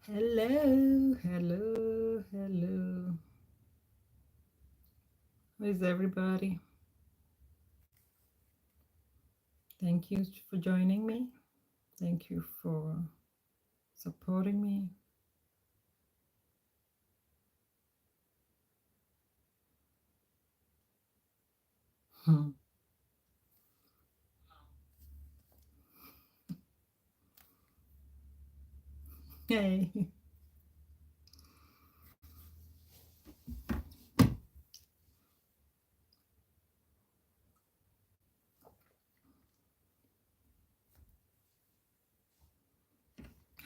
Hello, hello, hello. How is everybody? Thank you for joining me. Thank you for supporting me. Hmm. Hey,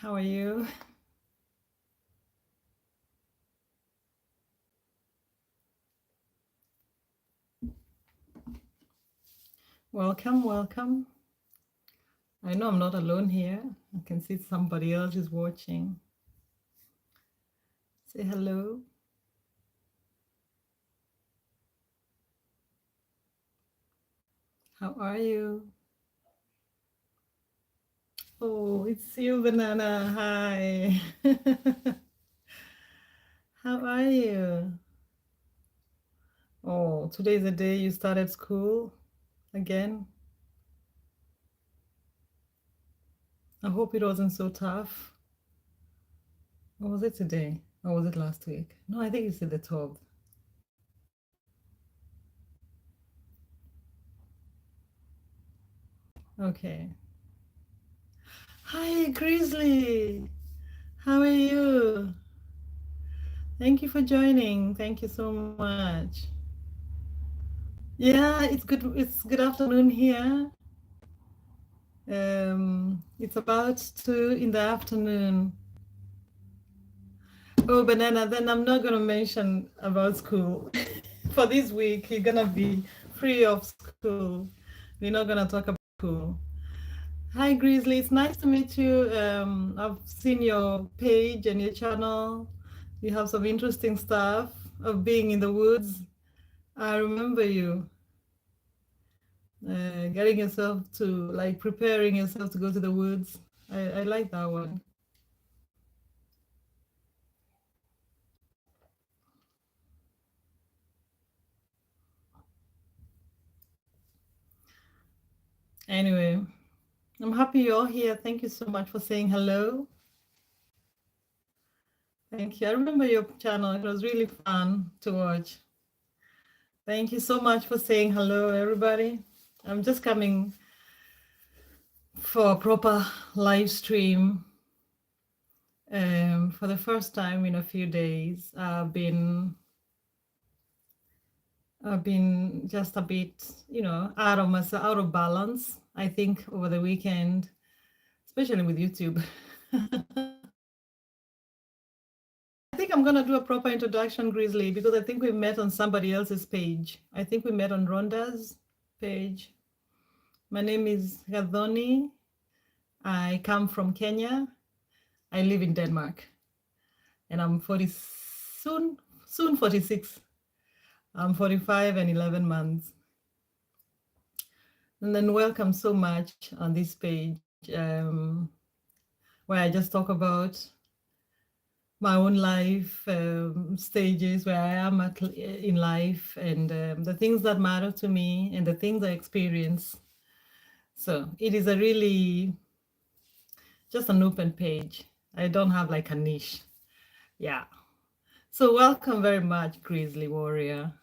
how are you? Welcome, welcome. I know I'm not alone here. I can see somebody else is watching. Say hello. How are you? Oh, it's you, Banana. Hi. How are you? Oh, today's the day you started school again. I hope it wasn't so tough. Or was it today? Or was it last week? No, I think it's the 12th. Okay. Hi, Grizzly. How are you? Thank you for joining. Thank you so much. Yeah, it's good. It's good afternoon here. It's about 2 in the afternoon. Oh, Banana, then I'm not gonna mention about school. For this week, you're gonna be free of school. We're not gonna talk about school. Hi, Grizzly. It's nice to meet you. I've seen your page and your channel. You have some interesting stuff of being in the woods. I remember you getting yourself to like preparing yourself to go to the woods. I like that one. Anyway, I'm happy you're here. Thank you so much for saying hello. Thank you. I remember your channel. It was really fun to watch. Thank you so much for saying hello, everybody. I'm just coming for a proper live stream for the first time in a few days. I've been just a bit, out of myself, out of balance. I think over the weekend, especially with YouTube. I think I'm gonna do a proper introduction, Grizzly, because I think we met on somebody else's page. I think we met on Rhonda's page. My name is Gadhoni. I come from Kenya. I live in Denmark, and I'm 40 soon 46. I'm 45 and 11 months. And then welcome so much on this page, where I just talk about my own life stages, where I am in life, and the things that matter to me and the things I experience. So it is a really just an open page. I don't have like a niche. Yeah. So welcome very much, Grizzly Warrior.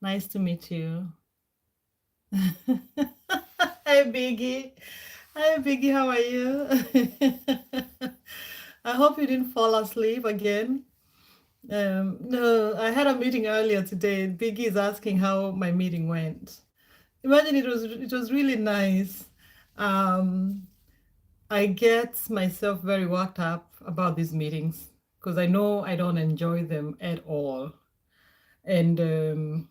Nice to meet you. Hi, Biggie. Hi, Biggie. How are you? I hope you didn't fall asleep again. No, I had a meeting earlier today. Biggie is asking how my meeting went. Imagine it was really nice. Um, I get myself very worked up about these meetings because I know I don't enjoy them at all. And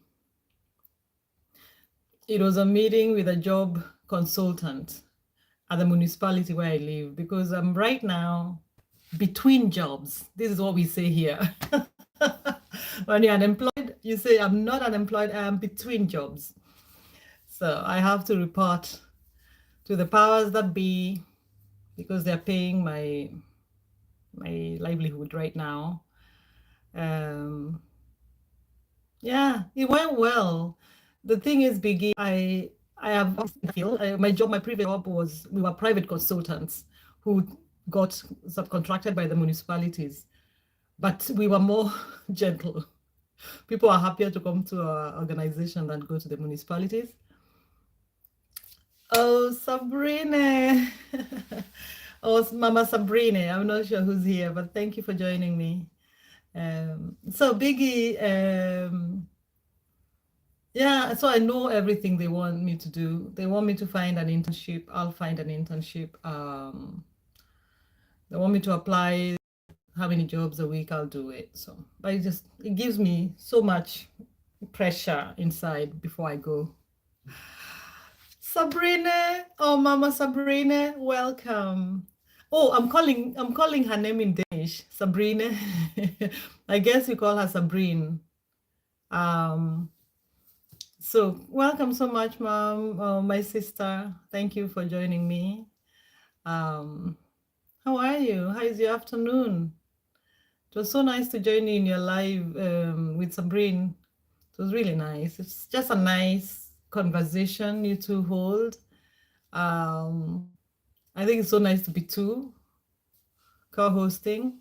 it was a meeting with a job consultant at the municipality where I live because I'm right now between jobs. This is what we say here. When you're unemployed, you say, I'm not unemployed, I am between jobs. So I have to report to the powers that be because they're paying my livelihood right now. Um, yeah, it went well. The thing is, Biggie, I have feel my previous job was we were private consultants who got subcontracted by the municipalities, but we were more gentle. People are happier to come to our organization than go to the municipalities. Oh, Sabrina. Oh, Mama Sabrina. I'm not sure who's here, but thank you for joining me. So Biggie, yeah, so I know everything they want me to do. They want me to find an internship. I'll find an internship. They want me to apply how many jobs a week, I'll do it. So, but it gives me so much pressure inside before I go. Sabrina, oh Mama Sabrina, welcome. Oh, I'm calling her name in Danish, Sabrina. I guess you call her Sabrine. Um, so welcome so much, Mom, my sister. Thank you for joining me. Um, how are you? How is your afternoon? It was so nice to join you in your live with Sabrine. It was really nice. It's just a nice conversation you two hold. Um, I think it's so nice to be two co-hosting.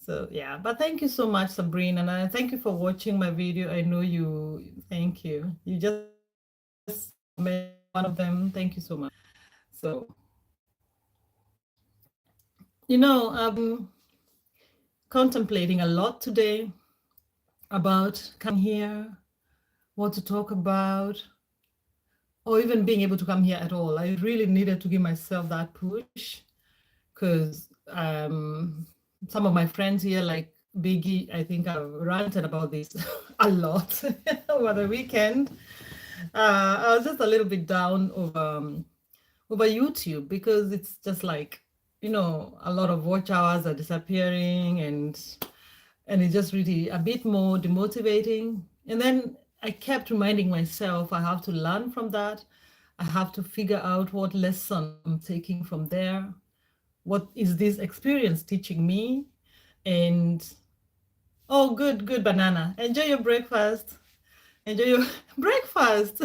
So yeah, but thank you so much, Sabrine, and I thank you for watching my video. I know you. Thank you. You just made one of them. Thank you so much. So I'm contemplating a lot today about coming here, what to talk about, or even being able to come here at all. I really needed to give myself that push because some of my friends here, like Biggie, I think I've ranted about this a lot over the weekend. I was just a little bit down over YouTube because it's just like, a lot of watch hours are disappearing and it's just really a bit more demotivating. And then I kept reminding myself I have to learn from that. I have to figure out what lesson I'm taking from there. What is this experience teaching me? And oh, good banana. Enjoy your breakfast. Enjoy your breakfast.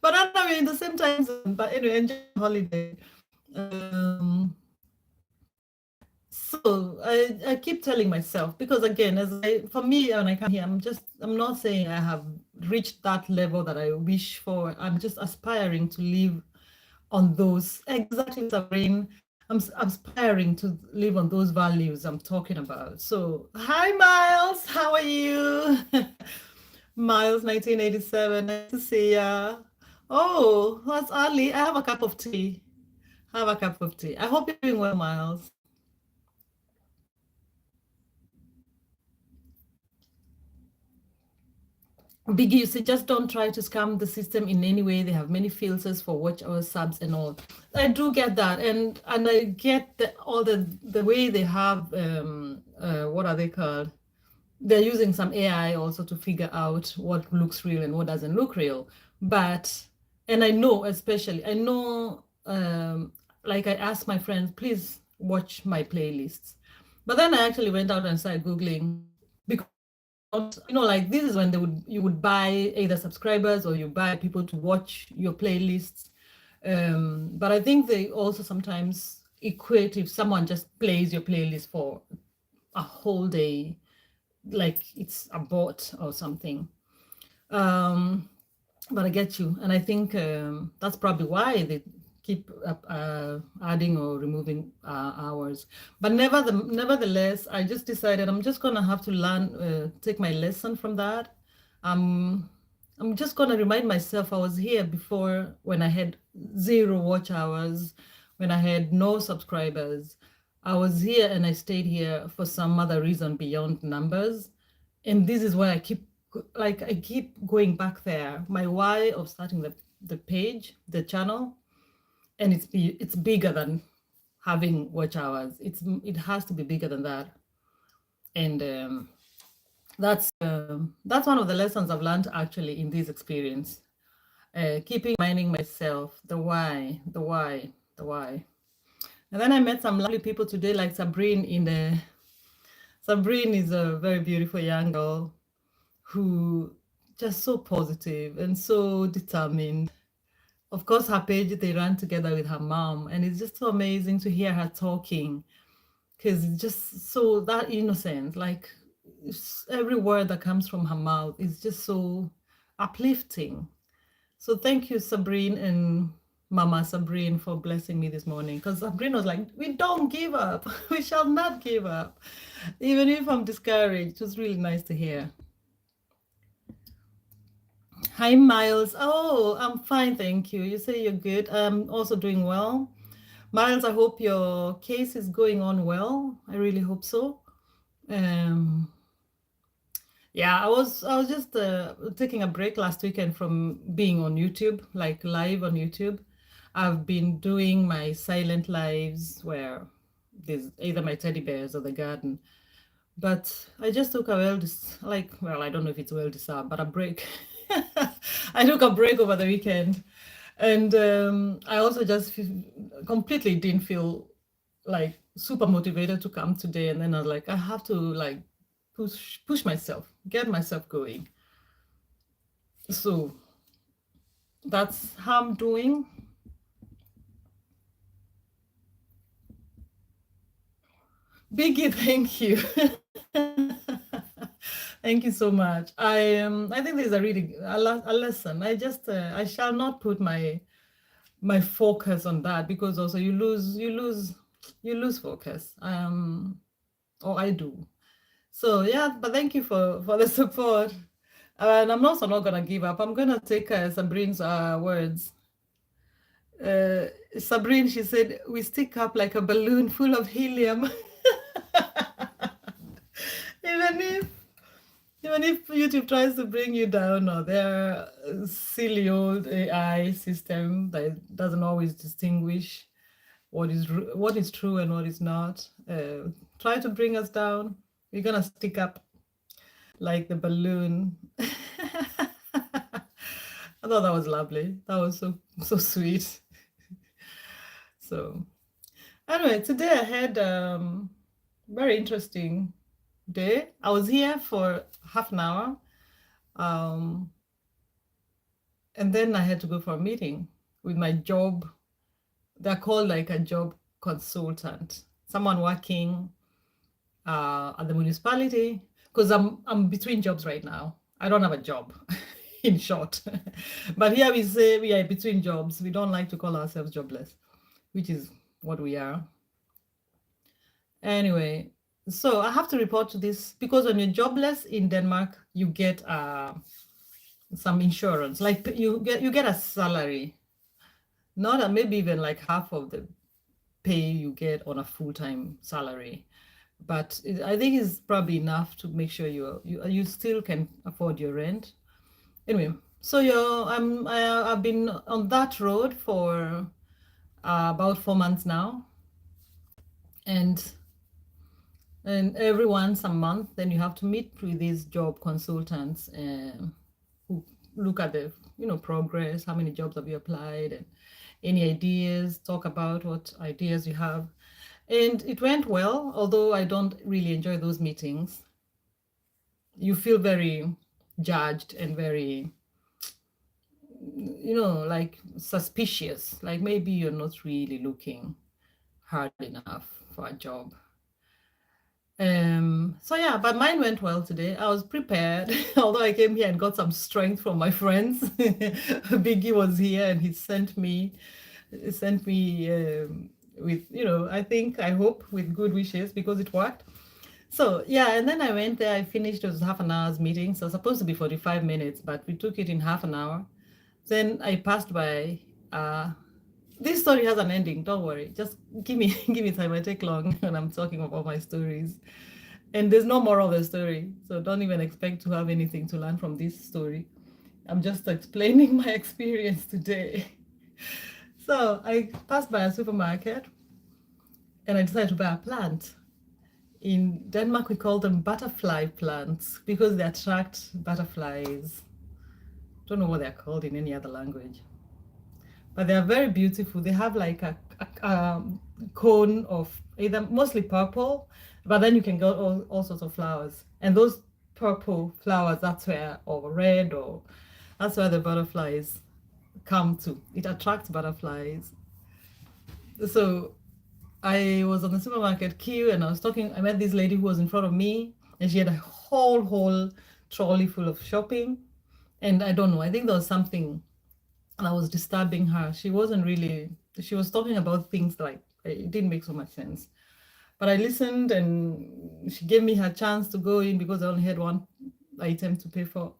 Banana, we're in the same time zone, but anyway, enjoy your holiday. Um, so I keep telling myself because again, for me when I come here, I'm not saying I have reached that level that I wish for. I'm just aspiring to live on those exactly, Sabrine. I'm aspiring to live on those values I'm talking about. So hi Miles, how are you? Miles 1987, nice to see ya. Oh, that's early. I have a cup of tea. Have a cup of tea. I hope you're doing well, Miles. Biggie, you say just don't try to scam the system in any way. They have many filters for watch hour subs and all. I do get that, and I get all the way they have what are they called? They're using some AI also to figure out what looks real and what doesn't look real. But and I know like I asked my friends, please watch my playlists. But then I actually went out and started Googling because like this is when you would buy either subscribers or you buy people to watch your playlists. But I think they also sometimes equate if someone just plays your playlist for a whole day, like it's a bot or something. But I get you, and I think that's probably why they keep adding or removing hours. But nevertheless, I just decided I'm just gonna have to learn, take my lesson from that. I'm just gonna remind myself I was here before when I had 0 watch hours, when I had no subscribers. I was here and I stayed here for some other reason beyond numbers. And this is why I keep going back there. My why of starting the page, the channel, and it's bigger than having watch hours. It has to be bigger than that. And that's one of the lessons I've learned actually in this experience. Keeping reminding myself the why, the why, the why. And then I met some lovely people today, like Sabrine in the Sabrine is a very beautiful young girl who just so positive and so determined. Of course, her page they ran together with her mom, and it's just so amazing to hear her talking because it's just so that innocent. Like every word that comes from her mouth is just so uplifting. So thank you, Sabrine and Mama Sabrine, for blessing me this morning. Because Sabrine was like, "We don't give up. We shall not give up, even if I'm discouraged." It was really nice to hear. Hi, Miles. Oh, I'm fine, thank you. You say you're good. I'm also doing well. Miles, I hope your case is going on well. I really hope so. Um, yeah, I was just taking a break last weekend from being on YouTube, like live on YouTube. I've been doing my silent lives where there's either my teddy bears or the garden. But I just took a well, I don't know if it's well deserved, but a break. I took a break over the weekend, and I also just completely didn't feel like super motivated to come today. And then I was like, I have to like push myself, get myself going. So that's how I'm doing. Biggie, thank you. Thank you so much. I think there's a really a lesson. I shall not put my focus on that because also you lose focus. Or I do. So yeah, but thank you for the support. And I'm also not gonna give up. I'm gonna take Sabrine's words. Uh, Sabrine, she said, we stick up like a balloon full of helium. even if even if YouTube tries to bring you down, or their silly old AI system that doesn't always distinguish what is true and what is not, try to bring us down, we're gonna stick up like the balloon. I thought that was lovely. That was so sweet. So anyway, today I had very interesting day. I was here for half an hour, um, and then I had to go for a meeting with my job. They're called like a job consultant, someone working at the municipality, because I'm between jobs right now. I don't have a job, in short. But here we say we are between jobs. We don't like to call ourselves jobless, which is what we are. Anyway, so I have to report to this because when you're jobless in Denmark, you get some insurance. Like you get a salary, not maybe even like half of the pay you get on a full-time salary. But I think it's probably enough to make sure you still can afford your rent. Anyway, so I've been on that road for about 4 months now, and every once a month, then you have to meet with these job consultants who look at the progress, how many jobs have you applied, and any ideas, talk about what ideas you have. And it went well, although I don't really enjoy those meetings. You feel very judged and very, like suspicious, like maybe you're not really looking hard enough for a job. So yeah, but mine went well today. I was prepared, although I came here and got some strength from my friends. Biggie was here and he sent me with, I hope with good wishes because it worked. So yeah, and then I went there. I finished. It was half an hour's meeting, so supposed to be 45 minutes, but we took it in half an hour. Then I passed by. This story has an ending. Don't worry. Just give me give me time. I take long when I'm talking about my stories, and there's no moral of the story. So don't even expect to have anything to learn from this story. I'm just explaining my experience today. So I passed by a supermarket, and I decided to buy a plant. In Denmark, we call them butterfly plants because they attract butterflies. Don't know what they're called in any other language, but they are very beautiful. They have like cone of either mostly purple, but then you can get all sorts of flowers. And those purple flowers, that's where, or red, or that's where the butterflies come to. It attracts butterflies. So I was on the supermarket queue and I met this lady who was in front of me, and she had a whole trolley full of shopping. And I don't know, I think there was something that was disturbing her. She was talking about things like it didn't make so much sense. But I listened and she gave me her chance to go in because I only had one item to pay for.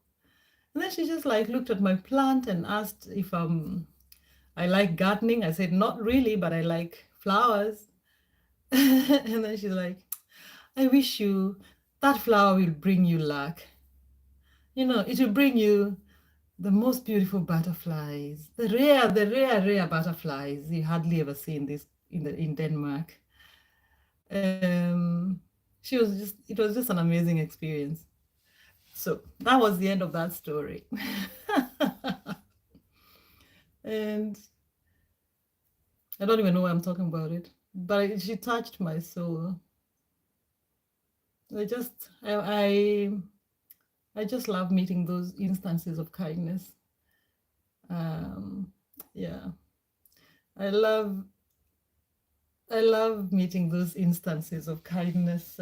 And then she just like looked at my plant and asked if I like gardening. I said, not really, but I like flowers. And then she's like, I wish that flower will bring you luck. It will bring you the most beautiful butterflies, the rare butterflies you hardly ever see in Denmark. Um, it was just an amazing experience. So that was the end of that story. And I don't even know why I'm talking about it, but she touched my soul. I just, I just love meeting those instances of kindness. Yeah, I love, I love meeting those instances of kindness,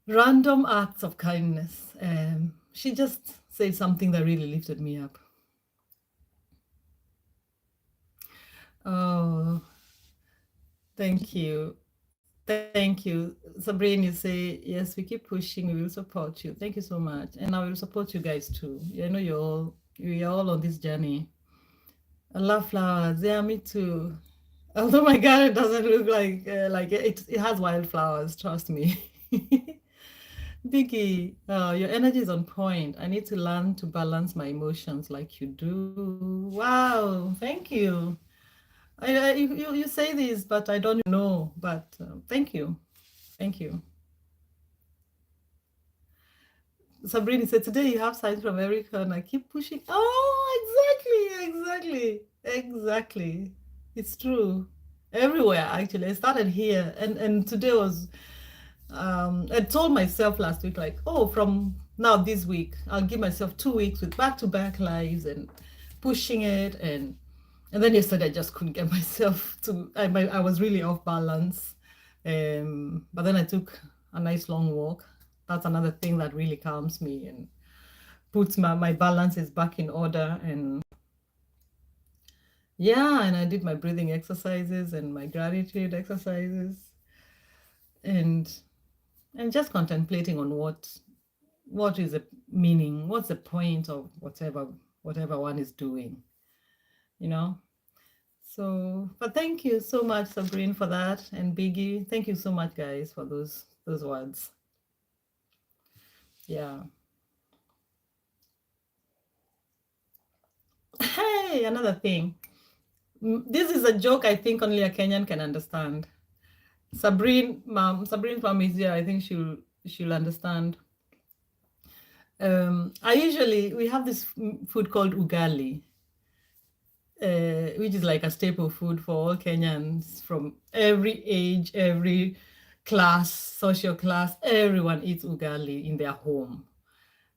random acts of kindness. She just said something that really lifted me up. Oh, thank you. Thank you. Sabrine, you say, yes, we keep pushing, we will support you. Thank you so much. And I will support you guys too. I know you're all on this journey. I love flowers. Yeah, me too. Although my garden doesn't look like it has wildflowers, trust me. Vicky, your energy is on point. I need to learn to balance my emotions like you do. Wow, thank you. You say this, but I don't know. But thank you. Thank you. Sabrina said, today you have signs from every corner. Keep pushing. Oh, exactly. It's true. Everywhere, actually. I started here, and today was, I told myself last week, like, oh, from now this week, I'll give myself 2 weeks with back-to-back lives and pushing it. And then yesterday, I just couldn't get myself to, I was really off balance. But then I took a nice long walk. That's another thing that really calms me and puts my balances back in order. And yeah, and I did my breathing exercises and my gratitude exercises, and just contemplating on what is the meaning, what's the point of whatever one is doing, you know. So, but thank you so much, Sabrine, for that, and Biggie. Thank you so much, guys, for those words. Yeah. Hey, another thing. This is a joke I think only a Kenyan can understand. Sabrine's mom is here. I think she'll understand. We have this food called ugali, which is like a staple food for all Kenyans from every age, every class, social class. Everyone eats ugali in their home.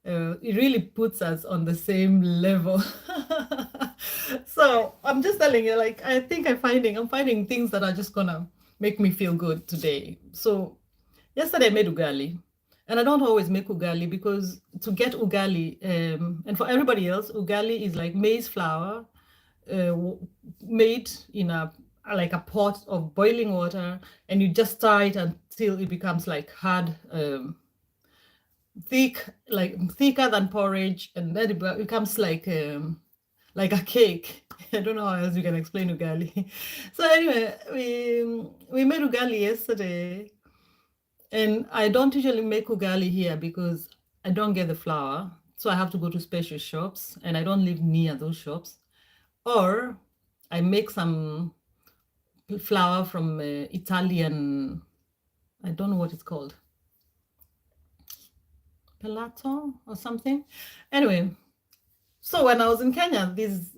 It really puts us on the same level. So I'm just telling you, like, I think I'm finding things that are just gonna make me feel good today. So yesterday I made ugali, and I don't always make ugali because to get ugali, and for everybody else, ugali is like maize flour, made in a pot of boiling water, and you just stir it until it becomes like hard, thicker than porridge, and then it becomes like a cake. I don't know how else you can explain ugali. So anyway, we made ugali yesterday, and I don't usually make ugali here because I don't get the flour, so I have to go to special shops, and I don't live near those shops. Or I make some flour from Italian, I don't know what it's called, Pelato or something. Anyway, so when I was in Kenya,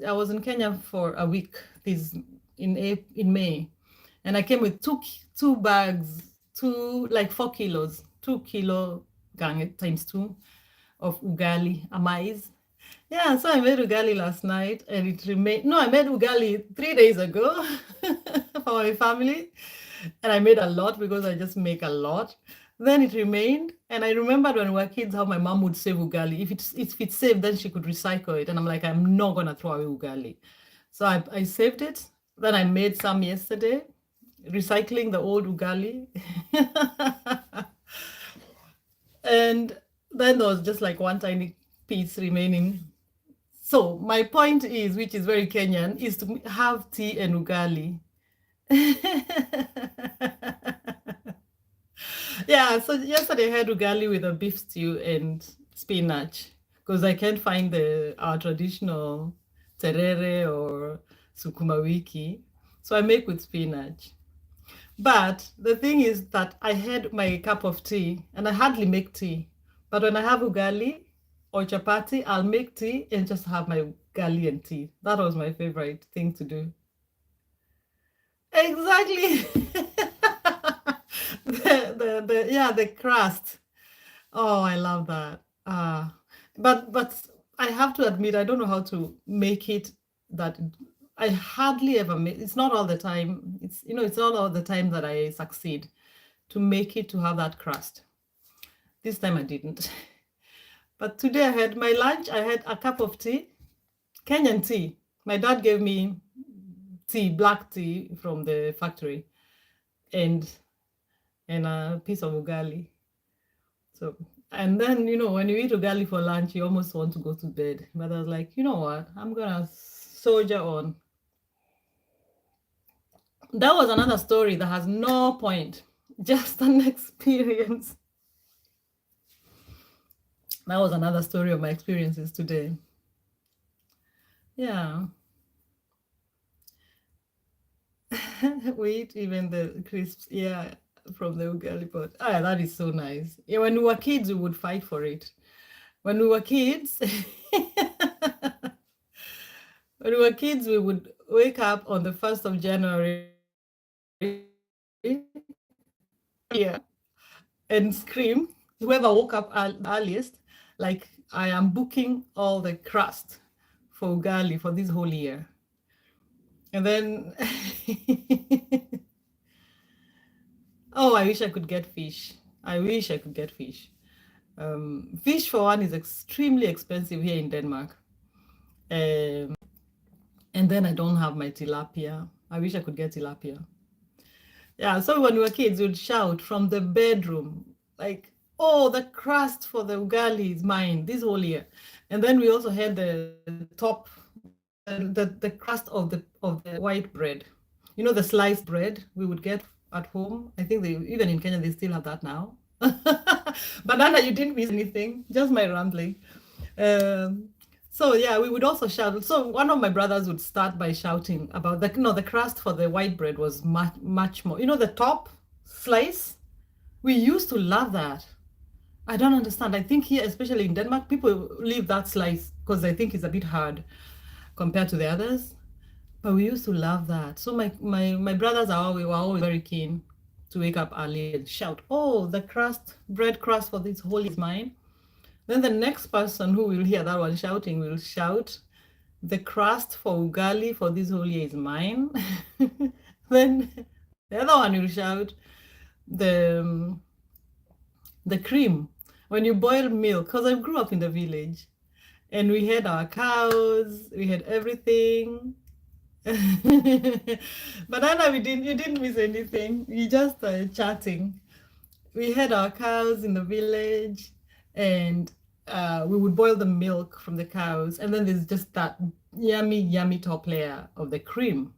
I was in Kenya for a week. In May, And I came with two bags, two like 4 kilos, 2 kilo gang times two of ugali, maize. Yeah, so I made ugali last night and it remained. No, I made ugali 3 days ago for my family. And I made a lot because I just make a lot. Then it remained. And I remembered when we were kids how my mom would save ugali. If it's saved, then she could recycle it. And I'm like, I'm not going to throw away ugali. So I saved it. Then I made some yesterday, recycling the old ugali. And then there was just like one tiny piece remaining. So my point is, which is very Kenyan, is to have tea and ugali. Yeah, so yesterday I had ugali with a beef stew and spinach because I can't find our traditional terere or sukuma wiki. So I make with spinach. But the thing is that I had my cup of tea and I hardly make tea. But when I have ugali or chapati, I'll make tea and just have my ugali and tea. That was my favorite thing to do. Exactly. The crust. Oh, I love that. But I have to admit I don't know how to make it that I hardly ever make. It's not all the time. It's not all the time that I succeed to make it to have that crust. This time I didn't. But today I had my lunch. I had a cup of tea, Kenyan tea. My dad gave me tea, black tea from the factory, and a piece of ugali. So, and then, when you eat ugali for lunch, you almost want to go to bed. But I was like, you know what? I'm gonna soldier on. That was another story that has no point, just an experience. That was another story of my experiences today. Yeah. We eat even the crisps, yeah, from the ugali pot. Ah, that is so nice. Yeah, when we were kids, we would fight for it. When we were kids, when we were kids, we would wake up on the 1st of January yeah, and scream, whoever woke up earliest, like, I am booking all the crust for ugali for this whole year. And then, oh, I wish I could get fish. I wish I could get fish. Fish, for one, is extremely expensive here in Denmark. And then I don't have my tilapia. I wish I could get tilapia. Yeah, so when we were kids, we'd shout from the bedroom, like, oh, the crust for the ugali is mine this whole year. And then we also had the top, the crust of the white bread. The sliced bread we would get at home. I think even in Kenya, they still have that now. Banana, you didn't miss anything, just my rambling. So yeah, we would also shout. So one of my brothers would start by shouting about the crust for the white bread was much, much more. The top slice. We used to love that. I don't understand. I think here, especially in Denmark, people leave that slice because they think it's a bit hard compared to the others. But we used to love that. So my brothers were always very keen to wake up early and shout, "Oh, the bread crust for this whole is mine." Then the next person who will hear that one shouting will shout, "The crust for ugali for this whole year is mine." Then the other one will shout, the cream. When you boil milk, because I grew up in the village, and we had our cows, we had everything. But Anna, you didn't miss anything. We just chatting. We had our cows in the village, and we would boil the milk from the cows, and then there's just that yummy, yummy top layer of the cream.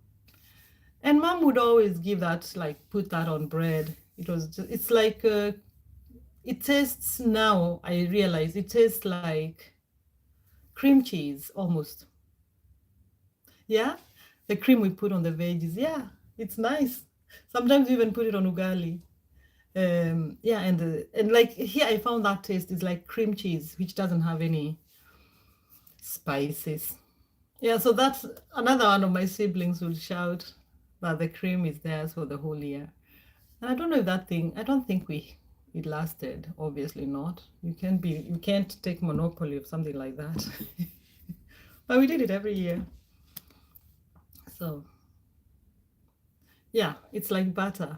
And mom would always give that, like, put that on bread. It's like, it tastes now, I realize, it tastes like cream cheese almost. Yeah, the cream we put on the veggies. Yeah, it's nice. Sometimes we even put it on ugali. Yeah, and like here I found that taste is like cream cheese, which doesn't have any spices. Yeah, so that's another one of my siblings will shout, that the cream is theirs for the whole year. And I don't know if that thing, I don't think it lasted. Obviously not. You can't take monopoly of something like that. But we did it every year. So yeah, it's like butter,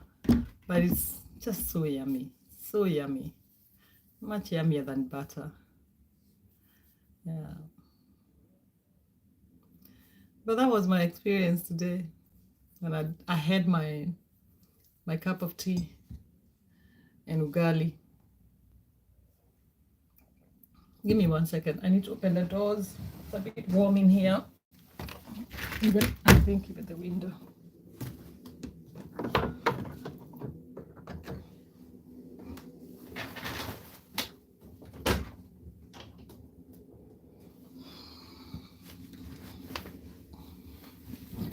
but it's just so yummy. So yummy. Much yummier than butter. Yeah. But that was my experience today. And I had my cup of tea and ugali. Give me 1 second. I need to open the doors. It's a bit warm in here. Even I think even the window.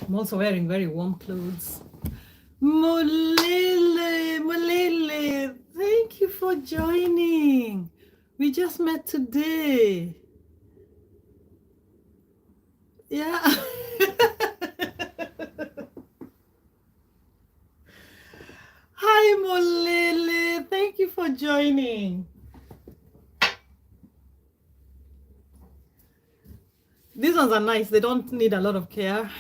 I'm also wearing very warm clothes. Mulele, thank you for joining. We just met today. Yeah. Hi, Mulele. Thank you for joining. These ones are nice. They don't need a lot of care.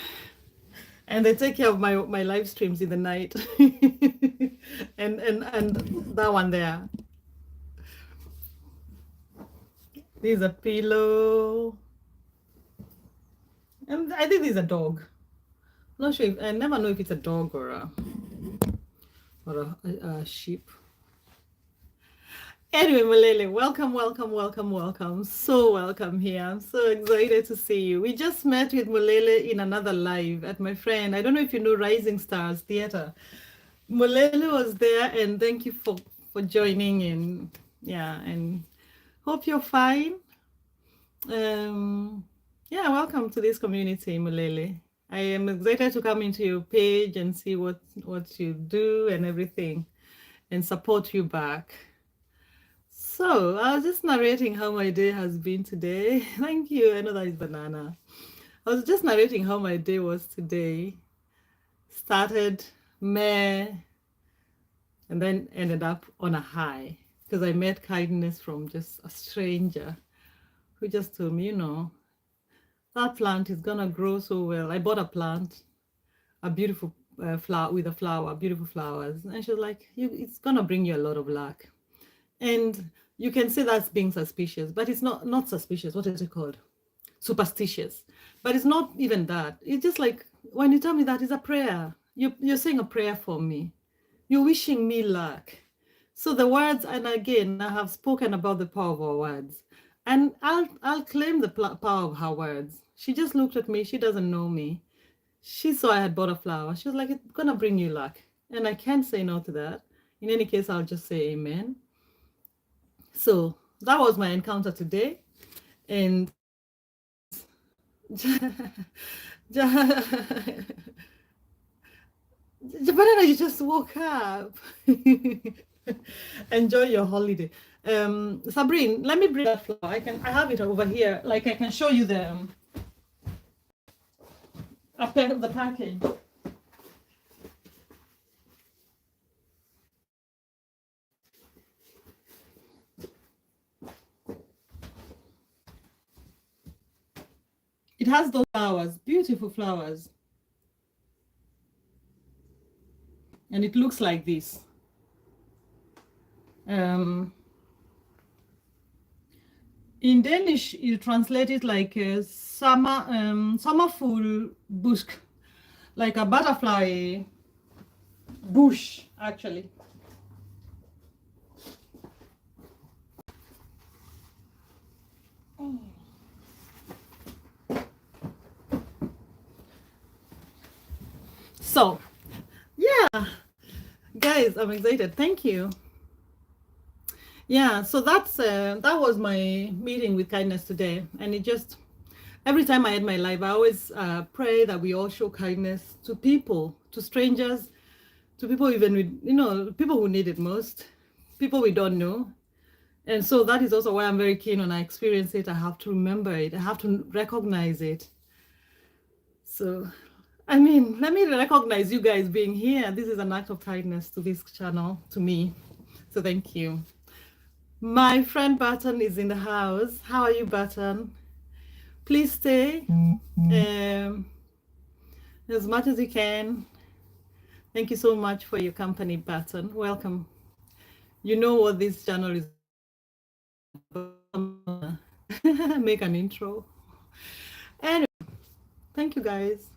And they take care of my live streams in the night. and that one there. This is a pillow. And I think this is a dog. I'm not sure if, I never know if it's a dog or a sheep. Anyway, Malele, welcome. So welcome here. I'm so excited to see you. We just met with Malele in another live at my friend. I don't know if you know Rising Stars Theater. Malele was there, and thank you for joining in. Yeah, and hope you're fine. Yeah, welcome to this community, Malele. I am excited to come into your page and see what you do and everything, and support you back. So I was just narrating how my day has been today. Thank you. I know that is banana. I was just narrating how my day was today. Started meh, and then ended up on a high because I met kindness from just a stranger who just told me, that plant is gonna grow so well. I bought a plant, a beautiful flower with a flower, beautiful flowers, and she was like, it's gonna bring you a lot of luck. And you can say that's being suspicious, but it's not suspicious. What is it called? Superstitious. But it's not even that. It's just like when you tell me that, it's a prayer. You're saying a prayer for me. You're wishing me luck. So the words, and again, I have spoken about the power of our words, and I'll claim the power of her words. She just looked at me. She doesn't know me. She saw I had bought a flower. She was like, it's gonna bring you luck, and I can't say no to that. In any case, I'll just say amen. So that was my encounter today. And Banana, you just woke up. Enjoy your holiday. Sabrine, let me bring that flower. I have it over here. Like I can show you the package. It has those flowers, beautiful flowers. And it looks like this. In Danish, you translate it like a sommerfugl busk, like a butterfly bush, actually. Oh. So, yeah, guys, I'm excited. Thank you. Yeah, so that was my meeting with kindness today, and it just every time I had my life, I always pray that we all show kindness to people, to strangers, to people even with people who need it most, people we don't know. And so that is also why I'm very keen when I experience it. I have to remember it. I have to recognize it. So I mean, let me recognize you guys being here. This is an act of kindness to this channel, to me. So thank you. My friend Barton is in the house. How are you, Barton? Please stay as much as you can. Thank you so much for your company, Barton. Welcome. You know what this channel is about. Make an intro. Anyway, thank you guys.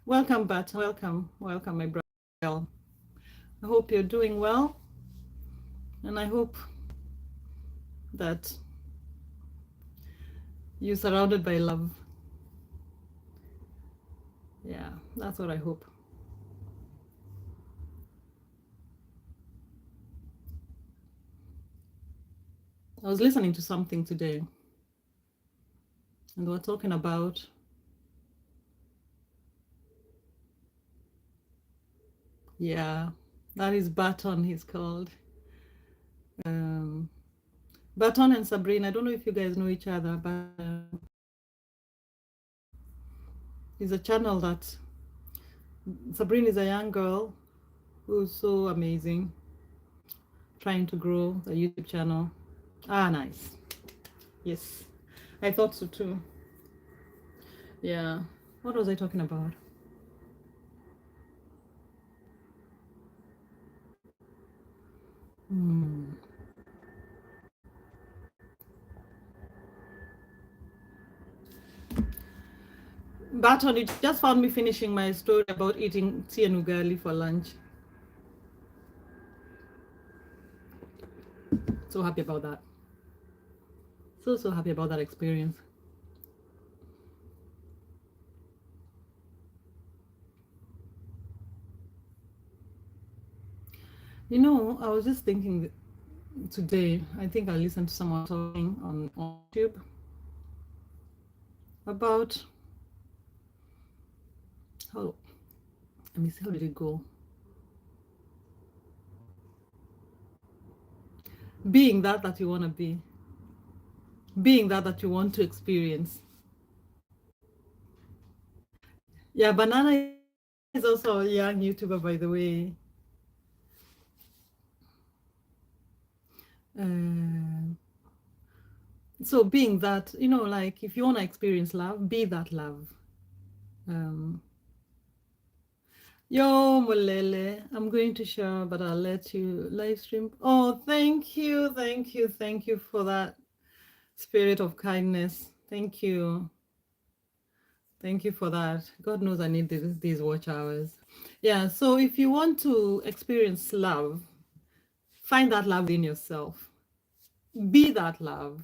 Welcome, Barton. Welcome, my brother. I hope you're doing well, and I hope that you're surrounded by love. Yeah, that's what I hope. I was listening to something today, and they were talking about that is Barton, he's called. Barton and Sabrina, I don't know if you guys know each other, but it's a channel that Sabrina is a young girl who's so amazing, trying to grow the YouTube channel. Ah, nice. Yes, I thought so too. Yeah. What was I talking about? Barton, you just found me finishing my story about eating tea and ugali for lunch. So happy about that. So happy about that experience. You know, I was just thinking today, I think I listened to someone talking on YouTube about how, let me see, how did it go? Being that you want to be, being that you want to experience. Yeah, Banana is also a young YouTuber, by the way. So being that, you know, like if you want to experience love, be that love. Yo, Molele, I'm going to share, but I'll let you live stream. Oh, thank you for that spirit of kindness. Thank you. Thank you for that. God knows I need these watch hours. Yeah, so if you want to experience love, find that love in yourself. Be that love.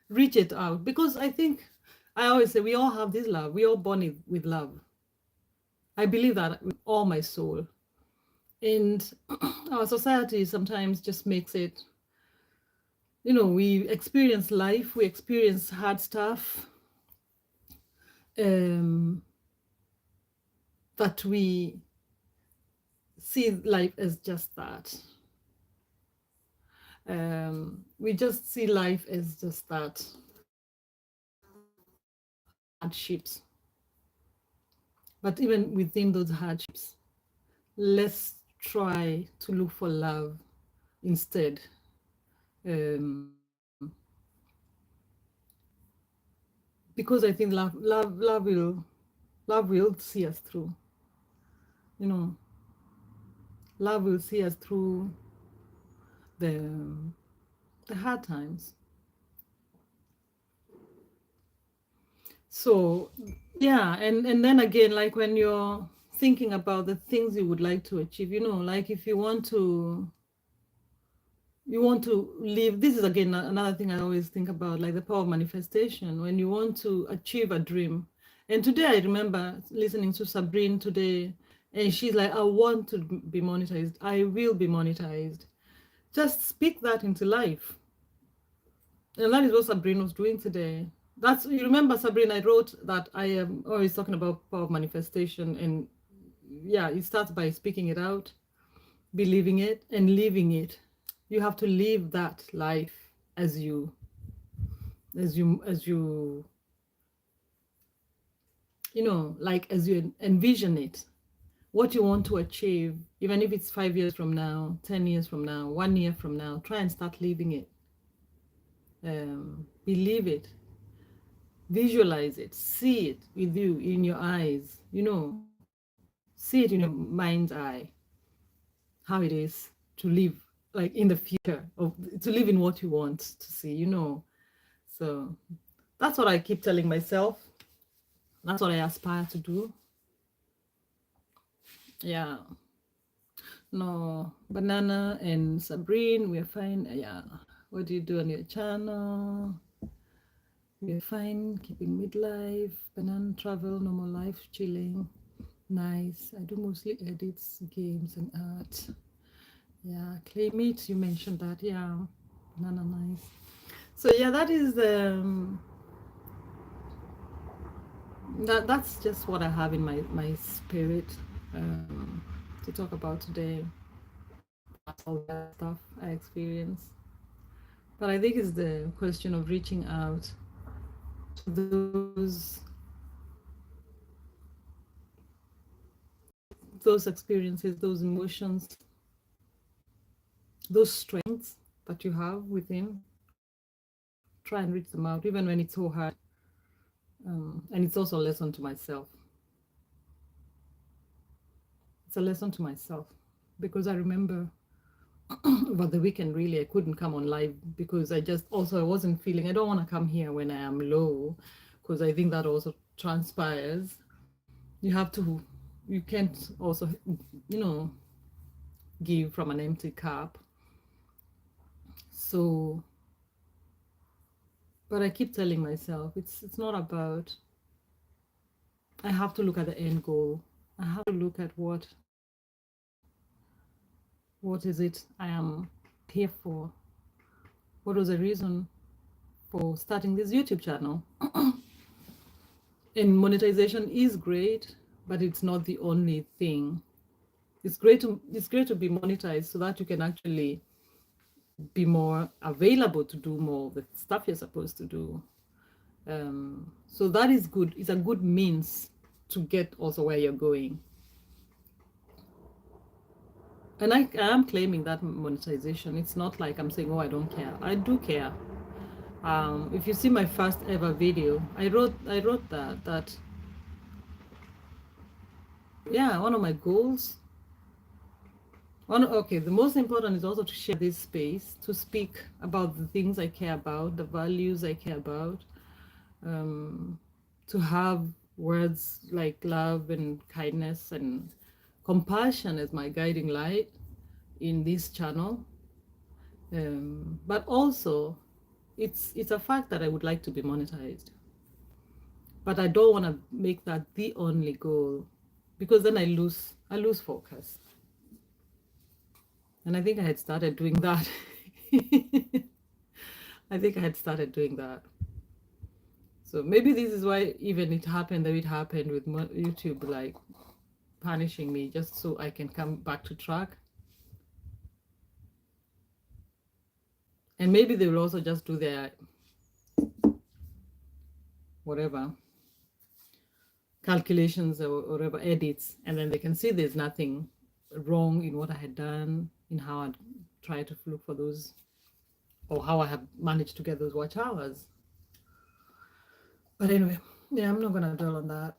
Reach it out. Because I think, I always say, we all have this love. We all born with love. I believe that with all my soul. And our society sometimes just makes it, you know, we experience life, we experience hard stuff, but we see life as just that. We just see life as just that, hardships. But even within those hardships, let's try to look for love instead. Because I think love will see us through. You know, love will see us through the hard times. So yeah, and then again, like when you're thinking about the things you would like to achieve, you know, like if you want to live, this is again another thing I always think about, like the power of manifestation. When you want to achieve a dream, and today I remember listening to Sabrine today, and she's like, I want to be monetized, I will be monetized. Just speak that into life. And that is what Sabrina was doing today. That's, you remember, Sabrina, I wrote that I am always talking about power of manifestation, and yeah, it starts by speaking it out, believing it, and living it. You have to live that life as you like as you envision it, what you want to achieve, even if it's 5 years from now, 10 years from now, 1 year from now, try and start living it. Believe it, visualize it, see it with you in your eyes, see it in your mind's eye, how it is to live like in the future, or to live in what you want to see. So that's what I keep telling myself. That's what I aspire to do. Yeah. No, Banana and Sabrine, we're fine. Yeah. What do you do on your channel? We're fine. Keeping midlife. Banana travel, normal life, chilling. Nice. I do mostly edits, games, and art. Yeah. Claim it. You mentioned that. Yeah. Banana, nice. So yeah, that's just what I have in my spirit to talk about today. All the other stuff I experience. But I think it's the question of reaching out to those experiences, those emotions, those strengths that you have within. Try and reach them out, even when it's so hard. And it's also a lesson to myself. It's a lesson to myself because I remember over the weekend, really, I couldn't come on live because I wasn't feeling, I don't want to come here when I am low, because I think that also transpires. You can't also, you know, give from an empty cup. So, but I keep telling myself, it's not about, I have to look at the end goal. I have to look at what is it I am here for? What was the reason for starting this YouTube channel? And monetization is great, but it's not the only thing. It's great to be monetized so that you can actually be more available to do more of the stuff you're supposed to do. So that is good. It's a good means to get also where you're going. And I am claiming that monetization. It's not like I'm saying, oh, I don't care. I do care. If you see my first ever video, I wrote that yeah, one of my goals. Okay, the most important is also to share this space, to speak about the things I care about, the values I care about, to have words like love and kindness and compassion as my guiding light in this channel. But also, it's a fact that I would like to be monetized, but I don't want to make that the only goal, because then I lose focus. And I think I had started doing that. I think I had started doing that. So maybe this is why even it happened the way it happened with YouTube, like punishing me just so I can come back to track. And maybe they will also just do their whatever calculations or whatever edits, and then they can see there's nothing wrong in what I had done, in how I'd tried to look for those, or how I have managed to get those watch hours. But anyway, yeah, I'm not gonna dwell on that.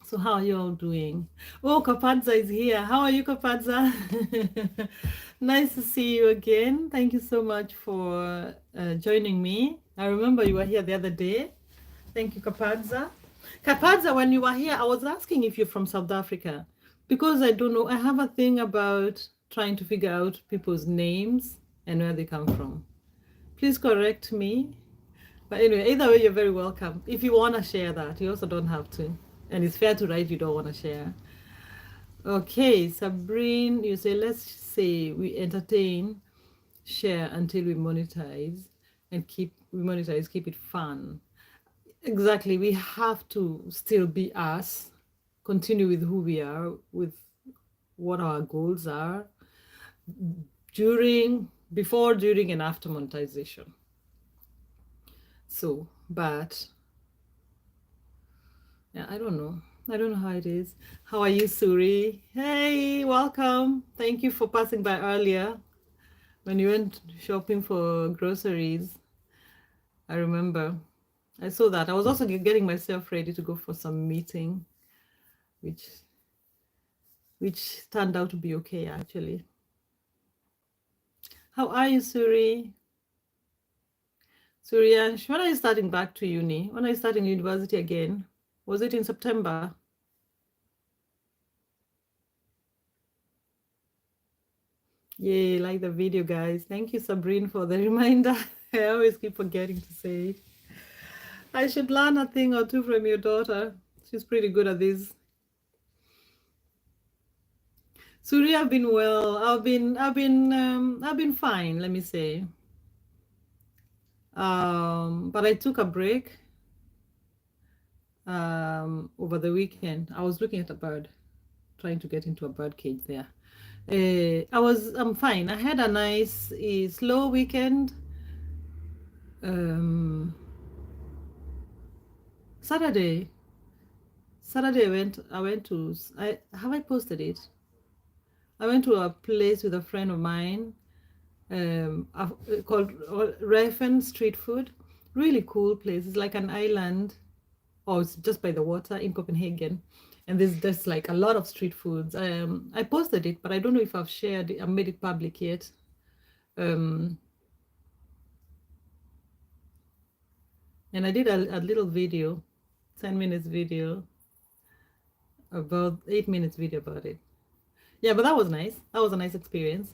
So how are you all doing? Oh, Kapadza is here. How are you, Kapadza? Nice to see you again. Thank you so much for joining me. I remember you were here the other day. Thank you, Kapadza. Kapadza, when you were here, I was asking if you're from South Africa, because I don't know. I have a thing about trying to figure out people's names and where they come from. Please correct me. But anyway, either way, you're very welcome. If you want to share that, you also don't have to. And it's fair to write you don't want to share. Okay, Sabrine, you say, let's say we entertain, share until we monetize, and keep it fun. Exactly. We have to still be us, continue with who we are, with what our goals are, before, during, and after monetization. So, but yeah, I don't know. I don't know how it is. How are you, Suri? Hey, welcome. Thank you for passing by earlier when you went shopping for groceries. I remember. I saw that. I was also getting myself ready to go for some meeting, which turned out to be okay actually. How are you, Suri? Suryansh, when are you starting back to uni? When are you starting university again? Was it in September? Yay, like the video, guys. Thank you, Sabrine, for the reminder. I always keep forgetting to say it. I should learn a thing or two from your daughter. She's pretty good at this. Suri, I've been well. I've been fine. Let me say. But I took a break over the weekend. I was looking at a bird, trying to get into a bird cage there. I'm fine. I had a nice, slow weekend. Um, Saturday, Saturday I went to, I posted it? I went to a place with a friend of mine called Reffen Street Food. Really cool place. It's like an island, or it's just by the water in Copenhagen. And there's like a lot of street foods. I posted it, but I don't know if I've shared it, I've made it public yet. Um, and I did a little video, 10 minutes video, about 8 minutes video about it. Yeah, but that was nice. That was a nice experience.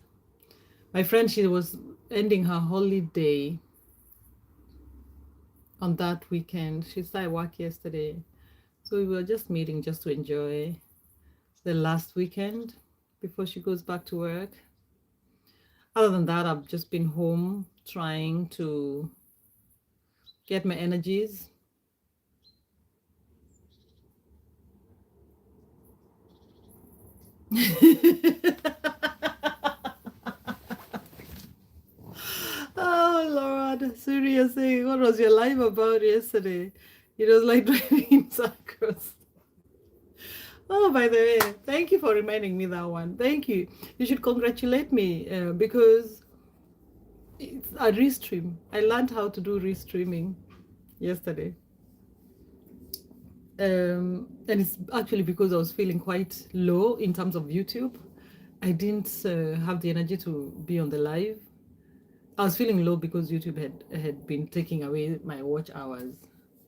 My friend, she was ending her holiday on that weekend. She started work yesterday. So we were just meeting just to enjoy the last weekend before she goes back to work. Other than that, I've just been home trying to get my energies. Oh Lord, seriously, what was your life about yesterday? It was like driving in circles. Oh, by the way, thank you for reminding me that one. Thank you. You should congratulate me because it's a restream. I learned how to do restreaming yesterday. And it's actually because I was feeling quite low in terms of YouTube. I didn't have the energy to be on the live. I was feeling low because YouTube had been taking away my watch hours,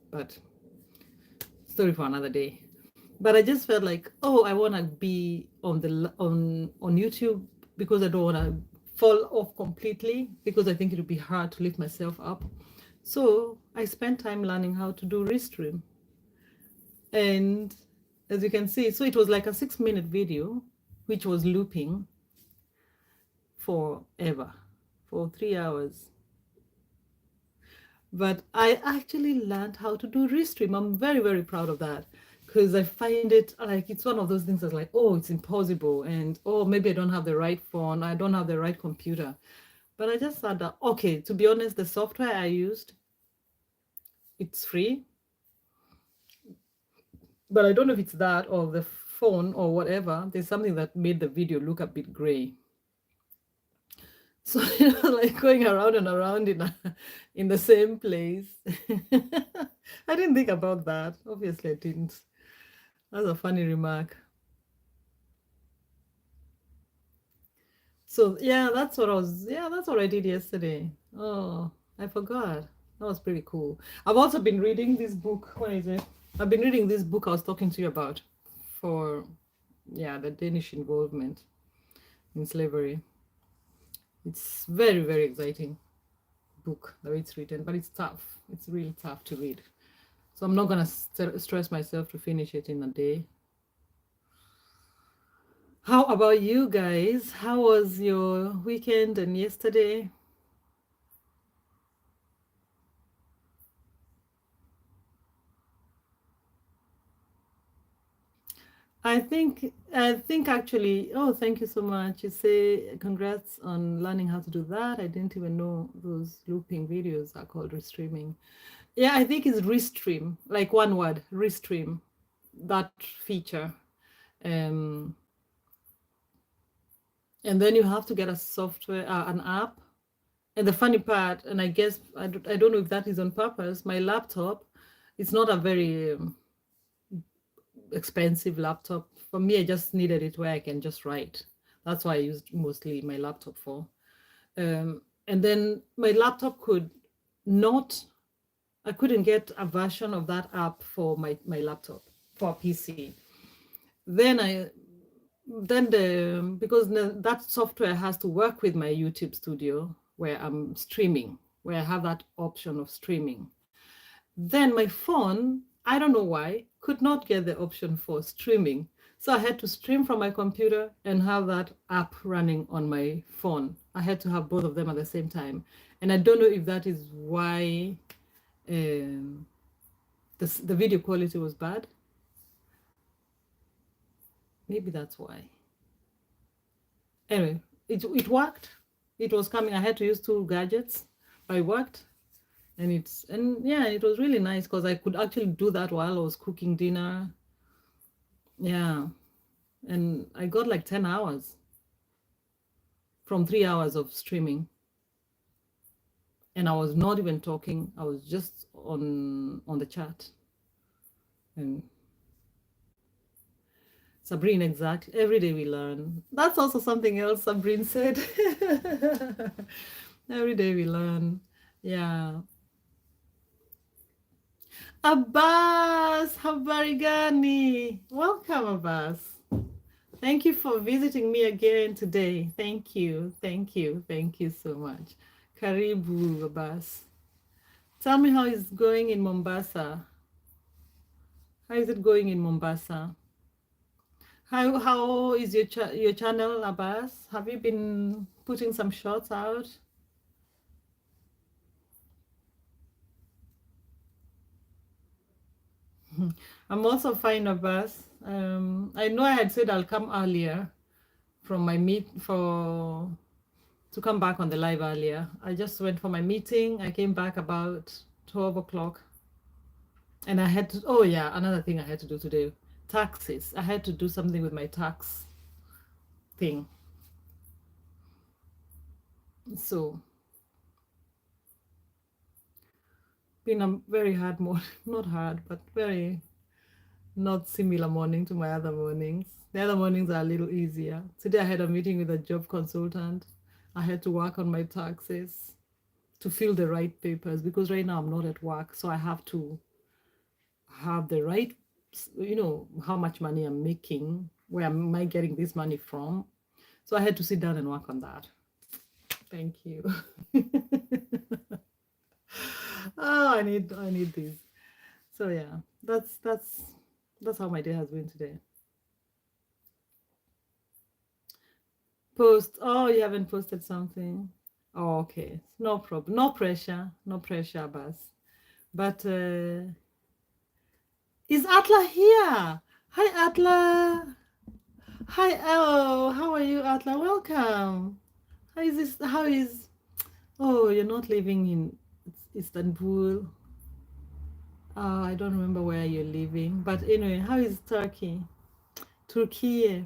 but story for another day. But I just felt like, oh, I want to be on YouTube because I don't want to fall off completely because I think it would be hard to lift myself up. So I spent time learning how to do restream. And as you can see, so it was like a 6-minute video, which was looping forever, for 3 hours. But I actually learned how to do restream. I'm very, very proud of that because I find it like it's one of those things that's like, oh, it's impossible. And oh, maybe I don't have the right phone. I don't have the right computer. But I just thought that, okay, to be honest, the software I used, it's free. But I don't know if it's that or the phone or whatever. There's something that made the video look a bit gray. So like going around and around in the same place. I didn't think about that. Obviously, I didn't. That's a funny remark. So yeah, that's what I did yesterday. Oh, I forgot. That was pretty cool. I've also been reading this book. What is it? I've been reading this book I was talking to you about for the Danish involvement in slavery. It's very, very exciting book, the way it's written, but it's tough. It's really tough to read. So I'm not going to stress myself to finish it in a day. How about you guys? How was your weekend and yesterday? I think actually, oh, thank you so much. You say congrats on learning how to do that. I didn't even know those looping videos are called restreaming. Yeah, I think it's Restream, like one word, Restream, that feature. Um, and then you have to get a software, an app. And the funny part, and I guess I don't know if that is on purpose, my laptop, it's not a very expensive laptop. For me, I just needed it where I can just write. That's why I used mostly my laptop for. And then my laptop could not, I couldn't get a version of that app for my laptop, for PC. Then because that software has to work with my YouTube studio where I'm streaming, where I have that option of streaming. Then my phone, I don't know why, could not get the option for streaming. So I had to stream from my computer and have that app running on my phone. I had to have both of them at the same time. And I don't know if that is why um, the video quality was bad. Maybe that's why. Anyway, it worked. It was coming. I had to use two gadgets, but it worked. And yeah, it was really nice because I could actually do that while I was cooking dinner. Yeah. And I got like 10 hours from 3 hours of streaming. And I was not even talking. I was just on the chat. And Sabrine, exactly. Every day we learn. That's also something else Sabrine said. Every day we learn. Yeah. Abbas, habari gani? Welcome, Abbas. Thank you for visiting me again today. Thank you, thank you, thank you so much. Karibu, Abbas. Tell me how it's going in Mombasa. How is it going in Mombasa? How is your channel, Abbas? Have you been putting some shots out? I'm also fine, Abbas. I know I had said I'll come earlier from my to come back on the live earlier. I just went for my meeting. I came back about 12 o'clock. And I had to, oh yeah, another thing I had to do today, taxes. I had to do something with my tax thing. So, been a very hard morning, not hard, but very not similar morning to my other mornings. The other mornings are a little easier. Today I had a meeting with a job consultant. I had to work on my taxes to fill the right papers because right now I'm not at work. So I have to have the right, how much money I'm making, where am I getting this money from. So I had to sit down and work on that. Thank you. Oh, I need this. So yeah, that's how my day has been today. Post. Oh, you haven't posted something. Oh, okay. No problem. No pressure. No pressure, Bas. But is Atla here? Hi, Atla. Hi. Oh, how are you, Atla? Welcome. How is this? How is? Oh, you're not living in Istanbul. I don't remember where you're living. But anyway, how is Turkey? Turkey.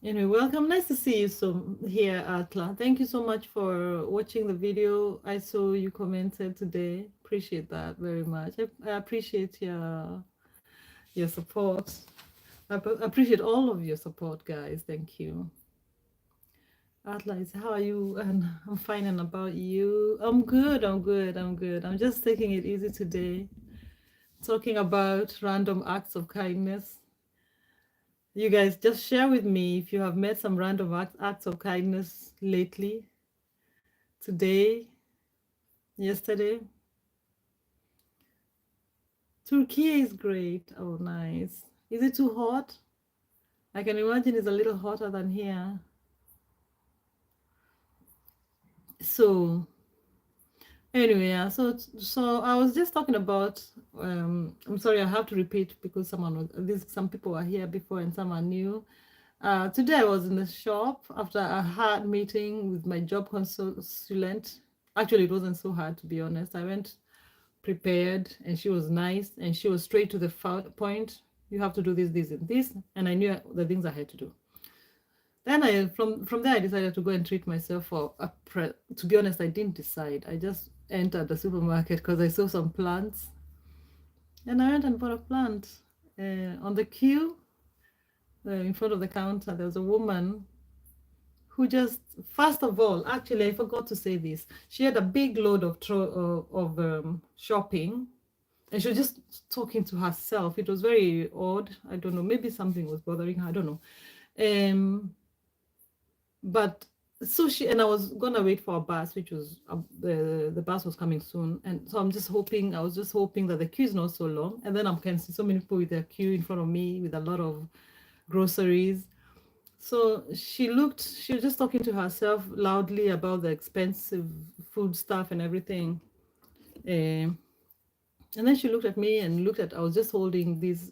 Anyway, welcome. Nice to see you here, Atla. Thank you so much for watching the video. I saw you commented today. Appreciate that very much. I appreciate your support. I appreciate all of your support, guys. Thank you. Atla, how are you? And I'm fine. And about you? I'm good. I'm good. I'm good. I'm just taking it easy today. Talking about random acts of kindness. You guys just share with me if you have met some random acts of kindness lately, today, yesterday. Turkey is great. Oh, nice. Is it too hot? I can imagine it's a little hotter than here. So anyway, yeah, so I was just talking about I'm sorry, I have to repeat because some people are here before and some are new. Today I was in the shop after a hard meeting with my job consultant. Actually, it wasn't so hard, to be honest. I went prepared, and she was nice, and she was straight to the point. You have to do this, this, and this, and I knew the things I had to do. Then from there I decided to go and treat myself for to be honest, I didn't decide. I just entered the supermarket because I saw some plants, and I went and bought a plant. On the queue, in front of the counter, there was a woman who just, first of all, actually, I forgot to say this. She had a big load of shopping, and she was just talking to herself. It was very odd. I don't know. Maybe something was bothering her. I don't know. But so she, and I was gonna wait for a bus, which was the bus was coming soon, and so I was just hoping that the queue is not so long, and then I can see so many people with their queue in front of me with a lot of groceries. So she was just talking to herself loudly about the expensive food stuff and everything. And then she looked at me and I was just holding this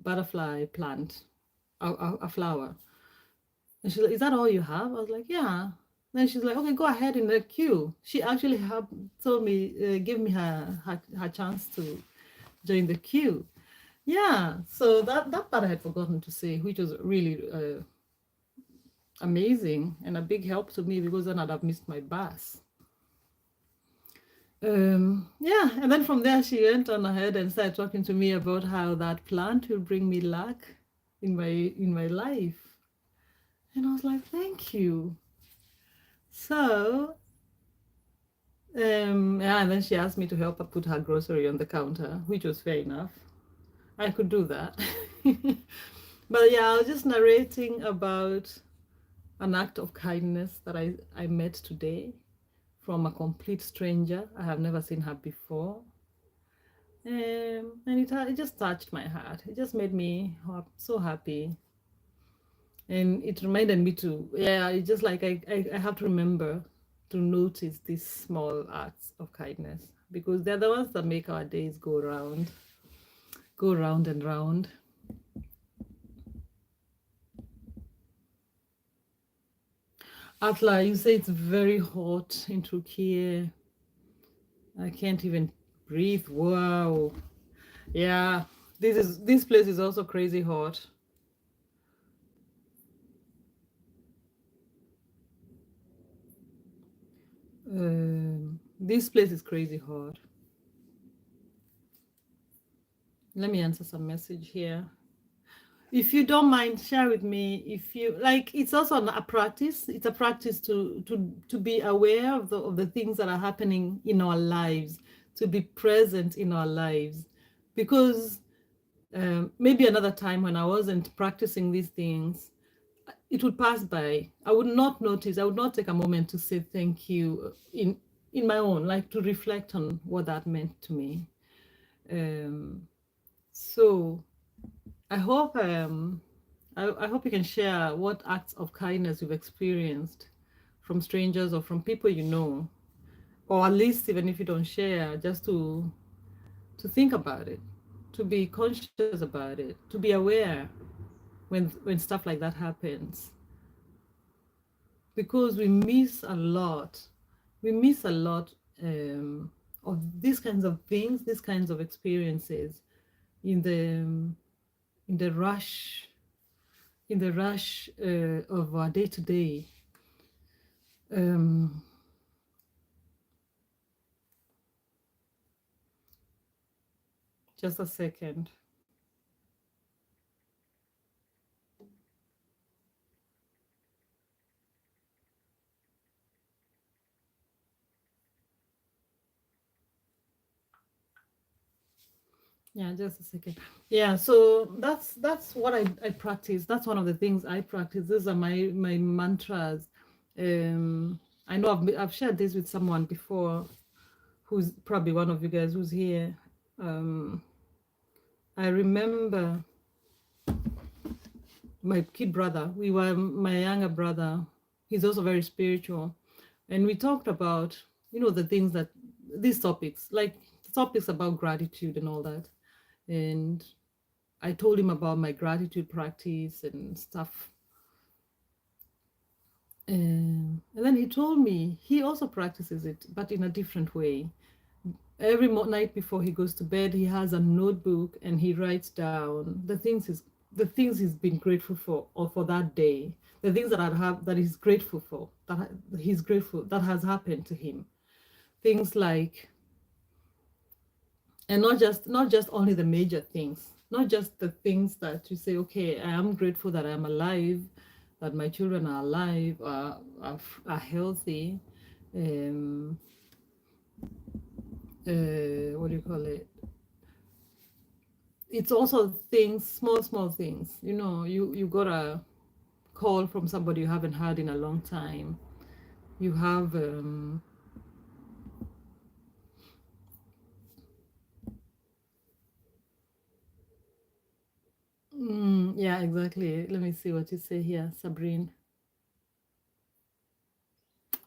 butterfly plant, a flower. And she's like, "Is that all you have?" I was like, "Yeah." Then she's like, "Okay, go ahead in the queue." She actually told me, give me her chance to join the queue. Yeah, so that part I had forgotten to say, which was really amazing and a big help to me, because then I'd have missed my bus. Yeah, and then from there she went on ahead and started talking to me about how that plant will bring me luck in my life. And I was like, "Thank you." So yeah, and then she asked me to help her put her grocery on the counter, which was fair enough. I could do that. But yeah, I was just narrating about an act of kindness that I met today from a complete stranger. I have never seen her before. And it just touched my heart. It just made me so happy. And it reminded me to, yeah, it's just like I have to remember to notice these small acts of kindness, because they're the ones that make our days go round and round. Atla, you say it's very hot in Turkey. I can't even breathe. Wow. Yeah, this place is also crazy hot. This place is crazy hot. Let me answer some message here. If you don't mind, share with me if you like. It's also a practice. It's a practice to be aware of the things that are happening in our lives, to be present in our lives, because maybe another time when I wasn't practicing these things, it would pass by. I would not notice. I would not take a moment to say thank you in my own, like to reflect on what that meant to me. So I hope I hope you can share what acts of kindness you've experienced from strangers or from people you know, or at least even if you don't share, just to think about it, to be conscious about it, to be aware when stuff like that happens, because we miss a lot. We miss a lot of these kinds of things, these kinds of experiences in the rush of our day to day. Just a second. Yeah, just a second. Yeah, so that's what I practice. That's one of the things I practice. These are my mantras. I know I've shared this with someone before, who's probably one of you guys who's here. I remember my kid brother. We were my younger brother. He's also very spiritual, and we talked about the things that these topics, like topics about gratitude and all that, and I told him about my gratitude practice and stuff. And then he told me he also practices it, but in a different way. Every night before he goes to bed, he has a notebook and he writes down the things he's been grateful for, or for that day, the things that he's grateful for, he's grateful that has happened to him. Things like, and not just only the major things, not just the things that you say, okay, I am grateful that I'm alive, that my children are alive, are healthy. um what do you call it? It's also things, small things. You got a call from somebody you haven't heard in a long time. You have yeah, exactly. Let me see what you say here, Sabrine.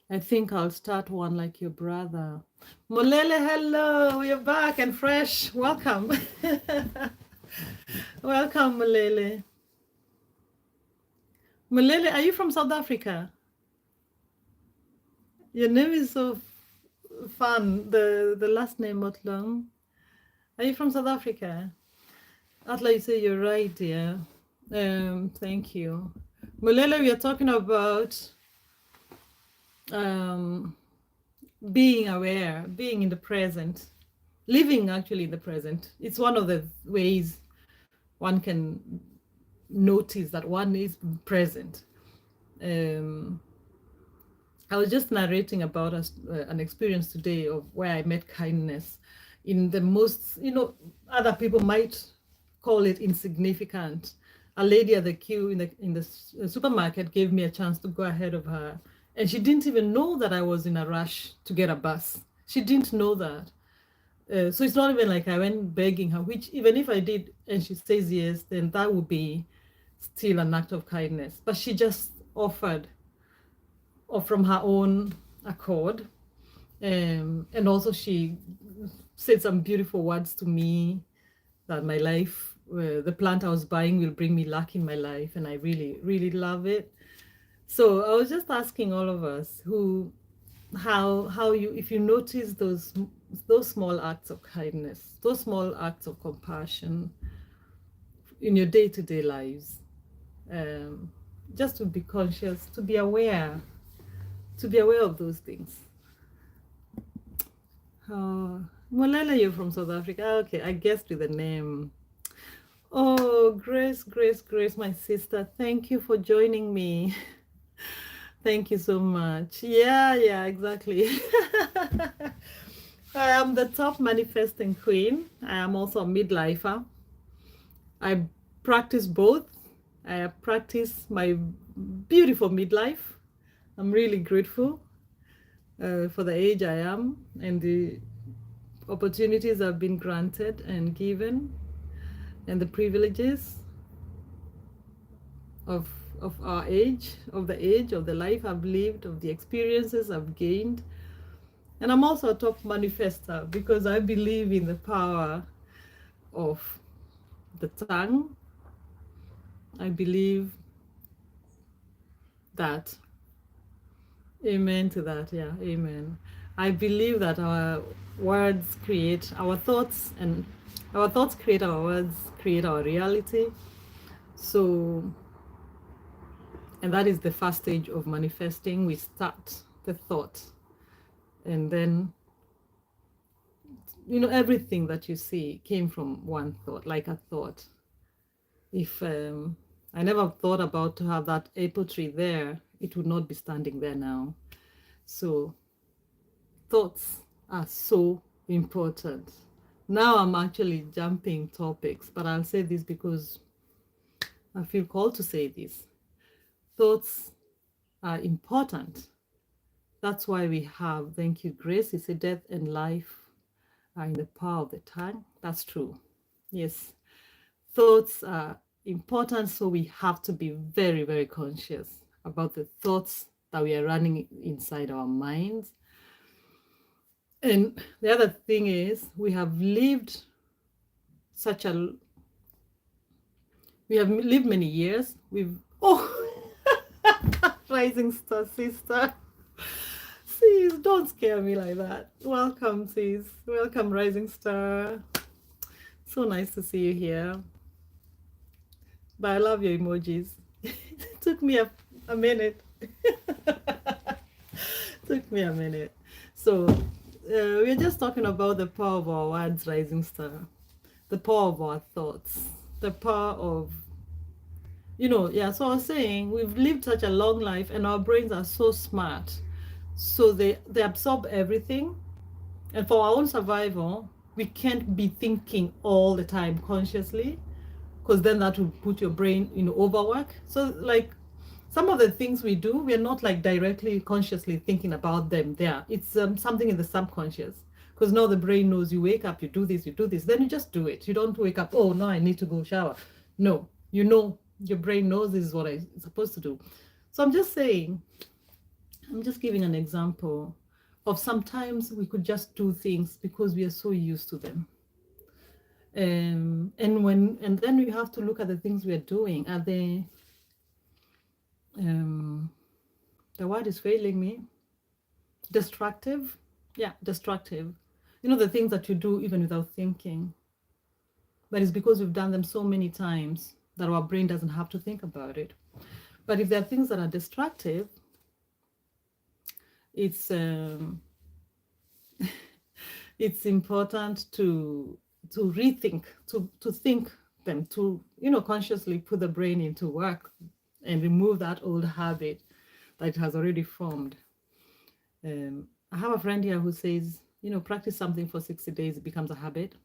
I think I'll start one like your brother. Molele, hello, you're back and fresh. Welcome. Welcome, Molele. Molele, are you from South Africa? Your name is so fun. The last name Motlong. Are you from South Africa? Atla, you say you're right, dear. Thank you. Molele, we are talking about um, being aware, being in the present, living actually in the present. It's one of the ways one can notice that one is present. Um, I was just narrating about an experience today of where I met kindness in the most, other people might call it insignificant. A lady at the queue in the supermarket gave me a chance to go ahead of her, and she didn't even know that I was in a rush to get a bus. She didn't know that. So it's not even like I went begging her, which even if I did and she says yes, then that would be still an act of kindness. But she just offered, or from her own accord. And also she said some beautiful words to me that my life, the plant I was buying will bring me luck in my life. And I really, really love it. So I was just asking all of us how you, if you notice those small acts of kindness, those small acts of compassion in your day-to-day lives, just to be conscious, to be aware of those things. Molele, you're from South Africa. Okay, I guessed with the name. Oh, Grace, my sister. Thank you for joining me. Thank you so much. Yeah, exactly. I am the top manifesting queen. I am also a midlifer. I practice both. I practice my beautiful midlife. I'm really grateful for the age I am and the opportunities I've been granted and given, and the privileges of our age, of the life I've lived, of the experiences I've gained. And I'm also a top manifester because I believe in the power of the tongue. I believe that, amen to that, yeah, amen. I believe that our words create our thoughts, and our thoughts create our words, create our reality. So, and that is the first stage of manifesting. We start the thought, and then, everything that you see came from one thought, like a thought. If I never thought about to have that apple tree there, it would not be standing there now. So thoughts are so important. Now I'm actually jumping topics, but I'll say this because I feel called to say this. Thoughts are important. That's why we have, thank you, Grace. It's a death and life are in the power of the tongue. That's true. Yes. Thoughts are important, so we have to be very, very conscious about the thoughts that we are running inside our minds. And the other thing is, we have lived many years. Rising Star sister. Sis, don't scare me like that. Welcome, sis. Welcome, Rising Star. So nice to see you here. But I love your emojis. It took me a minute. Took me a minute. So, we're just talking about the power of our words, Rising Star. The power of our thoughts. The power of, so I was saying we've lived such a long life and our brains are so smart. So they absorb everything. And for our own survival, we can't be thinking all the time consciously, because then that will put your brain in overwork. So like some of the things we do, we're not like directly consciously thinking about them there. It's something in the subconscious, because now the brain knows you wake up, you do this, then you just do it. You don't wake up, oh no, I need to go shower. No, your brain knows this is what I'm supposed to do. So I'm just giving an example of sometimes we could just do things because we are so used to them. And then we have to look at the things we are doing. Are they the word is failing me. Destructive? Yeah, destructive. The things that you do even without thinking. But it's because we've done them so many times that our brain doesn't have to think about it. But if there are things that are destructive, it's it's important to rethink, to think them, to consciously put the brain into work and remove that old habit that it has already formed. I have a friend here who says, practice something for 60 days, it becomes a habit.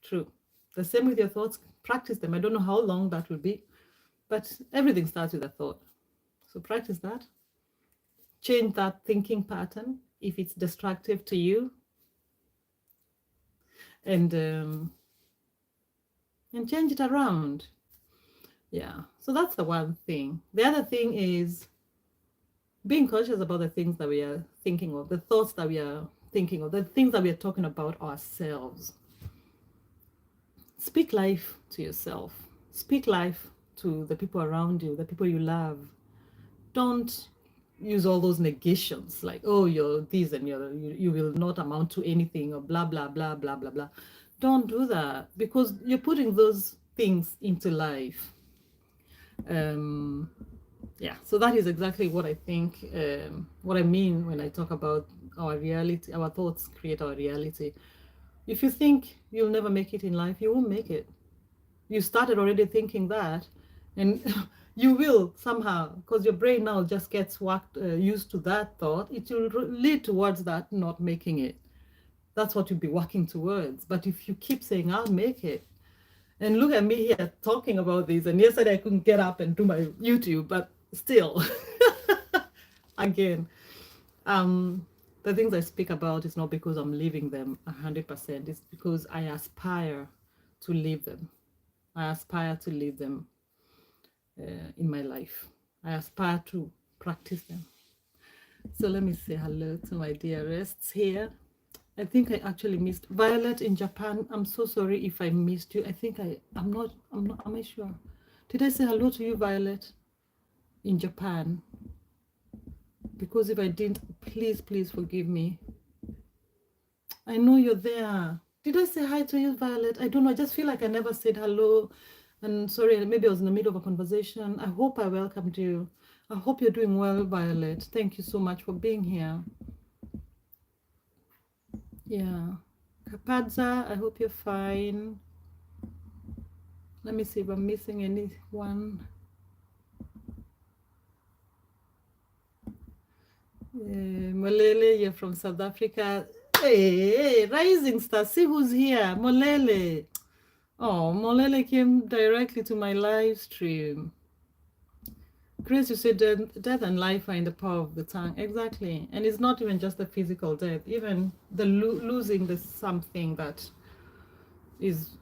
True. The same with your thoughts. Practice them. I don't know how long that will be, but everything starts with a thought. So practice that. Change that thinking pattern if it's destructive to you, and change it around. Yeah. So that's the one thing. The other thing is being conscious about the things that we are thinking of, the thoughts that we are thinking of, the things that we are talking about ourselves. Speak life to yourself. Speak life to the people around you, the people you love. Don't use all those negations like, oh, you're this and you will not amount to anything, or blah, blah, blah, blah, blah, blah. Don't do that, because you're putting those things into life. So that is exactly what I think, what I mean when I talk about our reality. Our thoughts create our reality. If you think you'll never make it in life, you won't make it. You started already thinking that, and you will somehow, because your brain now just gets used to that thought. It will lead towards that not making it. That's what you'll be working towards. But if you keep saying, I'll make it, and look at me here talking about this, and yesterday I couldn't get up and do my YouTube, but still, again, the things I speak about is not because I'm living them 100%. It's because I aspire to live them. I aspire to live them in my life. I aspire to practice them. So let me say hello to my dearests here. I think I actually missed Violet in Japan. I'm so sorry if I missed you. I think am I sure? Did I say hello to you, Violet, in Japan? Because if I didn't, please forgive me. I know you're there. Did I say hi to you, Violet? I don't know. I just feel like I never said hello. And sorry, maybe I was in the middle of a conversation. I hope I welcomed you. I hope you're doing well, Violet. Thank you so much for being here. Yeah. Kapadza, I hope you're fine. Let me see if I'm missing anyone. Molele, you're from South Africa. Hey, Rising Star, see who's here. Molele. Oh, Molele came directly to my live stream. Grace, you said death and life are in the power of the tongue. Exactly. And it's not even just the physical death, even the losing the something that is,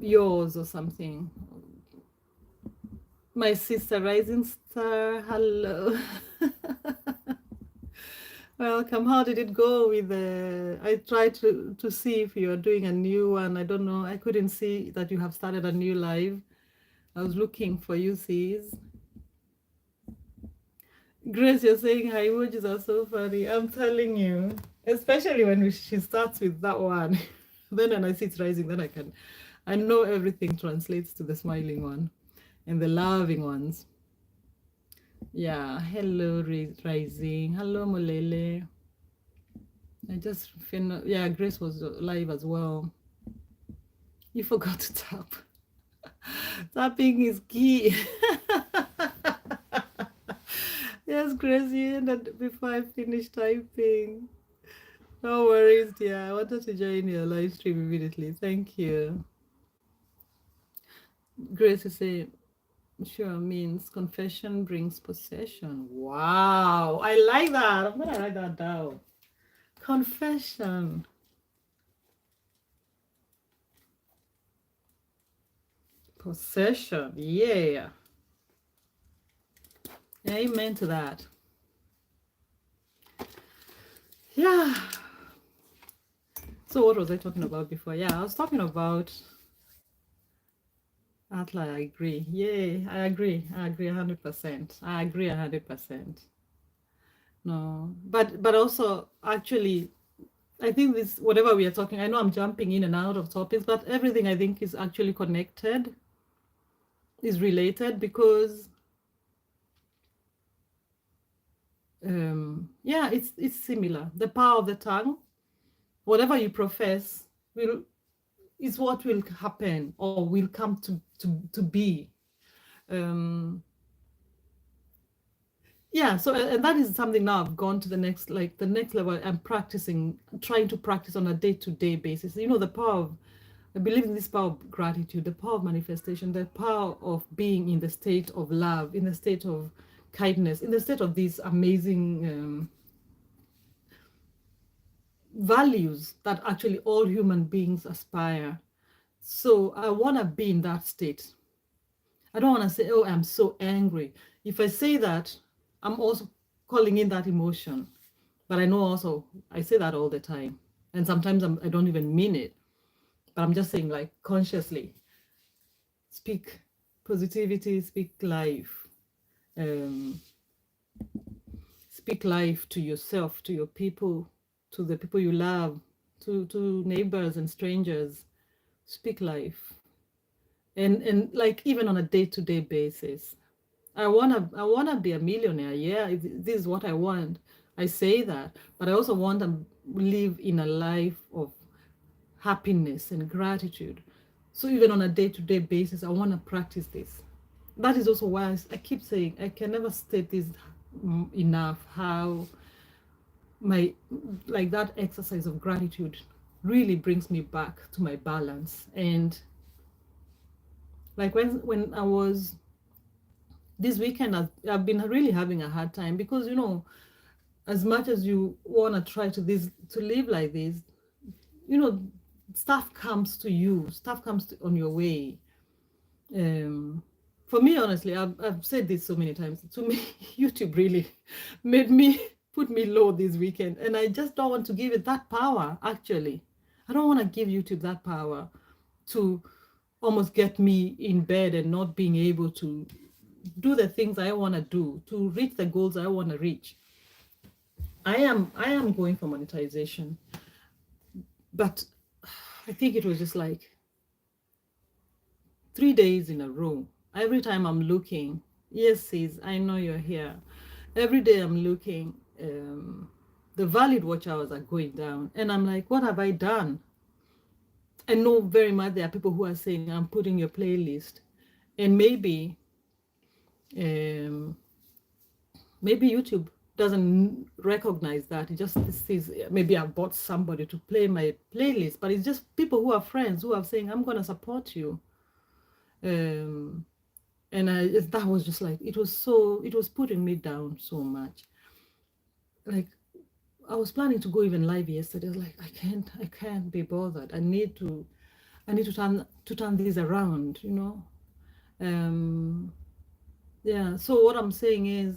yours or something. My sister, Rising Star, hello. Welcome. How did it go with I tried to see if you are doing a new one. I don't know. I couldn't see that you have started a new live. I was looking for you, sis. Grace, you're saying her emojis are so funny. I'm telling you, especially when she starts with that one. Then when I see it rising, then I know everything translates to the smiling one and the loving ones. Yeah, hello, rising. Hello, Molele. I just feel, yeah, Grace was live as well. You forgot to tap. Tapping is key. Yes, Grace, you ended before I finished typing. No worries, dear. I wanted to join your live stream immediately. Thank you. Grace is saying, sure means confession brings possession. Wow, I like that. I'm gonna write that down. Confession. Possession. Yeah. Amen to that. Yeah. So what was I talking about before? Yeah, I was talking about Atla. I agree. Yay, I agree. I agree 100%. I agree 100%. No, but also actually I think this, whatever we are talking, I know I'm jumping in and out of topics, but everything I think is actually connected, is related because, yeah, it's similar. The power of the tongue, whatever you profess, will is what will happen or will come to be. Um, yeah, so and that is something now I've gone to the next, like the next level. I'm practicing, trying to practice on a day-to-day basis. You know, the power of, I believe in this power of gratitude, the power of manifestation, the power of being in the state of love, in the state of kindness, in the state of these amazing values that actually all human beings aspire. So I want to be in that state. I don't want to say, oh, I'm so angry. If I say that, I'm also calling in that emotion. But I know also, I say that all the time. And sometimes I don't even mean it. But I'm just saying, like, consciously, speak positivity, speak life. Um, Speak life to yourself, to your people, to the people you love, to neighbors and strangers. Speak life. And like even on a day-to-day basis. I wanna be a millionaire. Yeah, this is what I want. I say that, but I also want to live in a life of happiness and gratitude. So even on a day-to-day basis, I want to practice this. That is also why I keep saying I can never state this enough, how my, like, that exercise of gratitude really brings me back to my balance. And like when I was this weekend, I've been really having a hard time because, you know, as much as you want to try to live like this, you know, stuff comes to you, stuff comes on your way. um for me, honestly, I've said this so many times, to me YouTube really made me put me low this weekend, and I just don't want to give it that power. Actually, I don't want to give YouTube that power to almost get me in bed and not being able to do the things I want to do, to reach the goals I want to reach. I am going for monetization, but I think it was just like 3 days in a row. Every time I'm looking, yes, sis, I know you're here. Every day I'm looking, the valid watch hours are going down. And I'm like, what have I done? I know very much there are people who are saying, I'm putting your playlist. And um, maybe YouTube doesn't recognize that. It just says, maybe I bought somebody to play my playlist, but it's just people who are friends who are saying, I'm going to support you. Um, and that was just like, it was putting me down so much. Like, I was planning to go even live yesterday. I was like, I can't be bothered. I need to turn this around, you know. um yeah, so what I'm saying is,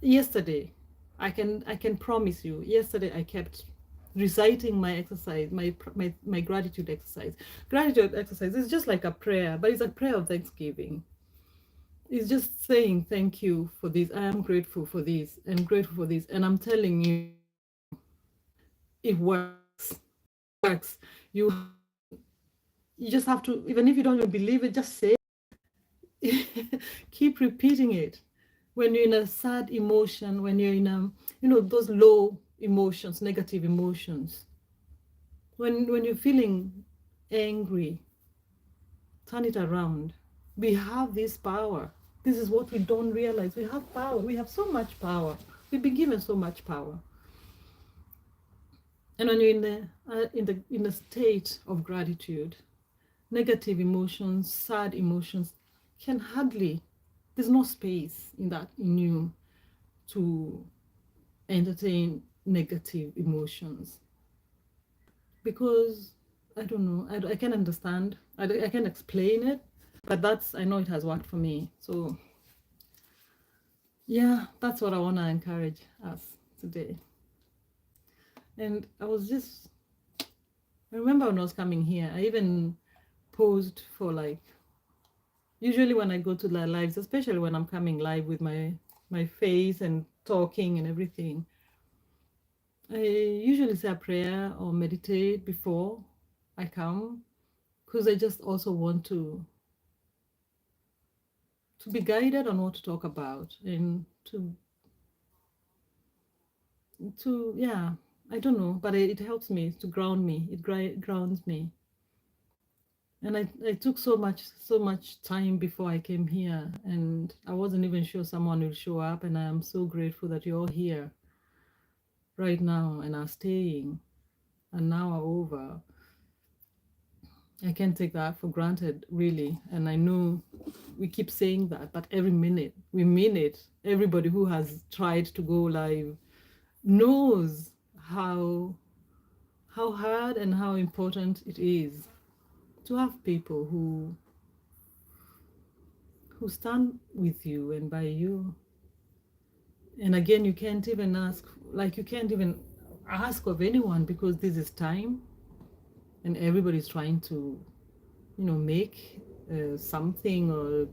yesterday, I can promise you, yesterday I kept reciting my exercise, my gratitude exercise. Gratitude exercise is just like a prayer, but it's a prayer of thanksgiving. It's just saying thank you for this. I am grateful for this. I'm grateful for this. And I'm telling you, it works. Works. You just have to, even if you don't even believe it, just say it. Keep repeating it. When you're in a sad emotion, when you're in those low emotions, negative emotions, when you're feeling angry, turn it around. We have this power. This is what we don't realize. We have power. We have so much power. We've been given so much power. And when you're in a state of gratitude, negative emotions, sad emotions can hardly. There's no space in you to entertain negative emotions, because I don't know. I can understand. I can explain it, but I know it has worked for me. So yeah, that's what I want to encourage us today. And I remember when I was coming here, I even posed for, like, usually when I go to the lives, especially when I'm coming live with my face and talking and everything, I usually say a prayer or meditate before I come, because I just also want to be guided on what to talk about, and to yeah, I don't know, but it helps me to ground me. It grounds me. And I took so much time before I came here, and I wasn't even sure someone will show up, and I am so grateful that you're all here right now and are staying an hour over. I can't take that for granted, really. And I know we keep saying that, but every minute we mean it. Everybody who has tried to go live knows how hard and how important it is to have people who stand with you and by you. And again, you can't even ask of anyone, because this is time and everybody's trying to, make something, or,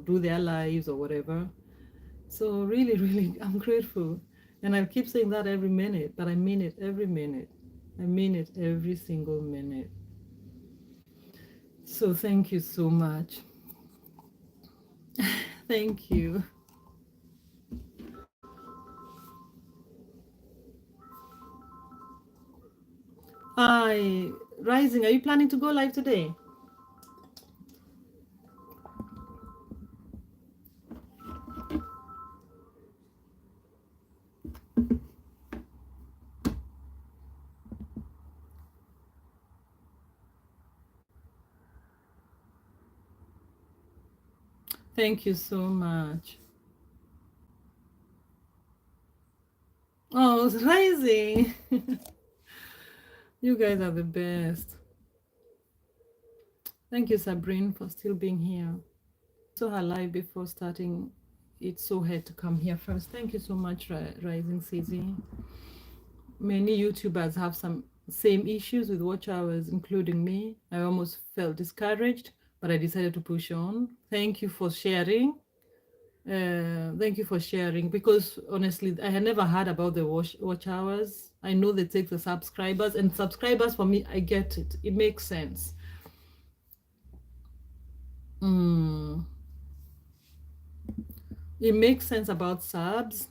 do their lives or whatever. So really, really, I'm grateful. And I keep saying that every minute, but I mean it every minute. I mean it every single minute. So thank you so much. Thank you. Hi, Rising, are you planning to go live today? Thank you so much. Oh, it's Rising. You guys are the best. Thank you, Sabrine, for still being here. So her live before starting. It's so hard to come here first. Thank you so much, Rising CZ. Many YouTubers have some same issues with watch hours, including me. I almost felt discouraged, but I decided to push on. Thank you for sharing. Thank you for sharing, because honestly, I had never heard about the watch hours. I know they take the subscribers, and subscribers for me, I get it. It makes sense. Mm. It makes sense about subs.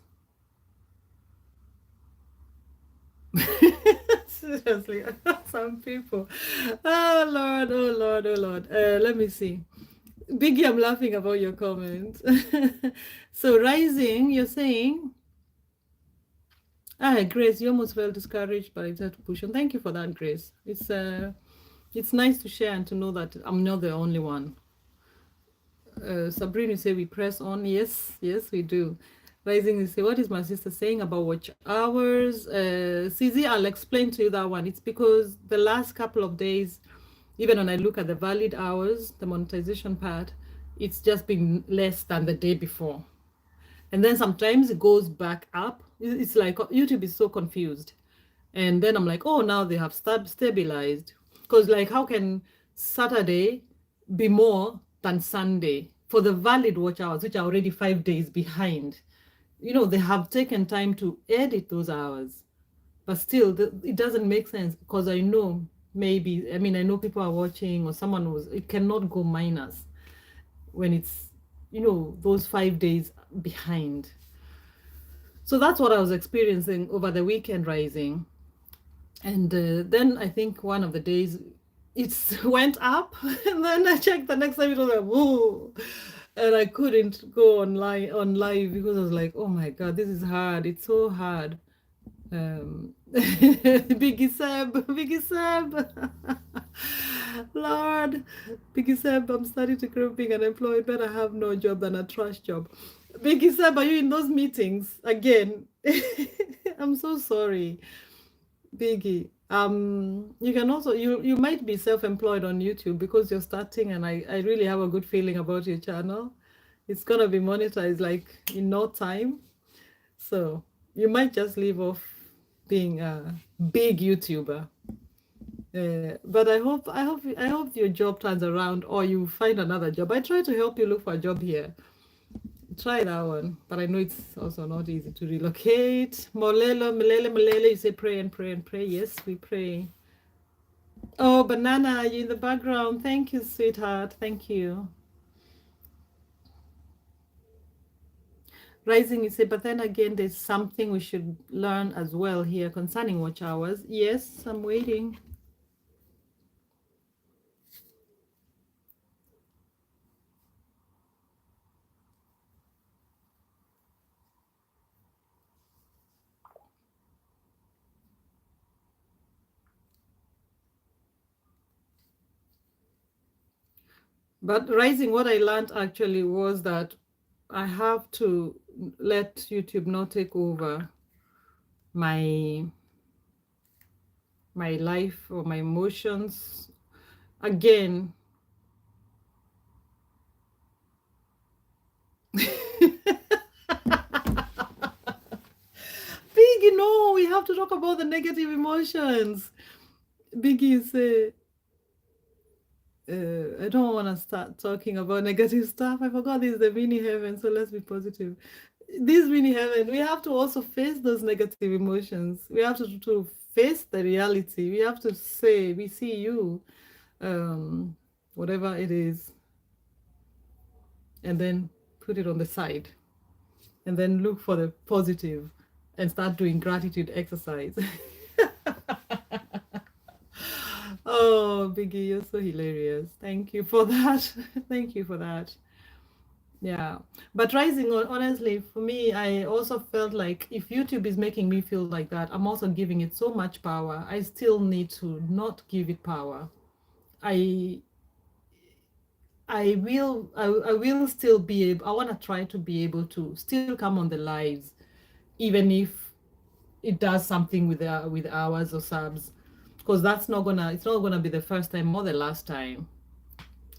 Seriously, some people. Oh Lord, oh Lord, oh Lord. Let me see. Biggie, I'm laughing about your comment. So, Rising, you're saying, Grace, you almost felt discouraged, but I had to push on. Thank you for that, Grace. It's nice to share and to know that I'm not the only one. Sabrina, you say we press on. Yes, yes, we do. Rising, you say, what is my sister saying about watch hours? CZ, I'll explain to you that one. It's because the last couple of days, even when I look at the valid hours, the monetization part, it's just been less than the day before. And then sometimes it goes back up. It's like YouTube is so confused. And then I'm like, oh, now they have stabilized. Because, like, how can Saturday be more than Sunday? for the valid watch hours, which are already 5 days behind. They have taken time to edit those hours, but still, it doesn't make sense because I know maybe, I mean, I know people are watching or someone was, it cannot go minus when it's, those 5 days behind. So that's what I was experiencing over the weekend rising. And then I think one of the days it went up, and then I checked the next time, it was like, whoa. And I couldn't go on live because I was like, oh my God, this is hard. It's so hard. Biggie Seb, Biggie Seb. Lord, Biggie Seb, I'm starting to crave being unemployed. Better have no job than a trash job. Biggie Seb, are you in those meetings again? I'm so sorry, Biggie. You can also, you might be self-employed on YouTube because you're starting, and I really have a good feeling about your channel. It's gonna be monetized like in no time. So you might just leave off being a big YouTuber. But I hope your job turns around or you find another job. I try to help you look for a job here. Try that one, but I know it's also not easy to relocate. Molelo, Malele, Malele, you say pray and pray and pray. Yes, we pray. Oh, Banana, you in the background. Thank you, sweetheart. Thank you. Rising, you say, but then again, there's something we should learn as well here concerning watch hours. Yes, I'm waiting. But Rising, what I learned actually was that I have to let YouTube not take over my life or my emotions again. Biggie, no, we have to talk about the negative emotions. Biggie say, I don't want to start talking about negative stuff. I forgot this is the mini heaven, so let's be positive. This mini heaven, we have to also face those negative emotions. We have to face the reality. We have to say, we see you, whatever it is, and then put it on the side, and then look for the positive and start doing gratitude exercise. Oh, Biggie, you're so hilarious. Thank you for that. Thank you for that. Yeah. But Rising, honestly, for me, I also felt like if YouTube is making me feel like that, I'm also giving it so much power. I still need to not give it power. I I will still be able, I want to try to be able to still come on the lives, even if it does something with hours or subs, because it's not gonna be the first time or the last time.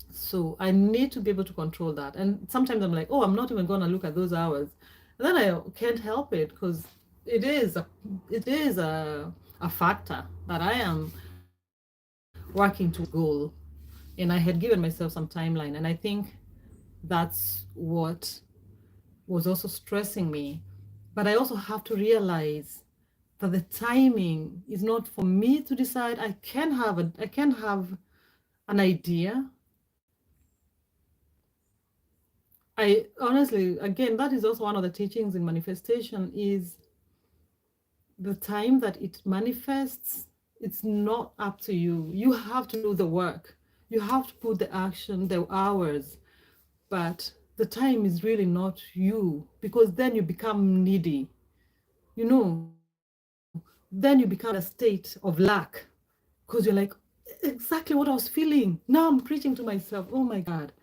So I need to be able to control that. And sometimes I'm like, oh, I'm not even gonna look at those hours. And then I can't help it because it is a factor that I am working towards a goal. And I had given myself some timeline. And I think that's what was also stressing me. But I also have to realize that the timing is not for me to decide. I can have an idea. I honestly, again, that is also one of the teachings in manifestation is the time that it manifests, it's not up to you. You have to do the work. You have to put the action, the hours, but the time is really not you because then you become needy. You know, then you become in a state of lack because you're like, exactly what I was feeling. Now I'm preaching to myself. Oh my God.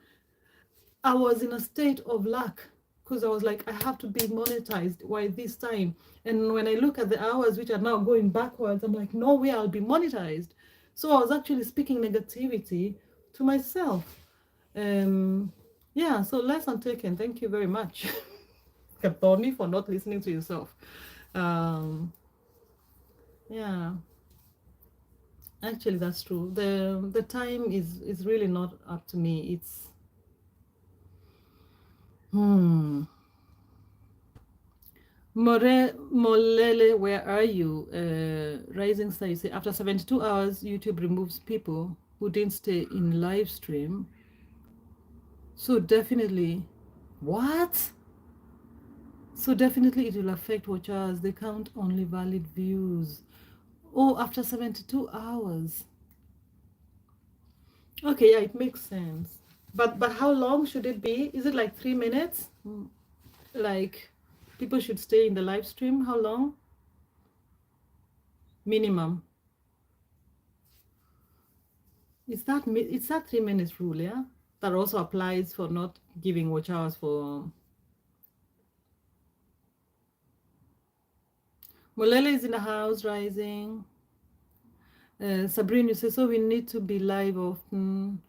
I was in a state of lack because I was like, I have to be monetized. Why this time? And when I look at the hours which are now going backwards, I'm like, no way, I'll be monetized. So I was actually speaking negativity to myself. Um, yeah, so lesson taken. Thank you very much, Katoni, for not listening to yourself. Um, yeah, actually, that's true. The time is really not up to me. Hmm. Molele, where are you? Rising Star, you say after 72 hours, YouTube removes people who didn't stay in live stream. So definitely, what? So definitely it will affect watch hours. They count only valid views. Oh, after 72 hours. Okay, yeah, it makes sense. But how long should it be? Is it like 3 minutes? Like people should stay in the live stream? How long? Minimum. It's that 3 minutes rule, yeah? That also applies for not giving watch hours for Molele is in the house rising. Sabrina, you say so we need to be live often.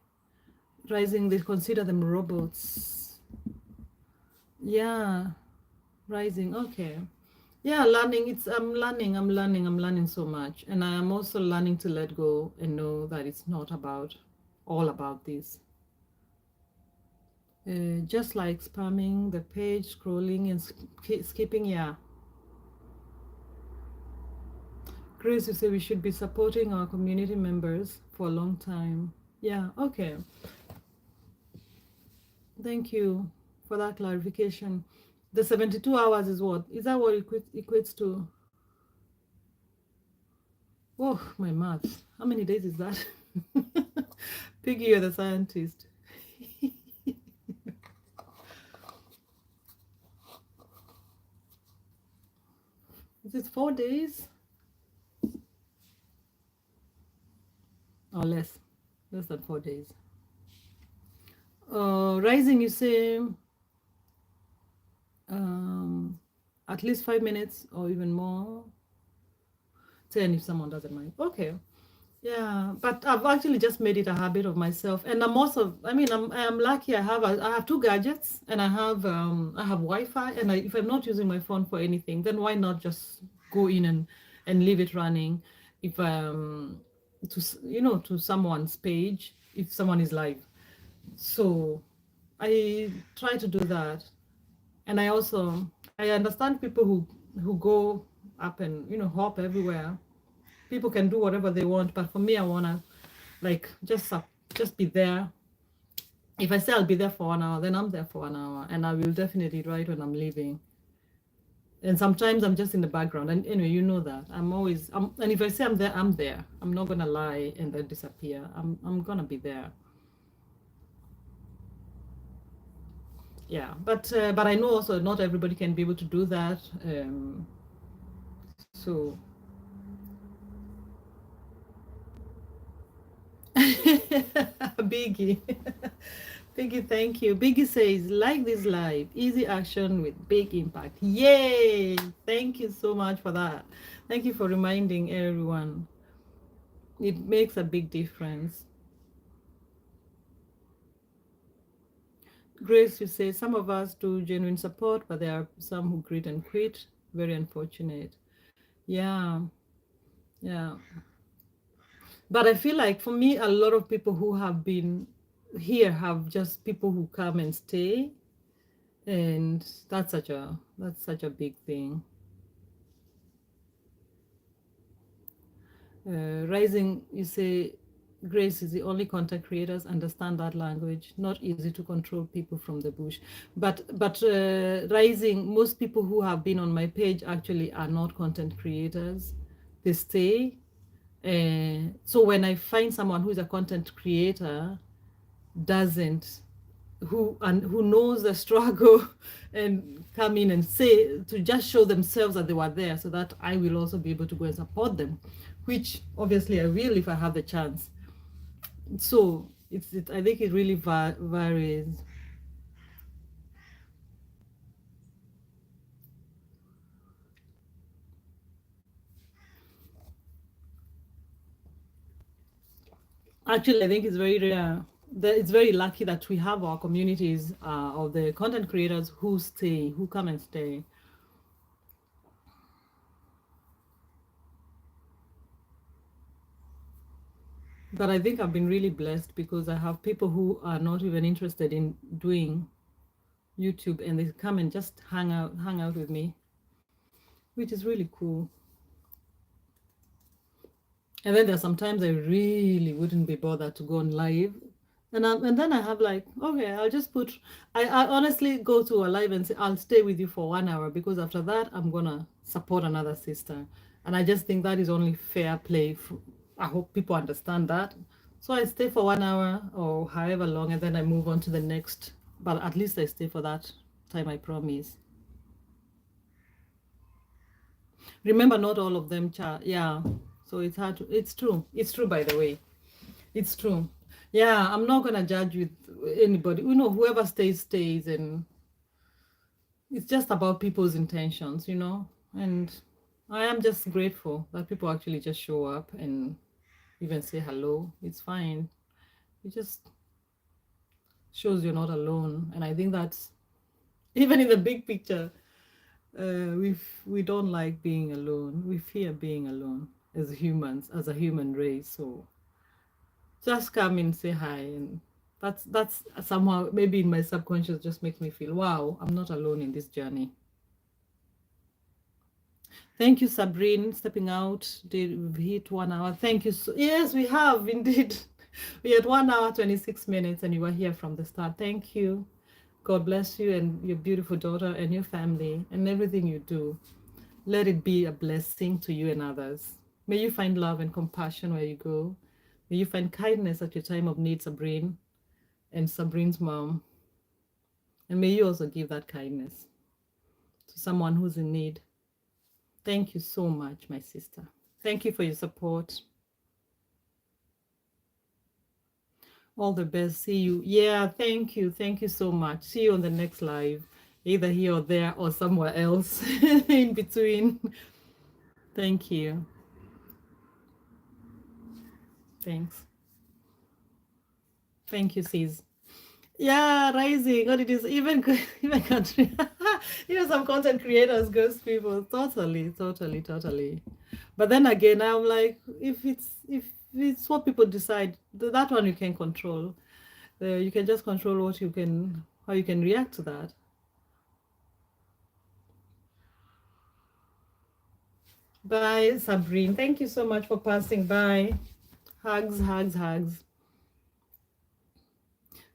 Rising, they consider them robots. Yeah, rising, okay. Yeah, learning. I'm learning so much. And I am also learning to let go and know that it's not about all about this. Just like spamming the page, scrolling and skipping, yeah. Grace, you say we should be supporting our community members for a long time. Yeah, okay. Thank you for that clarification. The 72 hours is what? Is that what it equates to? Oh, my maths. How many days is that? Piggy, you're the scientist. Is it 4 days or less? Less than 4 days. Rising, you say at least 5 minutes or even more. 10 if someone doesn't mind. Okay. Yeah, but I've actually just made it a habit of myself, and I'm also. I am lucky. I have two gadgets, and I have Wi-Fi, and if I'm not using my phone for anything, then why not just go in and leave it running, if to someone's page if someone is live. So I try to do that, and I understand people who go up and hop everywhere. People can do whatever they want, but for me, I wanna like just be there. If I say I'll be there for 1 hour, then I'm there for 1 hour, and I will definitely write when I'm leaving. And sometimes I'm just in the background, and anyway, you know that and if I say I'm there, I'm there. I'm not gonna lie and then disappear. I'm gonna be there. Yeah, but I know also not everybody can be able to do that. So Biggie. Biggie, thank you. Biggie says, like this live, easy action with big impact. Yay! Thank you so much for that. Thank you for reminding everyone. It makes a big difference. Grace, you say, some of us do genuine support, but there are some who grit and quit. Very unfortunate. Yeah, yeah. But I feel like for me, a lot of people who have been here have just people who come and stay, and that's such a big thing. Rising, you say, Grace is the only content creators understand that language. Not easy to control people from the bush, but Rising, most people who have been on my page actually are not content creators. They stay. So when I find someone who is a content creator, doesn't who knows the struggle and come in and say to just show themselves that they were there, so that I will also be able to go and support them, which obviously I will if I have the chance. So I think it really varies. Actually, I think it's very rare. It's very lucky that we have our communities of the content creators who come and stay. But I think I've been really blessed because I have people who are not even interested in doing YouTube, and they come and just hang out with me, which is really cool. And then there's sometimes I really wouldn't be bothered to go on live. And then I have like, okay, I'll just put, I honestly go to a live and say, I'll stay with you for 1 hour because after that, I'm going to support another sister. And I just think that is only fair play. I hope people understand that. So I stay for 1 hour or however long, and then I move on to the next. But at least I stay for that time, I promise. Remember, not all of them, yeah. So it's hard to, it's true. It's true, by the way. It's true. Yeah, I'm not gonna judge with anybody. Whoever stays, stays, and it's just about people's intentions, And I am just grateful that people actually just show up and even say hello. It's fine. It just shows you're not alone. And I think that's even in the big picture, we don't like being alone. We fear being alone as humans, as a human race. So just come and say hi, and that's somehow maybe in my subconscious just makes me feel, wow, I'm not alone in this journey. Thank you, Sabrine, stepping out. We've hit 1 hour. Thank you. Yes, we have indeed. We had 1 hour 26 minutes, and you were here from the start. Thank you. God bless you and your beautiful daughter and your family and everything you do. Let it be a blessing to you and others. May you find love and compassion where you go. May you find kindness at your time of need, Sabrine and Sabrine's mom. And may you also give that kindness to someone who's in need. Thank you so much, my sister. Thank you for your support. All the best. See you. Yeah, thank you. Thank you so much. See you on the next live, either here or there or somewhere else in between. Thank you. Thanks. Thank you, sis. Yeah, rising. What it is, even country, some content creators, ghost people, totally. But then again, I'm like, if it's what people decide, that one you can control. You can just control how you can react to that. Bye, Sabrine. Thank you so much for passing by. Hugs, hugs, hugs.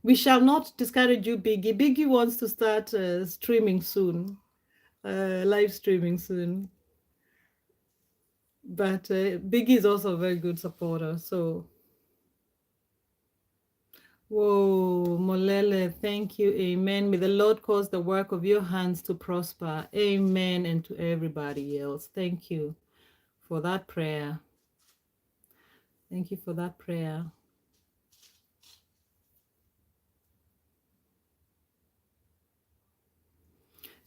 We shall not discourage you, Biggie. Biggie wants to start streaming soon, live streaming soon. But Biggie is also a very good supporter. So, whoa, Molele, thank you. Amen. May the Lord cause the work of your hands to prosper. Amen. And to everybody else. Thank you for that prayer. Thank you for that prayer.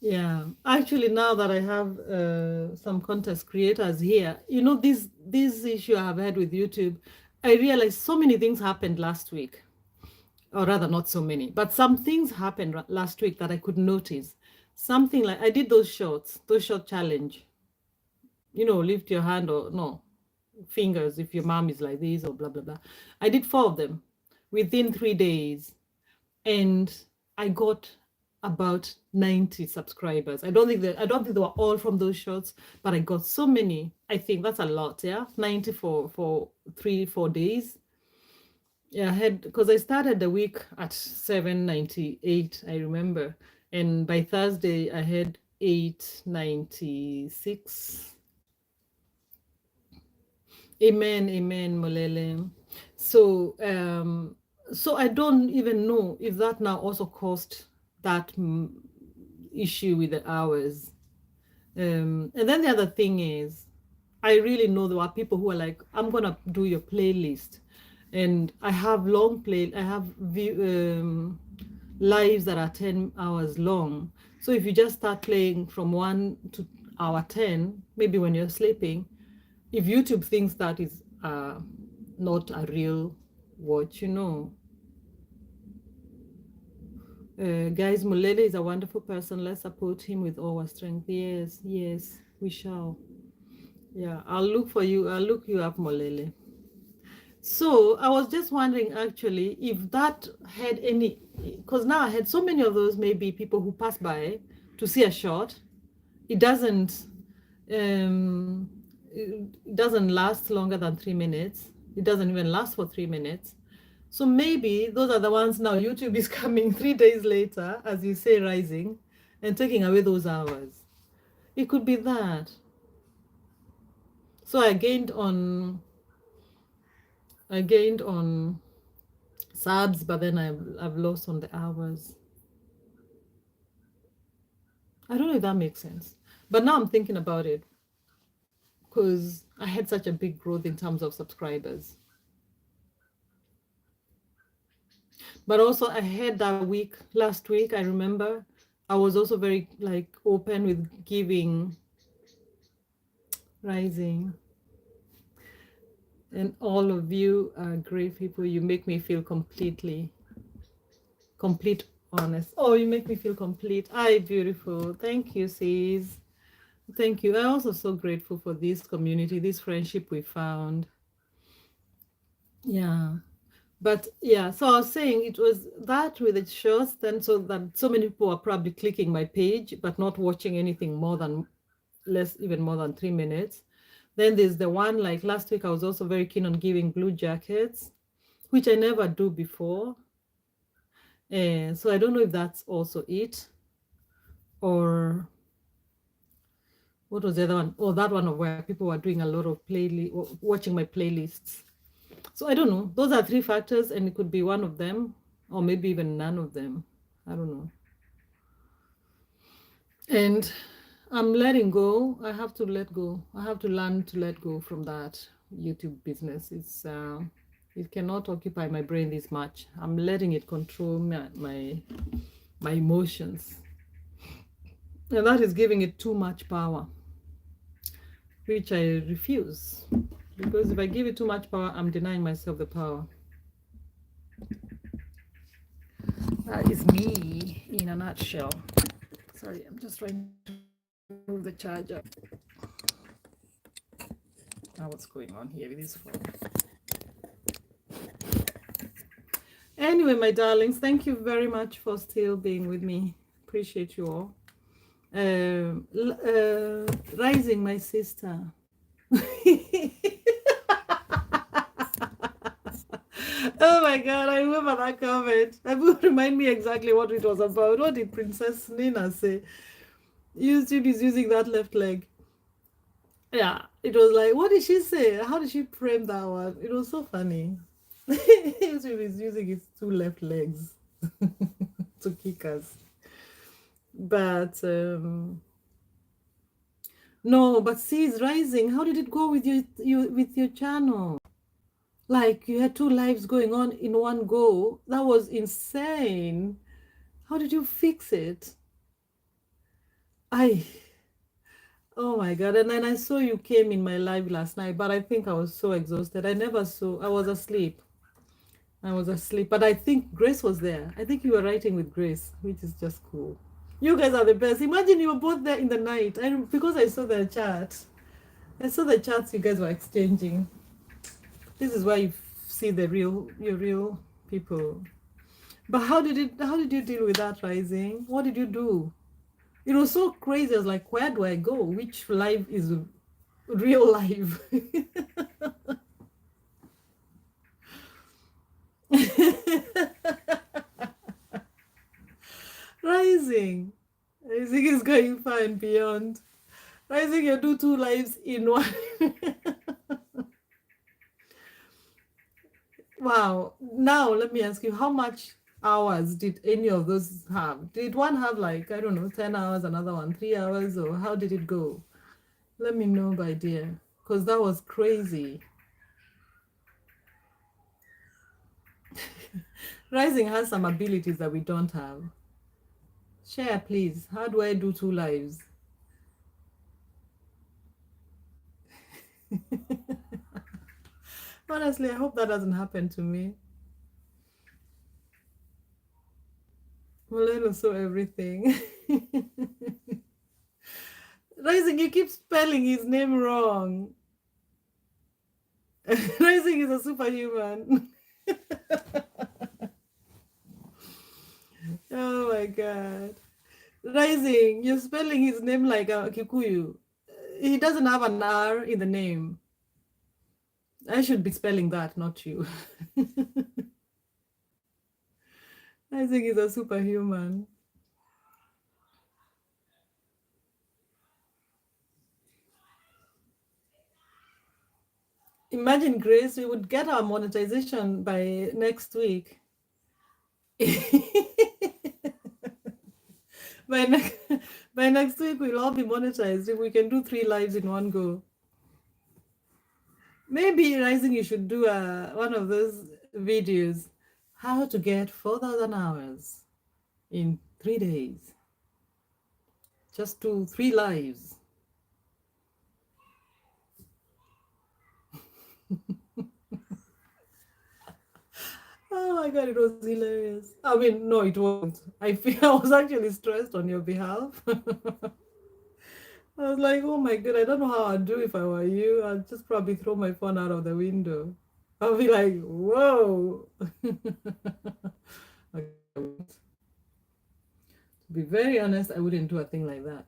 Yeah, actually, now that I have some content creators here, this issue I have had with YouTube, I realized so many things happened last week, or rather, not so many, but some things happened last week that I could notice. Something like I did those short challenge. Lift your hand or no fingers if your mom is like this or blah blah blah. I did 4 of them within 3 days, and I got about 90 subscribers. I don't think they were all from those shorts, but I got so many. I think that's a lot. Yeah, 90 for 3-4 days. Yeah, because I started the week at 798, I remember, and by Thursday I had 896. Amen, amen, Molele. So I don't even know if that now also caused that issue with the hours. And then the other thing is, I really know there are people who are like, I'm gonna do your playlist, and I have lives that are 10 hours long. So if you just start playing from 1 to hour 10, maybe when you're sleeping, if YouTube thinks that is not a real watch, guys, Mulele is a wonderful person. Let's support him with all our strength. Yes, we shall. Yeah, I'll look for you. I'll look you up, Mulele. So I was just wondering actually if that had any, because now I had so many of those maybe people who pass by to see a shot. It doesn't it doesn't last longer than 3 minutes. It doesn't even last for 3 minutes. So maybe those are the ones now YouTube is coming 3 days later, as you say, rising and taking away those hours. It could be that. So I gained on subs, but then I've lost on the hours. I don't know if that makes sense. But now I'm thinking about it because I had such a big growth in terms of subscribers. But also I had that week, last week, I remember I was also very like open with giving, rising. And all of you are great people. You make me feel complete, honest. Oh, you make me feel complete. Ay, beautiful. Thank you, sis. Thank you. I'm also so grateful for this community, this friendship we found. Yeah. But yeah, so I was saying it was that with the shows, then so that so many people are probably clicking my page, but not watching anything even more than 3 minutes. Then there's the one like last week, I was also very keen on giving blue jackets, which I never do before. And so I don't know if that's also it, or what was the other one? Oh, that one of where people were doing a lot of watching my playlists. So I don't know. Those are three factors, and it could be one of them, or maybe even none of them. I don't know. And I'm letting go. I have to let go. I have to learn to let go from that YouTube business. It cannot occupy my brain this much. I'm letting it control my emotions, and that is giving it too much power, which I refuse. Because if I give it too much power, I'm denying myself the power. That is me in a nutshell. Sorry, I'm just trying to move the charger. Now, what's going on here with this phone? Anyway, my darlings, thank you very much for still being with me. Appreciate you all. Rising, my sister. Oh my God, I remember that comment. That will remind me exactly what it was about. What did Princess Nina say? YouTube is using that left leg. Yeah, it was like, what did she say? How did she frame that one? It was so funny. YouTube is using its two left legs to kick us. But no, but see, it's rising. How did it go with your channel? Like you had two lives going on in one go. That was insane. How did you fix it? I Oh my God. And then I saw you came in my live last night, but I think I was so exhausted. I was asleep. But I think Grace was there. I think you were writing with Grace, which is just cool. You guys are the best. Imagine you were both there in the night. Because I saw the chat. I saw the chats you guys were exchanging. This is why you see your real people. But how did you deal with that, Rising? What did you do? It was so crazy. I was like, where do I go? Which life is real life? Rising. Rising is going far and beyond. Rising, you do two lives in one. Wow. Now, let me ask you, how much hours did any of those have? Did one have like, I don't know, 10 hours, another one 3 hours, or how did it go? Let me know, my dear, because that was crazy. Rising has some abilities that we don't have. Share, please. How do I do two lives? Honestly, I hope that doesn't happen to me. Moleno saw everything. Rising, you keep spelling his name wrong. Rising is a superhuman. Oh my God. Rising, you're spelling his name like a Kikuyu. He doesn't have an R in the name. I should be spelling that, not you. Rising is a superhuman. Imagine, Grace, we would get our monetization by next week. by, next, by next week, we'll all be monetized if we can do 3 lives in one go. Maybe, Rising, you should do one of those videos. How to get 4,000 hours in 3 days. Just do 3 lives. Oh my God, it was hilarious. I mean, no, it wasn't. I feel I was actually stressed on your behalf. I was like, oh my God, I don't know how I'd do if I were you. I'd just probably throw my phone out of the window. I'll be like, whoa. Okay. To be very honest, I wouldn't do a thing like that.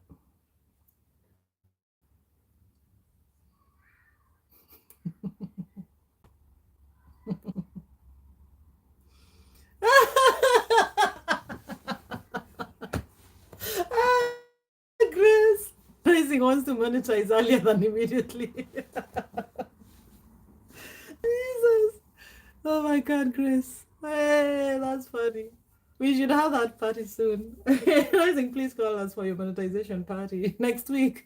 Grace. Rising wants to monetize earlier than immediately. Jesus. Oh my God, Grace. Hey, that's funny. We should have that party soon. Rising, please call us for your monetization party next week.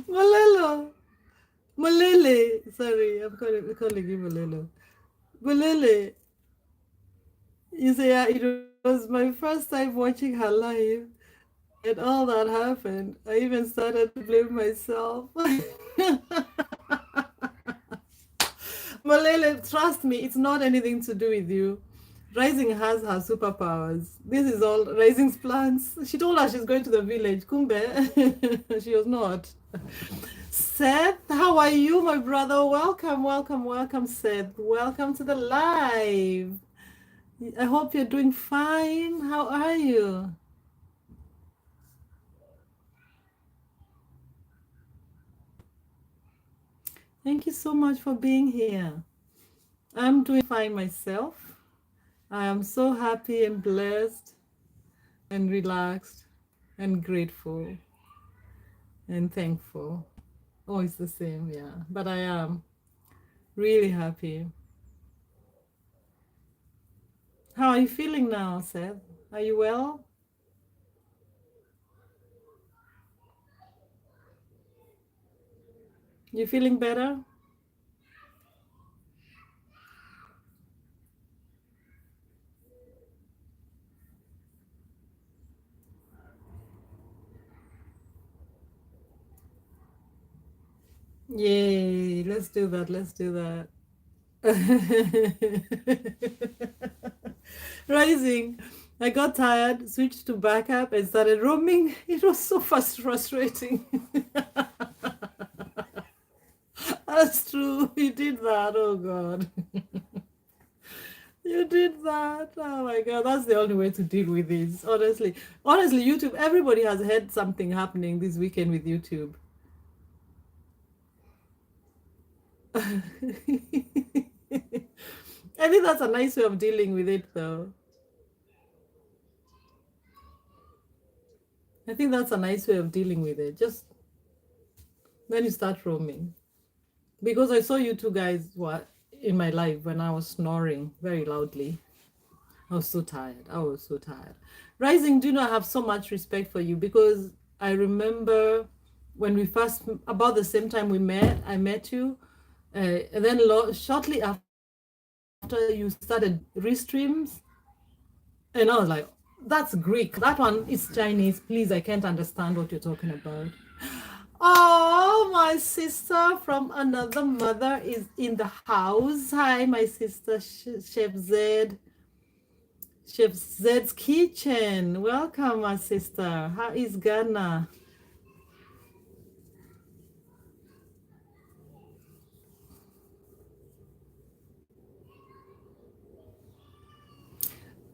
Malelo. Malele. Sorry, I'm calling you Malelo. Malele. You say, yeah, it was my first time watching her live, and all that happened. I even started to blame myself. Malele, trust me, it's not anything to do with you. Rising has her superpowers. This is all Rising's plans. She told us she's going to the village. Kumbe, she was not. Seth, how are you, my brother? Welcome, welcome, welcome, Seth. Welcome to the live. I hope you're doing fine. How are you? Thank you so much for being here. I'm doing fine myself. I am so happy and blessed and relaxed and grateful and thankful. Oh, it's the same, yeah. But I am really happy. How are you feeling now, Seth? Are you well? You feeling better? Yay, let's do that. Let's do that. Rising. I got tired, switched to backup, and started roaming. It was so frustrating. That's true. You did that. Oh God. You did that. Oh my God. That's the only way to deal with this. Honestly. Honestly, YouTube, everybody has had something happening this weekend with YouTube. I think that's a nice way of dealing with it, though. I think that's a nice way of dealing with it. Just then you start roaming. Because I saw you two guys what in my life when I was snoring very loudly. I was so tired. I was so tired. Rising, do you know I have so much respect for you because I remember when we first, about the same time we met, I met you. And then shortly after you started restreams, and I was like, that's Greek. That one is Chinese. Please, I can't understand what you're talking about. Oh, my sister from another mother is in the house. Hi, my sister, Chef Zed. Chef Zed's Kitchen. Welcome, my sister. How is Ghana?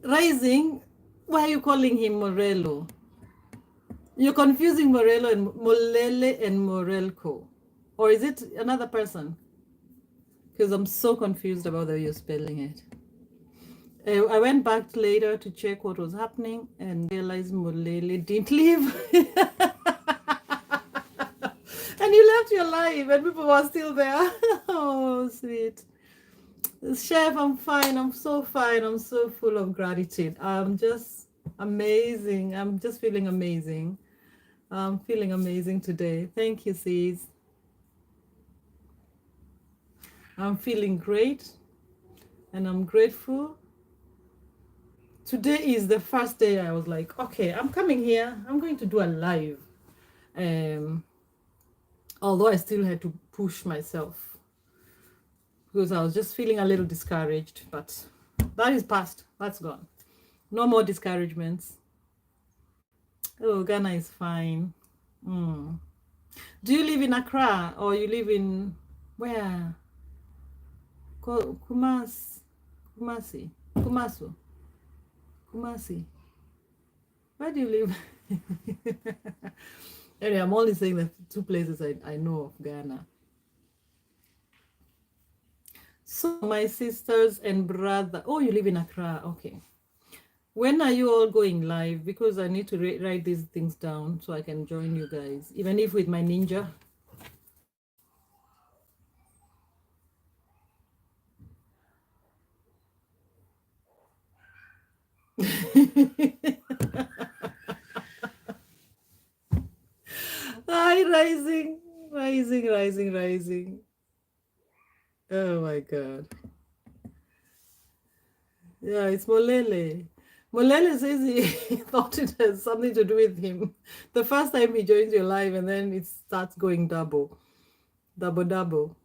Rising, why are you calling him Morello? You're confusing Morello and Molele and Morelco. Or is it another person? Because I'm so confused about the way you're spelling it. I went back later to check what was happening and realized Molele didn't leave. And you left your live and people were still there. Oh, sweet. Chef, I'm fine. I'm so fine. I'm so full of gratitude. I'm just amazing. I'm just feeling amazing. I'm feeling amazing today. Thank you, sis. I'm feeling great and I'm grateful. Today is the first day I was like, okay, I'm coming here. I'm going to do a live. Um, although I still had to push myself because I was just feeling a little discouraged, but that is past. That's gone. No more discouragements. Oh, Ghana is fine. Mm. Do you live in Accra or you live in where? Kumasi, Kumasu, Kumasi. Where do you live? Anyway, I'm only saying the two places I know of Ghana. So my sisters and brother. Oh, you live in Accra. Okay. When are you all going live? Because I need to write these things down so I can join you guys, even if with my ninja. Hi, rising, rising, rising, rising. Oh my God. Yeah, it's Molele. Molele says he thought it has something to do with him. The first time he joins your live and then it starts going double, double, double.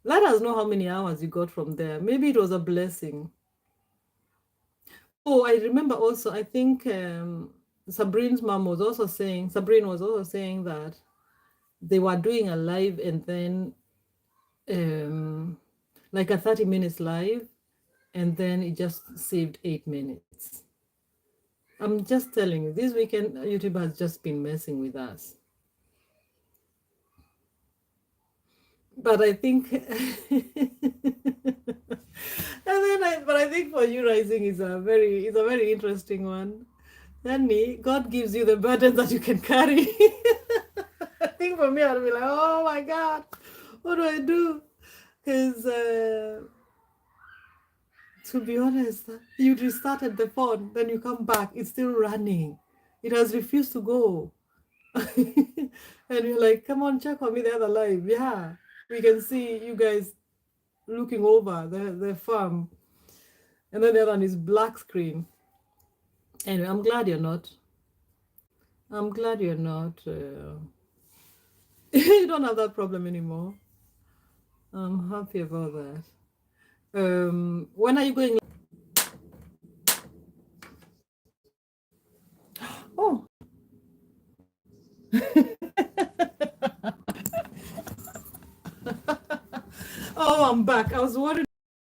Let us know how many hours you got from there. Maybe it was a blessing. Oh, I remember also, I think Sabrine's mom was also saying, Sabrine was also saying that they were doing a live and then like a 30 minutes live and then it just saved 8 minutes. I'm just telling you, this weekend YouTube has just been messing with us. But I think but I think for you rising is a very interesting one. Danny, God gives you the burden that you can carry. I think for me I'll be like, oh my God, what do I do? Because to be honest, you restarted the phone, then you come back, it's still running. It has refused to go. And you're like, come on, check on me the other live. Yeah, we can see you guys looking over the farm. And then the other one is black screen. Anyway, I'm glad you're not. I'm glad you're not. You don't have that problem anymore. I'm happy about that. When are you going? Oh. Oh, I'm back. I was worried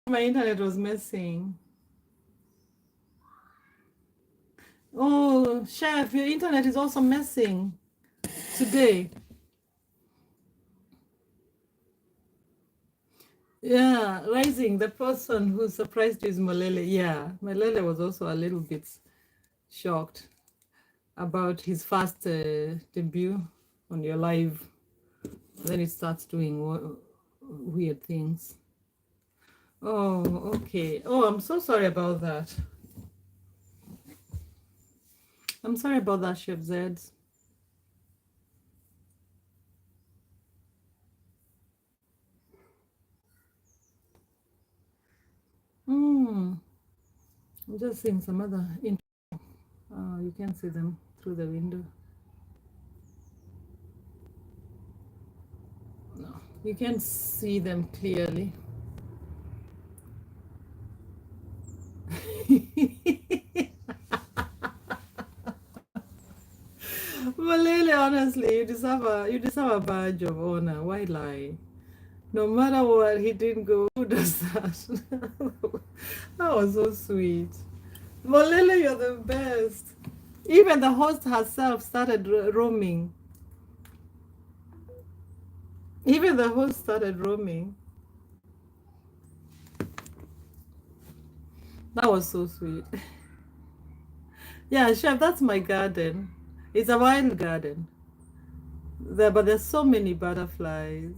my internet was messing. Oh, chef, your internet is also messing today. Yeah, rising. The person who surprised you is Malele. Yeah, Malele was also a little bit shocked about his first debut on your live. Then it starts doing weird things. Oh, okay. Oh, I'm so sorry about that. I'm sorry about that, Chef Zed. I'm just seeing some other. You can see them through the window. No, you can see them clearly. honestly, you deserve a badge of honor. Why lie? No matter what, he didn't go. Who does that? That was so sweet. Molele, you're the best. Even the host herself started roaming. Even the host started roaming. That was so sweet. Yeah, chef, that's my garden. It's a wild garden. But there's so many butterflies.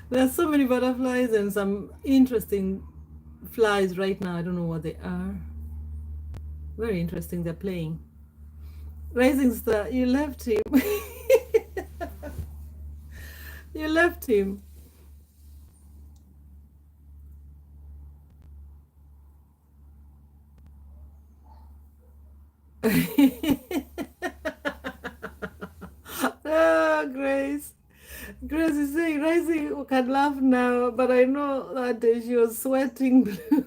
There's so many butterflies and some interesting flies right now. I don't know what they are. Very interesting. They're playing. Rising Star, you left him. You left him. Oh, Grace. Grace is saying Rising can laugh now, but I know that day she was sweating blue.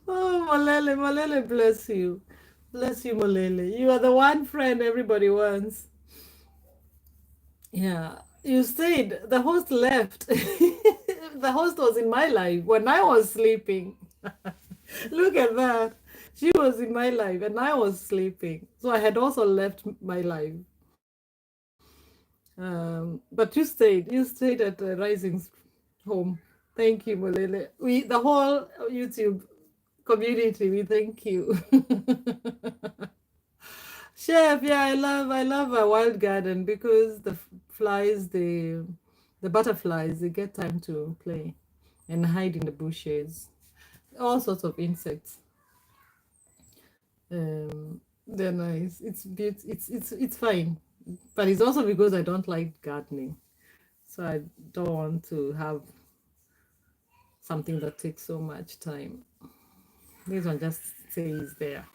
Oh, Molele, Molele, bless you. Bless you, Molele. You are the one friend everybody wants. Yeah. You stayed. The host left. The host was in my life when I was sleeping. Look at that. She was in my life and I was sleeping. So I had also left my life. But you stayed. You stayed at Rising's home. Thank you, Molele. The whole YouTube community, we thank you. Chef, yeah, I love a wild garden because the flies, the butterflies, they get time to play and hide in the bushes. All sorts of insects. They're nice. It's fine, but it's also because I don't like gardening, so I don't want to have something that takes so much time. This one just stays there.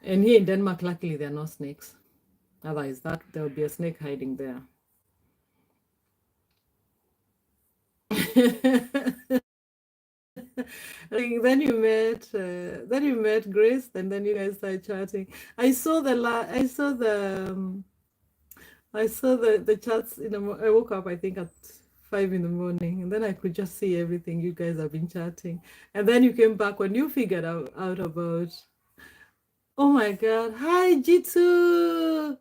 And here in Denmark, luckily, there are no snakes. Otherwise, that there would be a snake hiding there. Then you met Grace, and then you guys started chatting. I saw the chats. I woke up, I think, at 5 in the morning, and then I could just see everything you guys have been chatting. And then you came back when you figured out about. Oh my God! Hi, Jitu.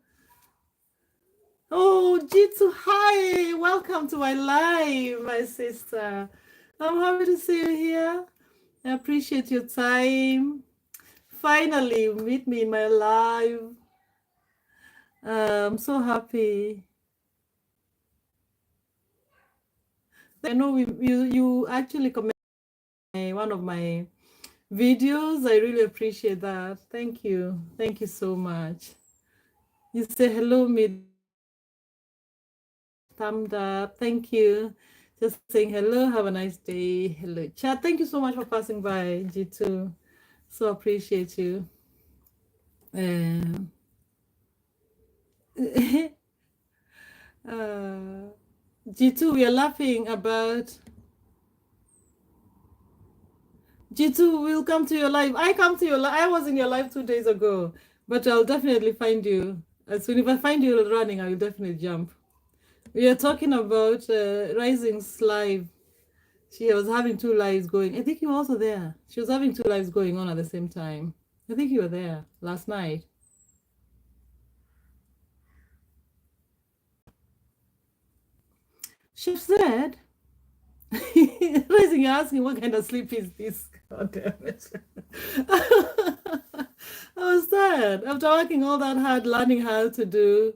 Oh, Jitu, hi! Welcome to my live, my sister. I'm happy to see you here. I appreciate your time. Finally, you meet me in my live. I'm so happy. I know you actually comment one of my videos. I really appreciate that. Thank you. Thank you so much. You say hello, me thumbs up. Thank you. Just saying hello. Have a nice day. Hello, chat. Thank you so much for passing by, G2. So appreciate you. G2, we are laughing about. G2 will come to your live. I come to your live. I was in your live 2 days ago, but I'll definitely find you. As soon if I find you running, I will definitely jump. We are talking about Rising's live. She was having two lives going. I think you were also there. She was having two lives going on at the same time. I think you were there last night. Chef said, Rising, you're asking what kind of sleep is this? God damn it. I was tired after working all that hard, learning how to do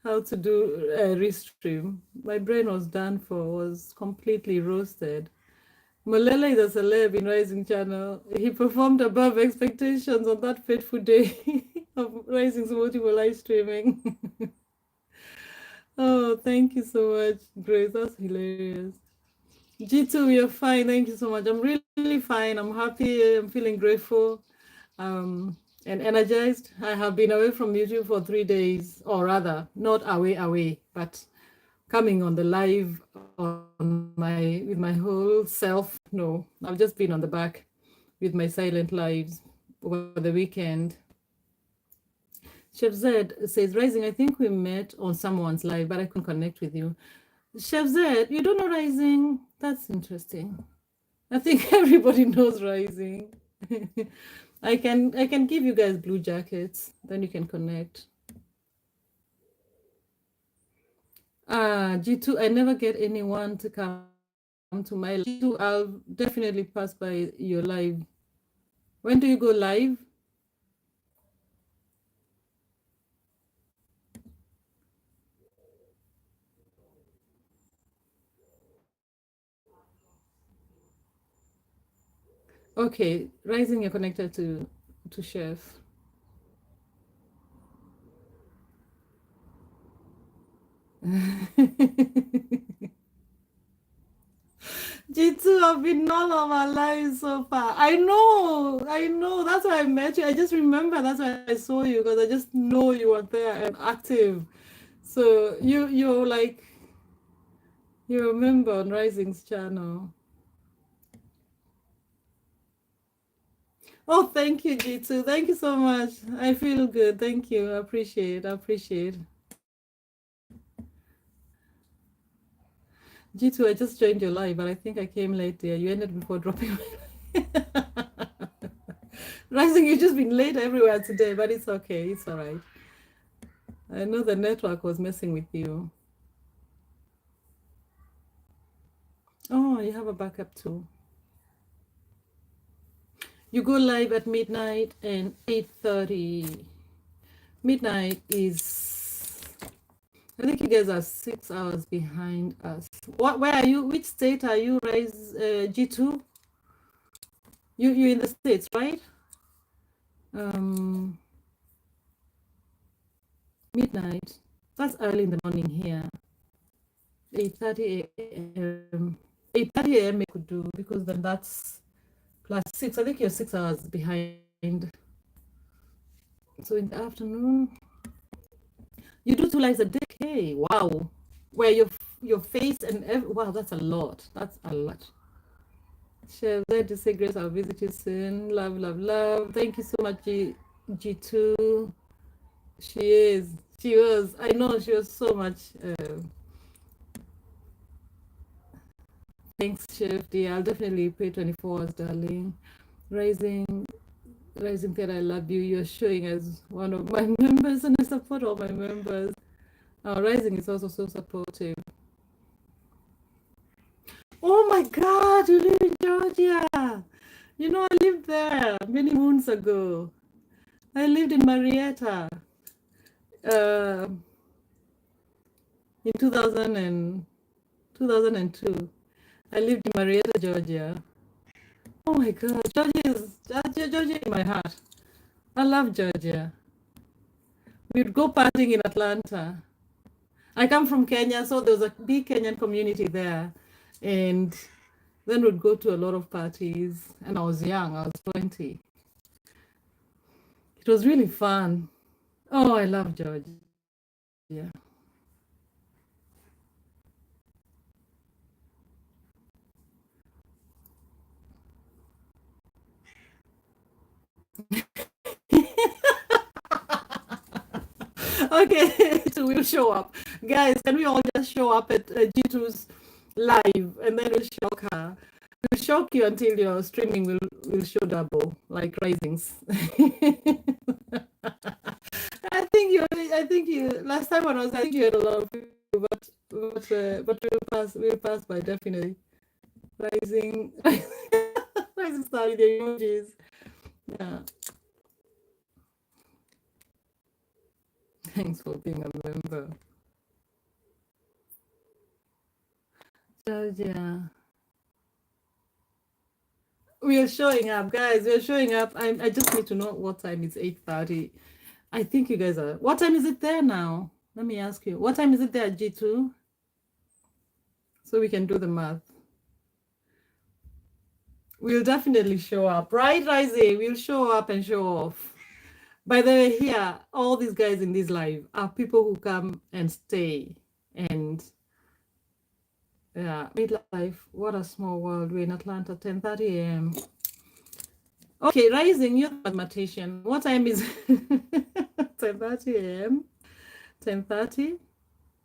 restream. My brain was done for, was completely roasted. Malele is a celeb in Rising Channel. He performed above expectations on that fateful day of Rising's multiple live streaming. Oh, thank you so much, Grace. That's hilarious. G2, you're fine. Thank you so much. I'm really fine. I'm happy. I'm feeling grateful and energized. I have been away from YouTube for 3 days, or rather, not away, but coming on the live with my whole self. No, I've just been on the back. with my silent lives over the weekend. Chef Zed says, Rising, I think we met on someone's live, but I couldn't connect with you. Chef Zed, you don't know Rising? That's interesting. I think everybody knows Rising. I can give you guys blue jackets, then you can connect. G2, I never get anyone to come to my live. G2, I'll definitely pass by your live. When do you go live? Okay, Rising, you're connected to Chef. G2, I've been all of our lives so far. I know. That's why I met you. I just remember that's why I saw you because I just know you were there and active. So you're like you're a member on Rising's channel. Oh, thank you, G2. Thank you so much. I feel good. Thank you. I appreciate. I appreciate. G2, I just joined your live, but I think I came late there. You ended before dropping. Rising, you've just been late everywhere today, but it's okay. It's all right. I know the network was messing with you. Oh, you have a backup too. You go live at midnight and 8:30. Midnight is, I think you guys are 6 hours behind us. Where are you? Which state are you, Rise G2? You're in the States, right? Midnight. That's early in the morning here. 8:30 a.m. 8:30 a.m. I could do because then that's plus 6. I think you're 6 hours behind. So in the afternoon, you do 2 lives a day. Okay, wow. Where your face and wow, that's a lot. That's a lot. Chef, glad to say, Grace, I'll visit you soon. Love, love, love. Thank you so much, G2. She is. She was. I know she was so much. Thanks, Chef D. I'll definitely pay 24 hours, darling. Rising that I love you. You're showing as one of my members, and I support all my members. Rising is also so supportive. Oh my God, you live in Georgia. You know, I lived there many moons ago. I lived in Marietta uh, in 2002. I lived in Marietta, Georgia. Oh my God, Georgia in my heart. I love Georgia. We'd go partying in Atlanta. I come from Kenya, so there was a big Kenyan community there. And then we'd go to a lot of parties. And I was young, I was 20. It was really fun. Oh, I love Georgia. Yeah. Okay, so we'll show up. Guys, can we all just show up at G2's live and then we'll shock her? We'll shock you until your streaming will show double, like Risings. I think you last time when I was I think you had a lot of people, but we'll pass by definitely. Rising Rising star with the emojis. Yeah. Thanks for being a member. Georgia. We are showing up, guys. We're showing up. I just need to know what time. It's 8:30. I think you guys are. What time is it there now? Let me ask you. What time is it there at G2? So we can do the math. We'll definitely show up, right, Rising? We'll show up and show off. By the way, here, all these guys in this live are people who come and stay. And yeah, MidLife, what a small world. We're in Atlanta, 10:30 a.m. Okay, Rising, you're the mathematician. What time is 10:30 a.m.? 10:30?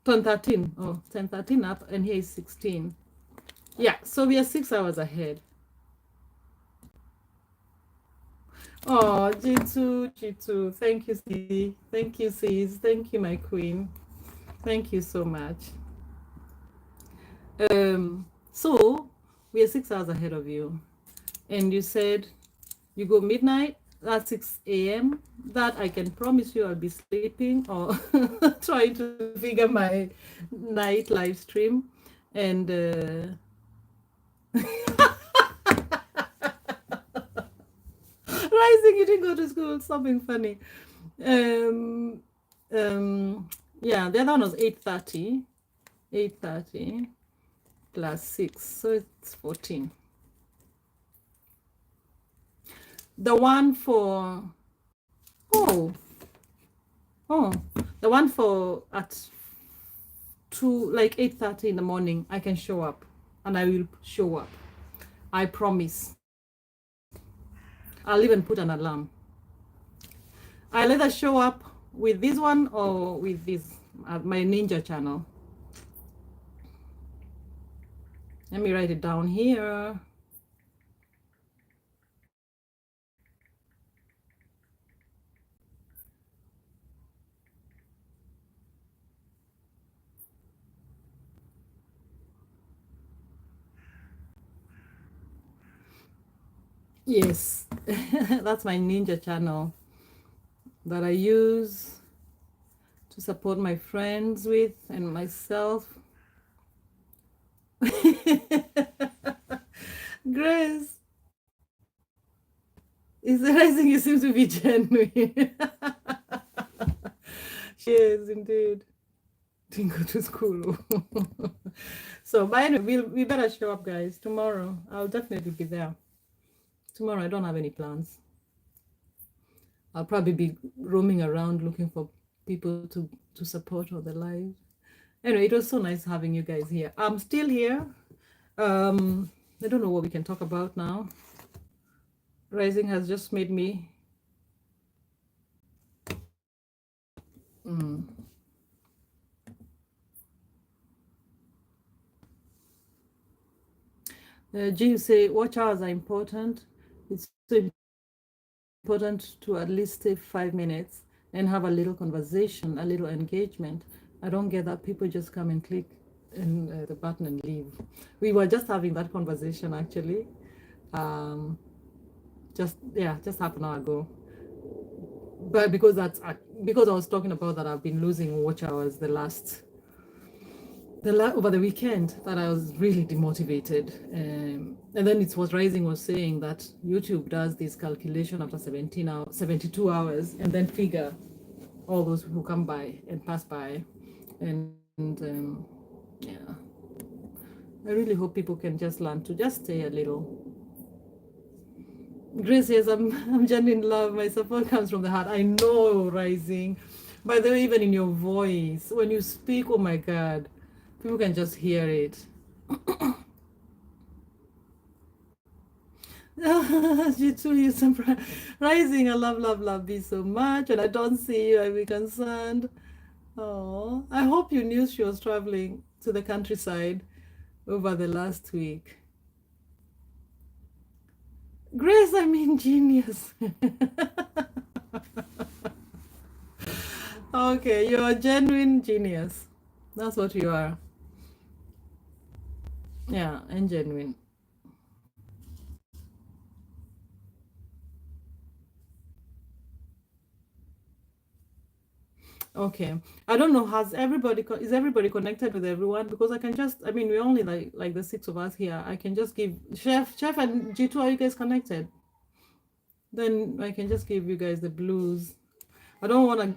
10:13. Oh, 10:13 up, and here is 16. Yeah, so we are 6 hours ahead. Oh, G2, G2. Thank you, C. Thank you, sis. Thank you, my queen. Thank you so much. So we are 6 hours ahead of you. And you said you go midnight at 6 a.m. That I can promise you I'll be sleeping or trying to figure my night live stream. And Rising, you didn't go to school, something funny. Um, yeah, the other one was 8:30. 8:30 plus 6, so it's 14. The one for oh oh the one for at 8:30 in the morning, I can show up, and I will show up. I promise. I'll even put an alarm. I'll either show up with this one or with this my ninja channel. Let me write it down here. Yes, that's my ninja channel that I use to support my friends with and myself. Grace, is the Rising, you seem to be genuine. She is indeed. Didn't go to school. So, but anyway, we better show up, guys. Tomorrow, I'll definitely be there. Tomorrow, I don't have any plans. I'll probably be roaming around looking for people to support all the live. Anyway, it was so nice having you guys here. I'm still here. I don't know what we can talk about now. Rising has just made me. G, say watch hours are important. It's so important to at least stay 5 minutes and have a little conversation, a little engagement. I don't get that people just come and click and the button and leave. We were just having that conversation actually, just half an hour ago. But because I was talking about that, I've been losing watch hours over the weekend, that I was really demotivated. And then it's what Rising was saying, that YouTube does this calculation after 72 hours, and then figure all those who come by and pass by. And yeah, I really hope people can just learn to just stay a little. Grace, yes, I'm genuine love. My support comes from the heart. I know, Rising. By the way, even in your voice, when you speak, oh my God, people can just hear it. You too, you surprise. Rising, I love you so much, and I don't see you, I'll be concerned. Oh, I hope you knew she was traveling to the countryside over the last week. Grace, I mean genius. Okay, you're a genuine genius. That's what you are. Yeah, and genuine. Okay. I don't know, is everybody connected with everyone? Because I can just, I mean, we're only like the six of us here. I can just give Chef and G2, are you guys connected? Then I can just give you guys the blues. I don't wanna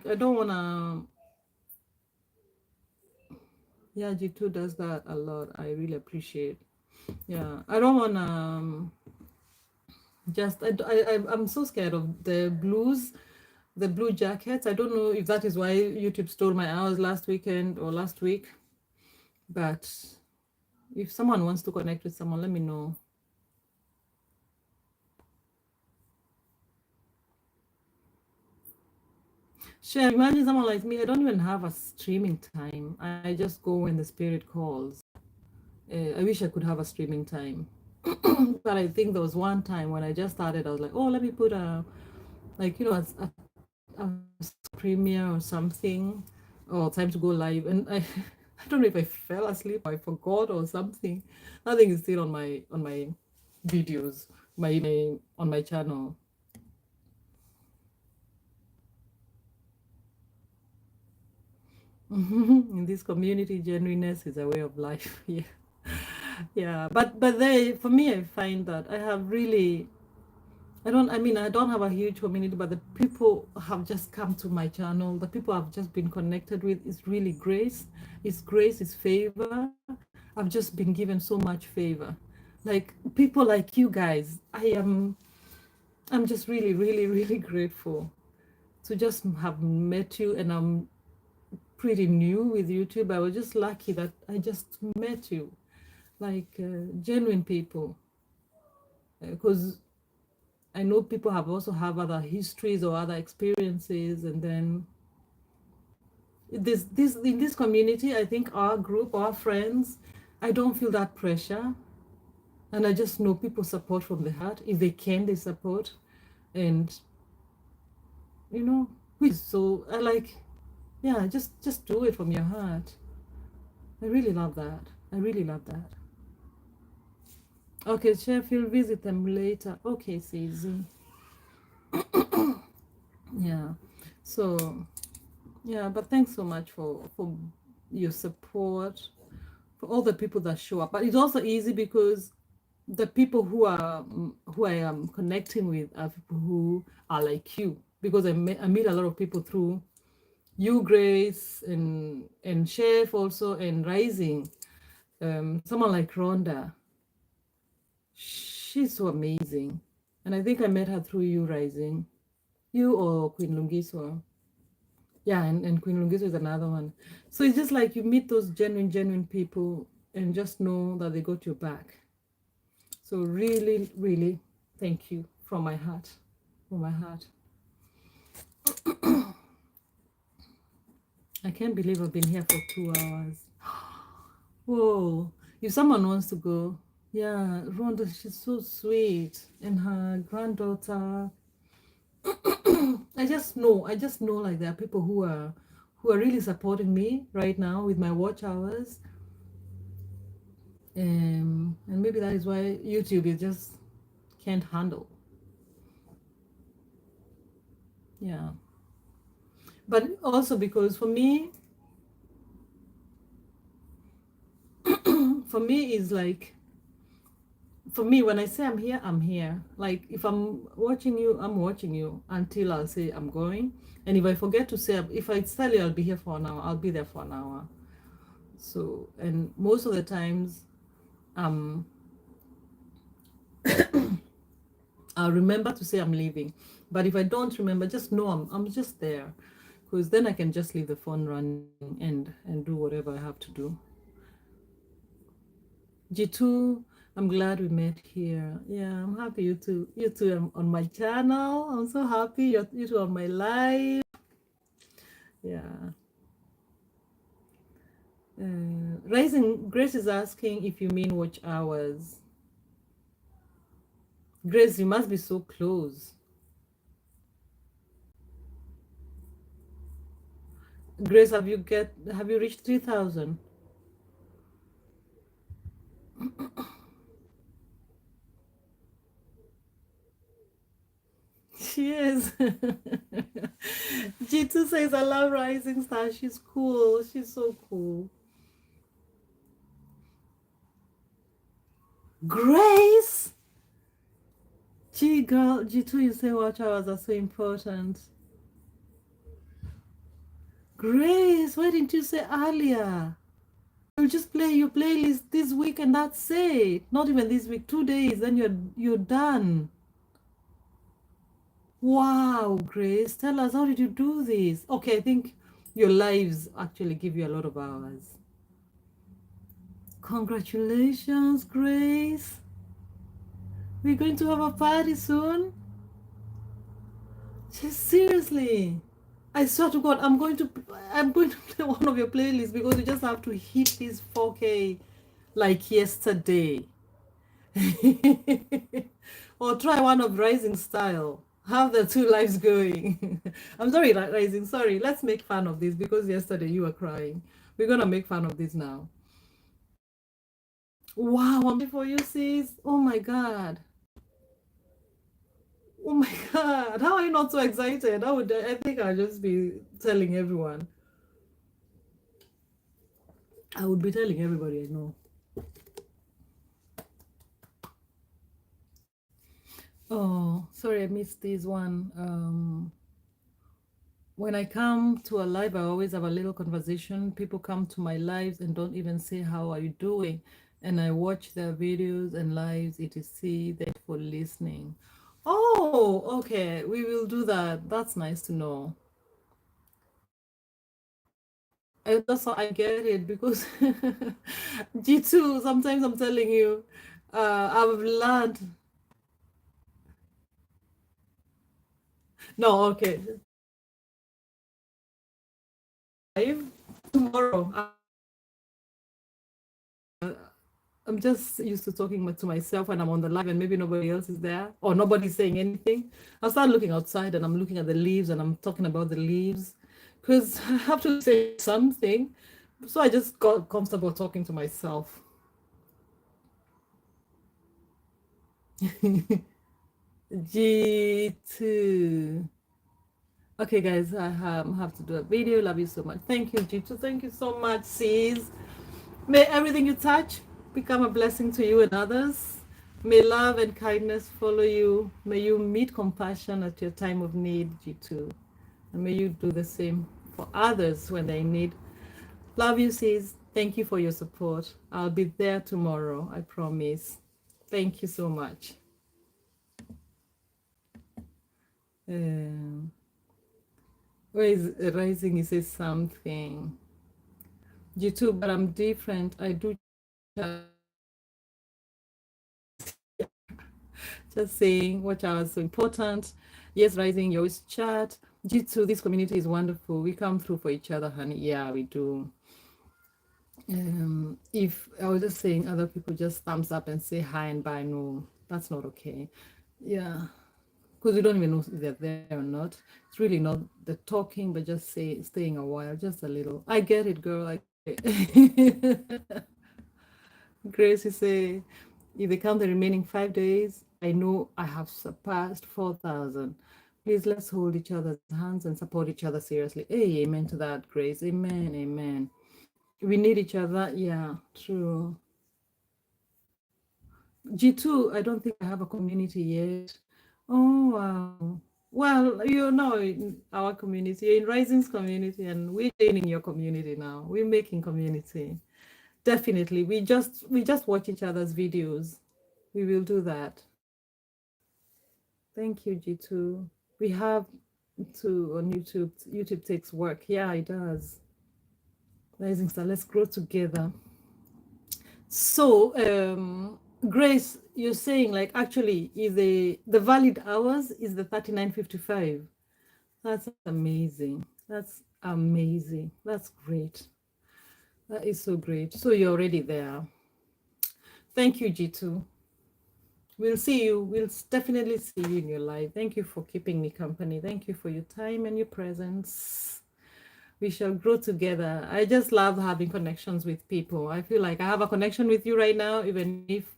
yeah, G2 does that a lot. I really appreciate. Yeah. I don't wanna I'm so scared of the blues, the blue jackets. I don't know if that is why YouTube stole my hours last weekend or last week, but if someone wants to connect with someone, let me know. Sure, imagine someone like me. I don't even have a streaming time. I just go when the spirit calls. I wish I could have a streaming time. But I think there was one time when I just started, I was like, oh, let me put like, a premiere or something, or time to go live. And I, I don't know if I fell asleep or I forgot or something. Nothing is still on my videos, my on my channel. In this community, genuineness is a way of life. Yeah. Yeah, but they, for me, I find that I have really, I don't have a huge community, but the people have just come to my channel. The people I've just been connected with is really grace. It's grace, it's favor. I've just been given so much favor. Like people like you guys, I'm just really, really, really grateful to just have met you, and I'm pretty new with YouTube. I was just lucky that I just met you, like genuine people, because I know people have also have other histories or other experiences, and then this in this community, I think our group, our friends, I don't feel that pressure, and I just know people support from the heart. If they can, they support, and which is so I like, yeah, just do it from your heart. I really love that. I really love that. Okay, Chef, you'll visit them later. Okay, Susie. Yeah. So yeah, but thanks so much for your support, for all the people that show up. But it's also easy because the people who I am connecting with are people who are like you, because I meet a lot of people through you, Grace, and Chef also, and Rising. Someone like Rhonda, she's so amazing, and I think I met her through you, Rising, you or Queen Lungiswa. Yeah, and Queen Lungiswa is another one. So it's just like you meet those genuine people and just know that they got your back. So really, really, thank you from my heart. From my heart. I can't believe I've been here for 2 hours. Whoa. If someone wants to go, yeah, Rhonda, she's so sweet. And her granddaughter. I just know like there are people who are really supporting me right now with my watch hours. And maybe that is why YouTube is just can't handle. Yeah. But also because for me is like, for me, when I say I'm here, I'm here. Like if I'm watching you, I'm watching you until I'll say I'm going. And if I forget to say, if I tell you I'll be here for an hour, I'll be there for an hour. So, and most of the times, um, I'll remember to say I'm leaving. But if I don't remember, just know I'm just there, because then I can just leave the phone running and do whatever I have to do. G2, I'm glad we met here. Yeah, I'm happy you two are on my channel. I'm so happy you two are on my live. Yeah. Rising Grace is asking if you mean watch hours. Grace, you must be so close. Grace, have you reached 3,000? She is. G2 says I love Rising Star. She's cool. She's so cool. Grace! Gee girl, G2, you say watch hours are so important. Grace, why didn't you say earlier? You just play your playlist this week and that's it. Not even this week, 2 days, then you're done. Wow, Grace, tell us, how did you do this? Okay, I think your lives actually give you a lot of hours. Congratulations, Grace. We're going to have a party soon. Just seriously. I swear to God, I'm going to play one of your playlists because you just have to hit this 4K like yesterday. Or try one of Rising style. Have the two lives going. I'm sorry, Rising. Sorry. Let's make fun of this because yesterday you were crying. We're gonna make fun of this now. Wow, I'm happy for you, sis. Oh my God. Oh my God. How are you not so excited? I think I'll just be telling everyone. I would be telling everybody I know. Oh, sorry, I missed this one. When I come to a live, I always have a little conversation. People come to my lives and don't even say, "How are you doing?" And I watch their videos and lives, etc. Thanks for listening. Oh, okay. We will do that. That's nice to know. I get it because G2, sometimes I'm telling you, I've learned. No, okay. Live tomorrow. I'm just used to talking to myself when I'm on the live and maybe nobody else is there or nobody's saying anything. I'll start looking outside and I'm looking at the leaves and I'm talking about the leaves because I have to say something. So I just got comfortable talking to myself. G2. Okay, guys, I have to do a video. Love you so much. Thank you, G2. Thank you so much, sis. May everything you touch become a blessing to you and others. May love and kindness follow you. May you meet compassion at your time of need, G2. And may you do the same for others when they need. Love you, sis. Thank you for your support. I'll be there tomorrow, I promise. Thank you so much. Um, where is Rising? He says something. G2, but I'm different. I do just saying watch hours so important. Yes, Rising, you always chat. G2, this community is wonderful. We come through for each other, honey. Yeah, we do. If I was just saying other people just thumbs up and say hi and bye, no, that's not okay. Yeah, because we don't even know if they're there or not. It's really not the talking, but just staying a while, just a little. I get it, girl. I get it. Grace, you say, if they count the remaining 5 days, I know I have surpassed 4,000. Please let's hold each other's hands and support each other seriously. Hey, amen to that, Grace. Amen, amen. We need each other. Yeah, true. G2, I don't think I have a community yet. Oh, wow. Well, you know, in our community, you're in Rising's community, and we're in your community now. We're making community. Definitely. We just watch each other's videos. We will do that. Thank you, G2. We have to on YouTube. YouTube takes work. Yeah, it does. Rising Star, let's grow together. So, Grace, you're saying like actually is the valid hours is the 39:55. That's amazing. That's amazing. That's great. That is so great. So you're already there. Thank you, G2. We'll see you. We'll definitely see you in your life. Thank you for keeping me company. Thank you for your time and your presence. We shall grow together. I just love having connections with people. I feel like I have a connection with you right now, even if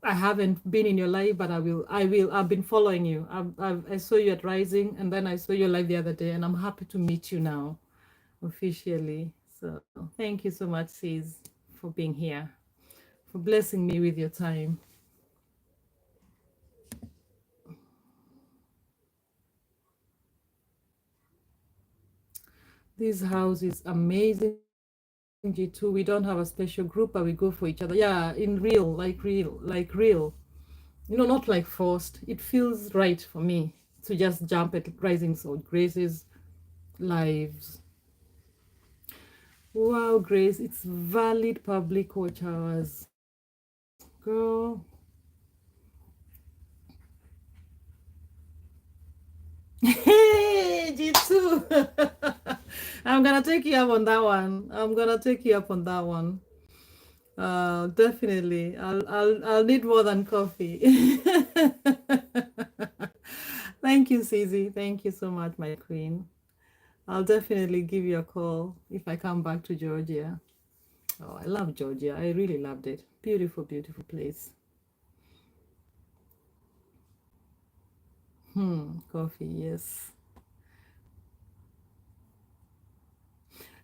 I haven't been in your life, but I will. I will. I've been following you. I saw you at Rising, and then I saw your live the other day, and I'm happy to meet you now, officially. So thank you so much, sis, for being here, for blessing me with your time. This house is amazing. G2, we don't have a special group, but we go for each other. Yeah, in real, like real. Not like forced. It feels right for me to just jump at Rising Soul Grace's lives. Wow, Grace, it's valid public watch hours. Girl. Hey, G2. I'm gonna take you up on that one. I'm gonna take you up on that one. Definitely. I'll need more than coffee. Thank you, Susie. Thank you so much, my queen. I'll definitely give you a call if I come back to Georgia. Oh, I love Georgia. I really loved it. Beautiful, beautiful place. Coffee, yes.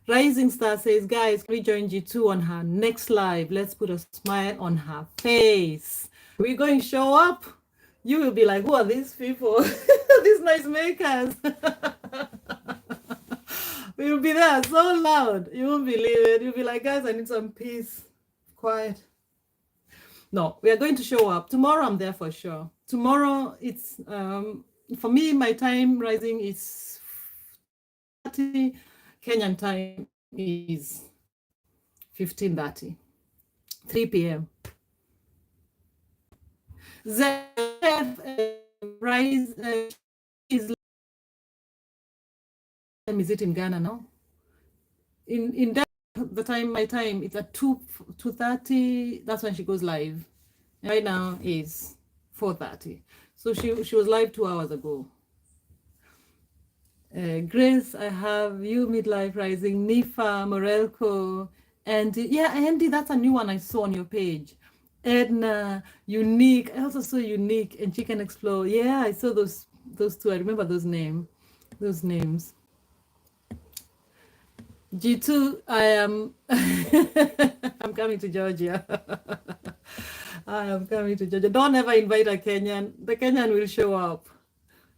Rising Star says, guys, can we join G2 on her next live? Let's put a smile on her face. We're going to show up. You will be like, who are these people? These noise makers. We will be there so loud. You won't believe it. You'll be like, guys, I need some peace. Quiet. No, we are going to show up. Tomorrow I'm there for sure. Tomorrow it's for me, my time rising is 30. Kenyan time is 15:30. 3 p.m. ZF rise is time is it in Ghana now? In that the time my time it's at 2:30. That's when she goes live. Right now is 4:30. So she was live 2 hours ago. Grace, I have you, Midlife Rising, Nifa, Morelco, and yeah, Andy, that's a new one I saw on your page. Edna, Unique, I also saw Unique and Chicken Explore. Yeah, I saw those two. I remember those names. G2, I am I'm coming to Georgia. I am coming to Georgia. Don't ever invite a Kenyan. The Kenyan will show up.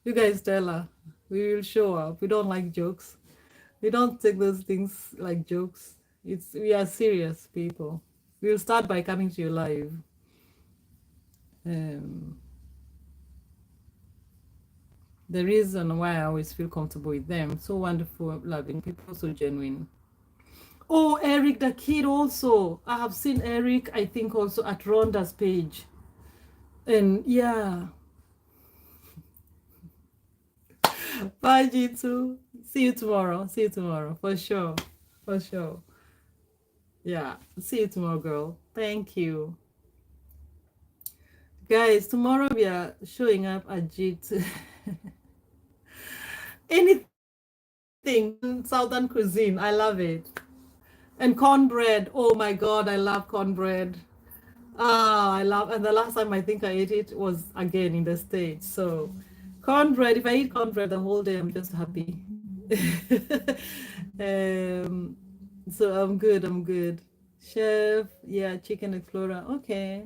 You guys tell her. We will show up. We don't like jokes. We don't take those things like jokes. We are serious people. We'll start by coming to you live. Um, the reason why I always feel comfortable with them, so wonderful, loving people, so genuine. Oh, Eric the kid also. I have seen Eric, I think also at Rhonda's page. And yeah, bye G2. See you tomorrow. See you tomorrow for sure. For sure. Yeah, see you tomorrow, girl. Thank you. Guys, tomorrow we are showing up at G2. Anything Southern cuisine, I love it. And cornbread, oh my God, I love cornbread. Ah, I love, and the last time I think I ate it was again in the States. So cornbread, if I eat cornbread the whole day, I'm just happy. um, so I'm good, I'm good. Chef, yeah, Chicken Explorer, okay.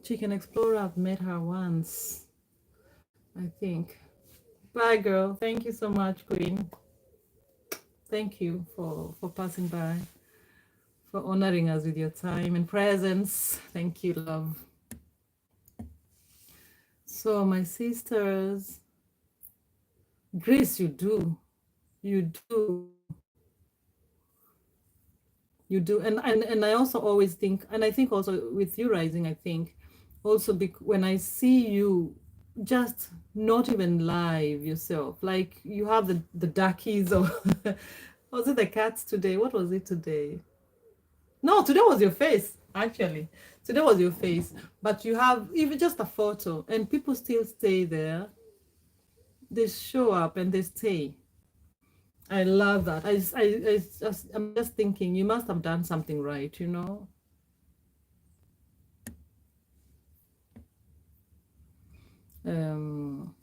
Chicken Explorer, I've met her once, I think. Bye, girl. Thank you so much, Queen. Thank you for passing by, for honoring us with your time and presence. Thank you, love. So, my sisters, Grace, you do. You do. You do. And I also always think, and I think also with you rising, I think also when I see you just not even live yourself, like you have the duckies or was it the cats today? What was it today? No, today was your face, actually. Today was your face. But you have even just a photo, and people still stay there. They show up and they stay. I love that. I'm just thinking you must have done something right, you know? Um,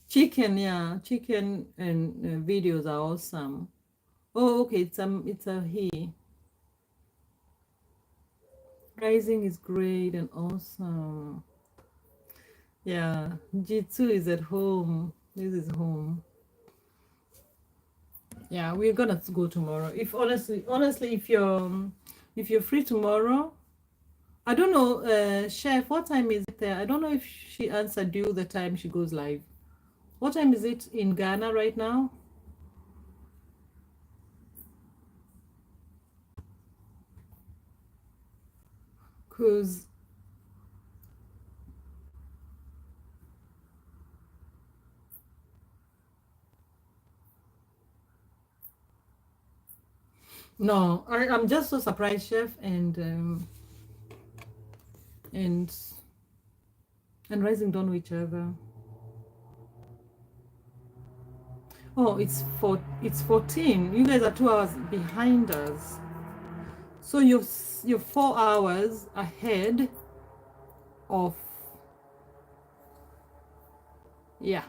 Chicken, yeah, chicken and videos are awesome. Oh, okay, it's a he. Rising is great and awesome. Yeah, G2 is at home. This is home. Yeah, we're gonna go tomorrow. If honestly, if you're free tomorrow, I don't know, Chef, what time is it there? I don't know if she answered you the time she goes live. What time is it in Ghana right now? Cause No, I'm just so surprised, Chef, and and Rising don't know each other. Oh, it's 14. You guys are 2 hours behind us. So you're 4 hours ahead of, yeah.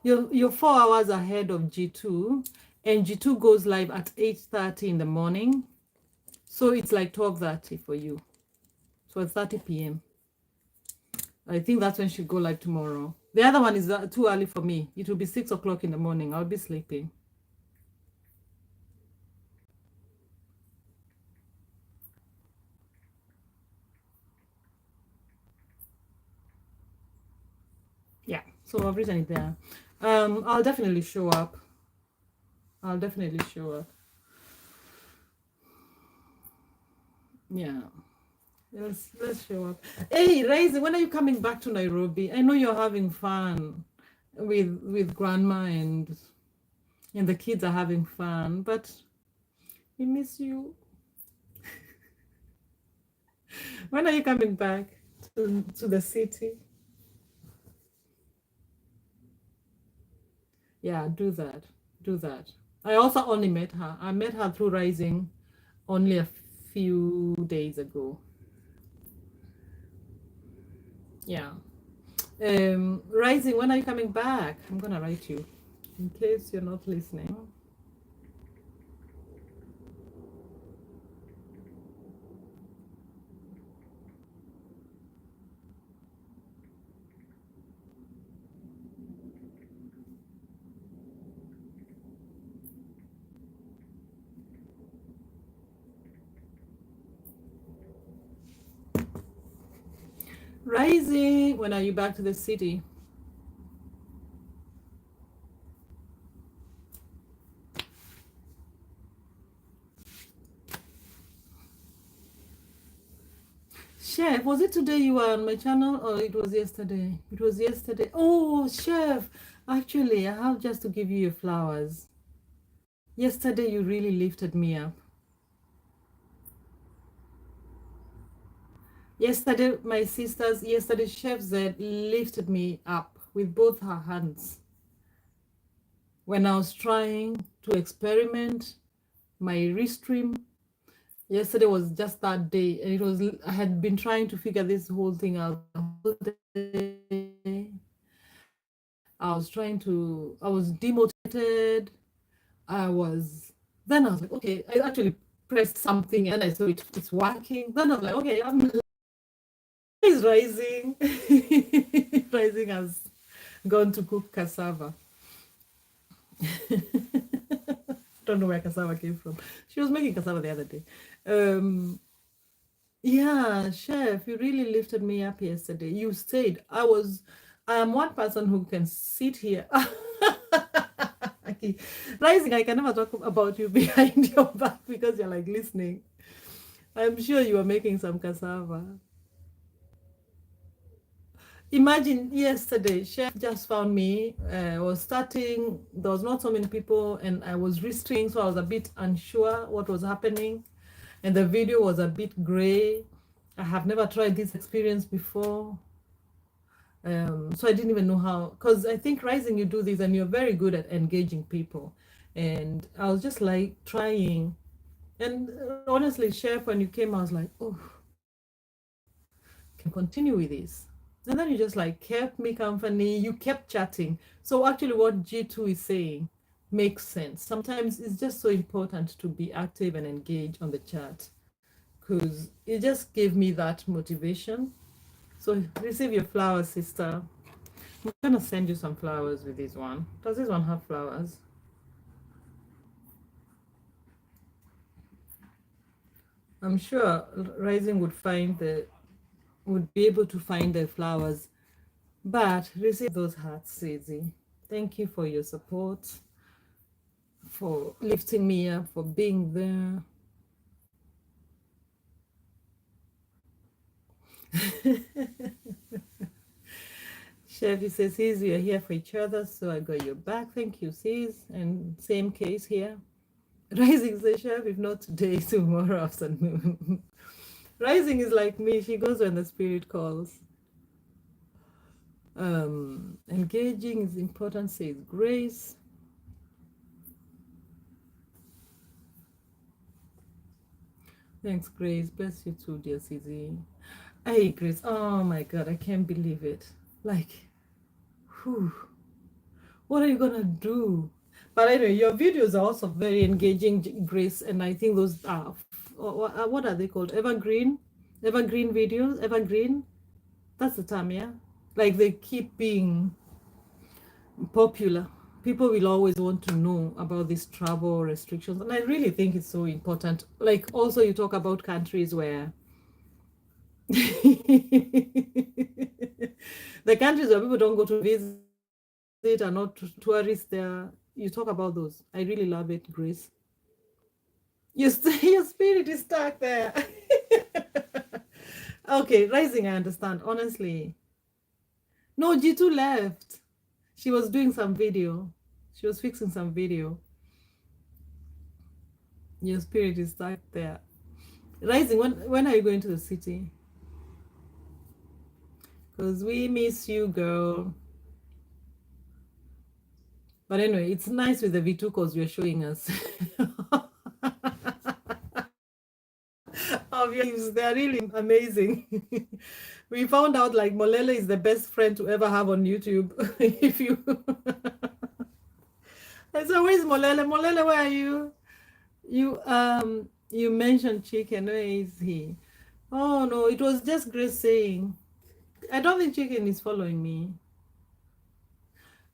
You're 4 hours ahead of G2, and G2 goes live at 8:30 in the morning. So it's like 12:30 for you. So it's 30 p.m. I think that's when she go live tomorrow. The other one is too early for me. It will be 6 o'clock in the morning. I'll be sleeping. Yeah. So I've written it there. I'll definitely show up. I'll definitely show up. Yeah. Let's show up. Hey, Raise, when are you coming back to Nairobi? I know you're having fun with grandma and the kids are having fun, but we miss you. When are you coming back to the city? Yeah, do that. Do that. I also only met her. I met her through Rising only a few days ago. Yeah. Rising, when are you coming back? I'm gonna write you in case you're not listening. Rising, when are you back to the city? Chef, was it today you were on my channel or it was yesterday? It was yesterday. Oh, Chef, actually, I have just to give you your flowers. Yesterday, you really lifted me up. Yesterday, Chef Z lifted me up with both her hands when I was trying to experiment my restream. Yesterday was just that day, and I had been trying to figure this whole thing out the whole day. I was demotivated. Then I was like, okay, I actually pressed something and I saw it's working. Then I was like, okay, is Rising. Rising has gone to cook cassava. Don't know where cassava came from. She was making cassava the other day. Um, yeah, Chef, you really lifted me up yesterday. You stayed. I am one person who can sit here. Okay. Rising, I can never talk about you behind your back because you're like listening. I'm sure you were making some cassava. Imagine yesterday, Chef just found me. I was starting, there was not so many people, and I was restring, so I was a bit unsure what was happening. And the video was a bit gray. I have never tried this experience before. So I didn't even know how, because I think Rising, you do this and you're very good at engaging people. And I was just like trying. And honestly, Chef, when you came, I was like, oh, can continue with this. And then you just like kept me company, you kept chatting. So actually what G2 is saying makes sense. Sometimes it's just so important to be active and engage on the chat because it just gave me that motivation. So receive your flowers, sister. I'm gonna send you some flowers with this one. Does this one have flowers? I'm sure Rising would be able to find the flowers. But receive those hearts, Susie. Thank you for your support, for lifting me up, for being there. Chevy says, Sis, we are here for each other, so I got your back. Thank you, Sis. And same case here. Rising is the chef, if not today, tomorrow afternoon. Rising is like me, she goes when the spirit calls. Engaging is important, says Grace. Thanks, Grace. Bless you too, dear CZ. Hey, Grace. Oh my God, I can't believe it. Like, whew, what are you gonna do? But anyway, your videos are also very engaging, Grace, and I think those are what are they called? Evergreen videos, evergreen. That's the term, yeah. Like they keep being popular. People will always want to know about these travel restrictions, and I really think it's so important. Like also, you talk about countries where the countries where people don't go to visit are not tourists there. You talk about those. I really love it, Grace. Your spirit is stuck there. Okay, Rising, I understand. Honestly. No, G2 left. She was doing some video. She was fixing some video. Your spirit is stuck there. Rising, when are you going to the city? Because we miss you, girl. But anyway, it's nice with the vitucos you're showing us. Of your lives, they're really amazing. We found out like Molele is the best friend to ever have on YouTube. If you it's always Molele. Molele, where are you? You mentioned chicken. Where is he? Oh no, it was just Grace saying. I don't think chicken is following me.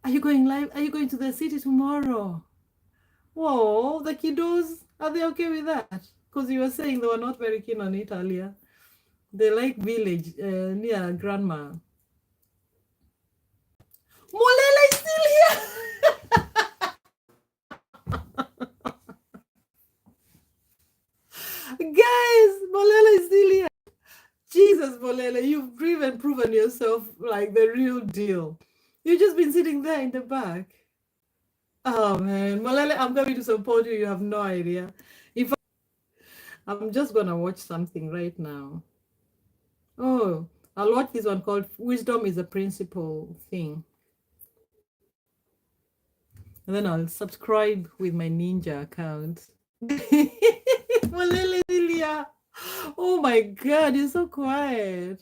Are you going live? Are you going to the city tomorrow? Whoa, the kiddos, are they okay with that? Because you were saying they were not very keen on it earlier. They like village near grandma. Molela is still here. Guys, Molela is still here. Jesus, Molela, you've proven yourself like the real deal. You've just been sitting there in the back. Oh man, Molela, I'm going to support you. You have no idea. If I'm just gonna watch something right now. Oh, I'll watch this one called Wisdom is a Principle thing. And then I'll subscribe with my ninja account. Malele Lilia. Oh my God, you're so quiet.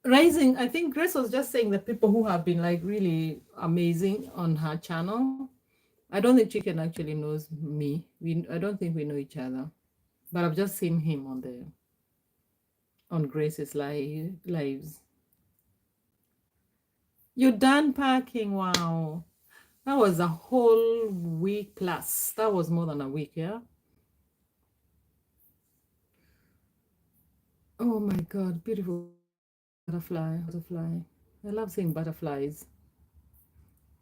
Rising, I think Grace was just saying the people who have been like really amazing on her channel. I don't think Chicken actually knows me. I don't think we know each other. But I've just seen him on Grace's lives. You're done packing, wow. That was a whole week plus. That was more than a week, yeah? Oh my God, beautiful butterfly. I love seeing butterflies.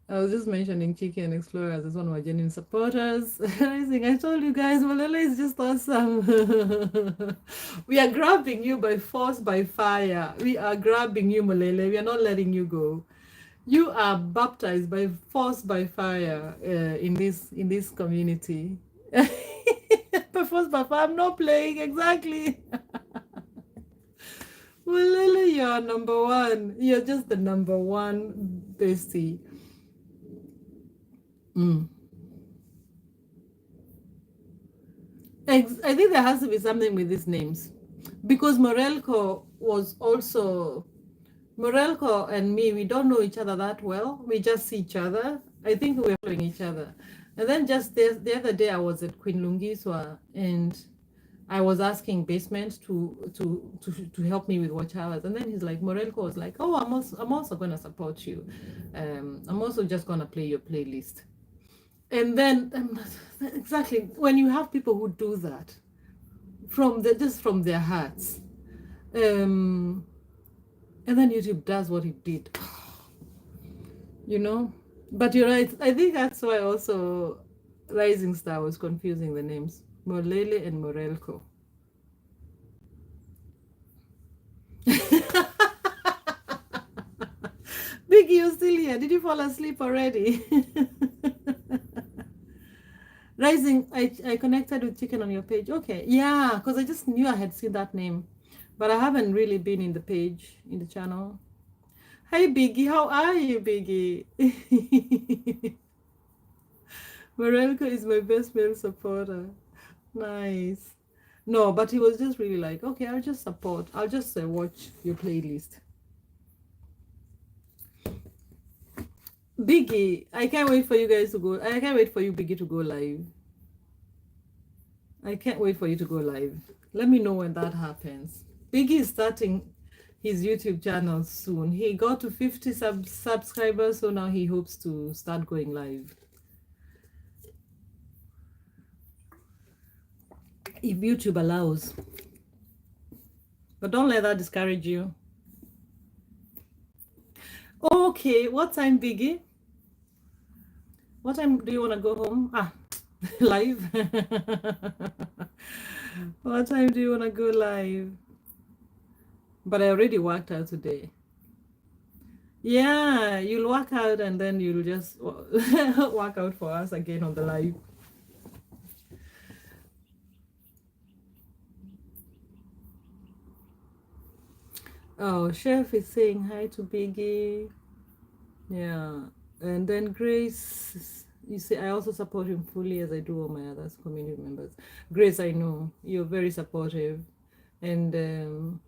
I was just mentioning Chicken Explorers as one of my genuine supporters. I told you guys, Malala is just awesome. We are grabbing you by force, by fire. We are grabbing you, Malala. We are not letting you go. You are baptized by force, by fire in this community. By force, by fire. I'm not playing exactly. Well, Lily, you're number one. You're just the number one bestie. I think there has to be something with these names. Because Morelco and me, we don't know each other that well. We just see each other. I think we're following each other. And then just the other day, I was at Queen Lungiswa and I was asking Basement to help me with watch hours. And then he's like, Morelco was like, oh, I'm also going to support you. I'm also just going to play your playlist. And then exactly when you have people who do that just from their hearts, and then YouTube does what it did, you know. But you're right. I think that's why also Rising Star was confusing the names, Molele and Morelco. Biggie, you're still here. Did you fall asleep already? Rising, I connected with Chicken on your page. Okay, yeah, because I just knew I had seen that name, but I haven't really been in the page, in the channel. Hey, Biggie, how are you, Biggie? Morelko is my best male supporter. Nice. No, but he was just really like, okay, I'll just support. I'll just watch your playlist. Biggie, I can't wait for you guys to go. I can't wait for you, Biggie, to go live. I can't wait for you to go live. Let me know when that happens. Biggie is starting his YouTube channel soon. He got to 50 subscribers, so now he hopes to start going live. If YouTube allows. But don't let that discourage you. Okay, what time, Biggie? What time do you want to go home? Live? What time do you want to go live? But I already worked out today. Yeah, you'll work out and then you'll just work out for us again on the live. Oh, Chef is saying hi to Biggie. Yeah. And then Grace, you say, I also support him fully as I do all my other community members. Grace, I know you're very supportive. And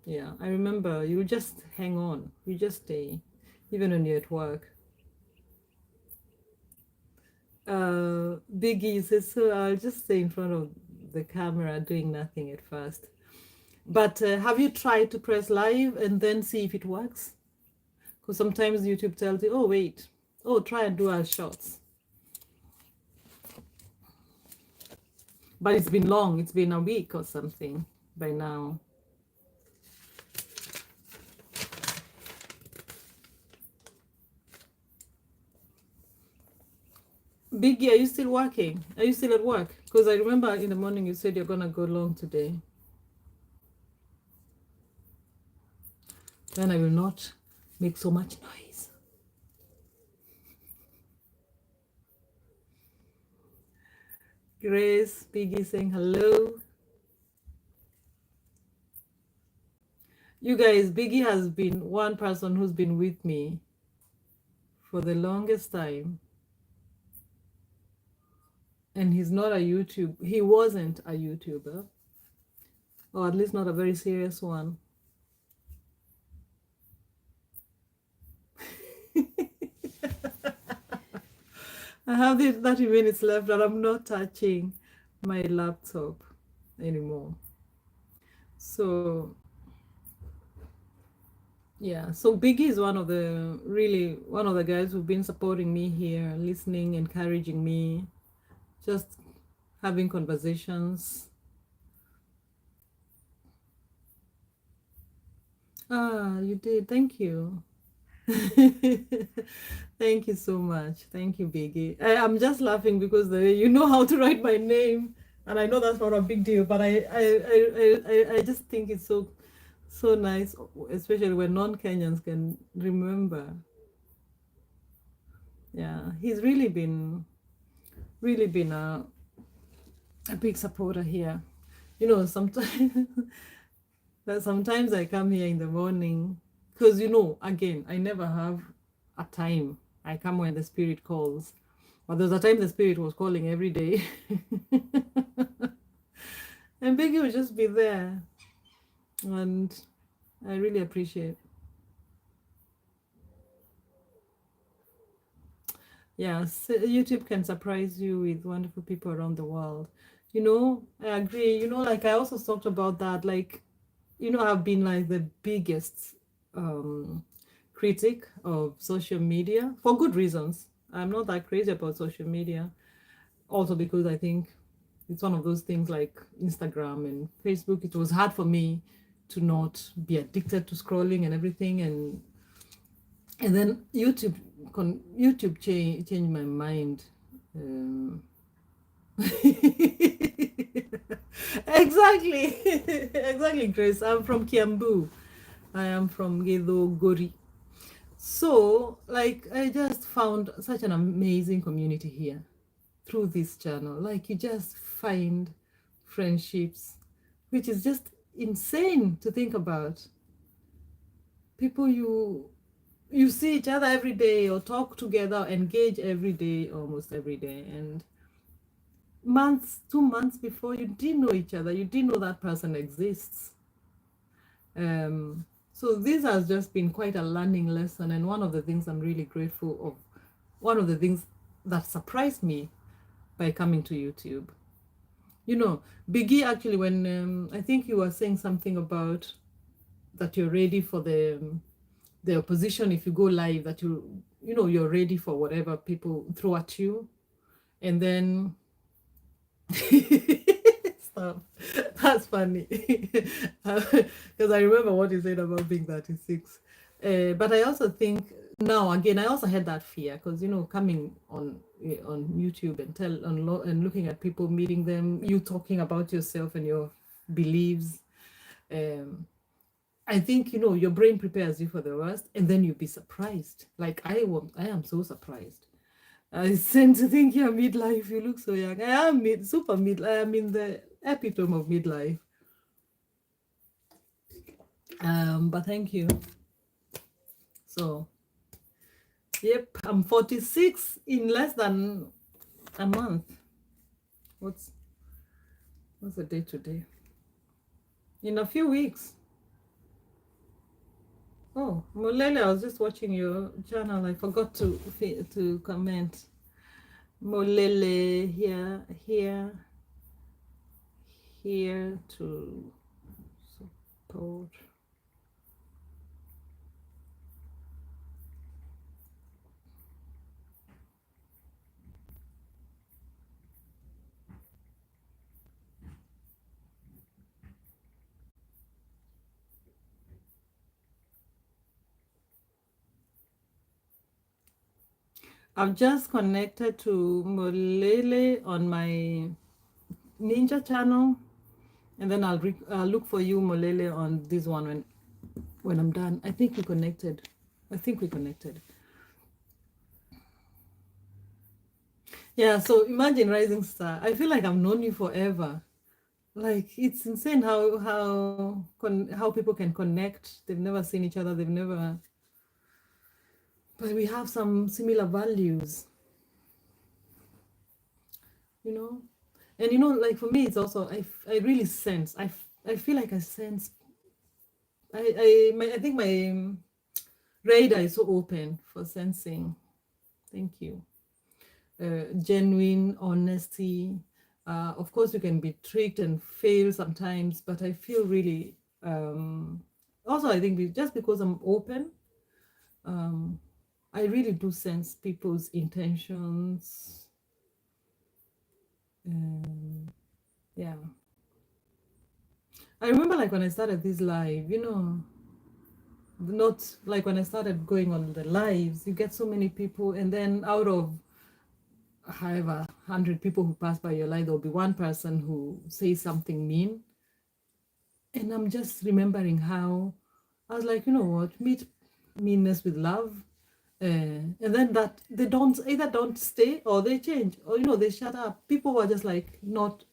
yeah, I remember you just hang on. You just stay, even when you're at work. Biggie says, so I'll just stay in front of the camera doing nothing at first. But have you tried to press live and then see if it works? Because sometimes YouTube tells you, oh, wait. Oh, try and do our shots. But it's been long. It's been a week or something by now. Biggie, are you still working? Are you still at work? Because I remember in the morning you said you're going to go long today. Then I will not make so much noise. Grace, Biggie saying hello. You guys, Biggie has been one person who's been with me for the longest time. And he's not a YouTuber. He wasn't a YouTuber. Or at least not a very serious one. I have 30 minutes left and I'm not touching my laptop anymore. So yeah, so Biggie is one of the guys who've been supporting me here, listening, encouraging me, just having conversations. You did. Thank you. Thank you so much. Thank you, Biggie. I'm just laughing because you know how to write my name, and I know that's not a big deal, but I just think it's so nice, especially when non-Kenyans can remember. Yeah, he's really been a big supporter here. You know, sometimes I come here in the morning because, again, I never have a time. I come when the spirit calls. But there's a time the spirit was calling every day. And Biggie would just be there. And I really appreciate. Yes, YouTube can surprise you with wonderful people around the world. I agree. Like I also talked about that. Like, I've been like the biggest critic of social media for good reasons. I'm not that crazy about social media. Also because I think it's one of those things like Instagram and Facebook. It was hard for me to not be addicted to scrolling and everything. And then YouTube changed my mind. Exactly, Grace. I'm from Kiambu. I am from Githogori. So, like, I just found such an amazing community here through this channel. Like, you just find friendships, which is just insane to think about. People you see each other every day or talk together, engage every day, almost every day. And months, 2 months before, you didn't know each other, you didn't know that person exists. So this has just been quite a learning lesson, and one of the things I'm really grateful of, one of the things that surprised me by coming to YouTube. You know, Biggie, actually, when I think you were saying something about that you're ready for the opposition if you go live, that you know you're ready for whatever people throw at you, and then stop. That's funny. Because I remember what you said about being 36. But I also think now again, I also had that fear because coming on YouTube and and looking at people, meeting them, you talking about yourself and your beliefs. Um, I think your brain prepares you for the worst, and then you'll be surprised. Like I am so surprised. I tend to think you're midlife. You look so young. I am super mid. I am in the epitome of midlife. But thank you. So, yep, I'm 46 in less than a month. What's the day today? In a few weeks. Oh, Molele, I was just watching your channel. I forgot to comment. Molele here to support. I've just connected to Molele on my Ninja channel, and then I'll look for you, Molele, on this one when I'm done. I think we connected. Yeah. So imagine Rising Star. I feel like I've known you forever. Like it's insane how people can connect. They've never seen each other. They've never, but we have some similar values. You know, and like for me, it's also I really sense. I feel like I sense. I think my radar is so open for sensing. Thank you. Genuine honesty. Of course, you can be tricked and fail sometimes, but I feel really. Also, I think just because I'm open, I really do sense people's intentions. Yeah. I remember like when I started this live, not like when I started going on the lives, you get so many people, and then out of however 100 people who pass by your life, there'll be one person who says something mean. And I'm just remembering how I was like, you know what, meet meanness with love. And then that they don't stay or they change or they shut up. People were just like not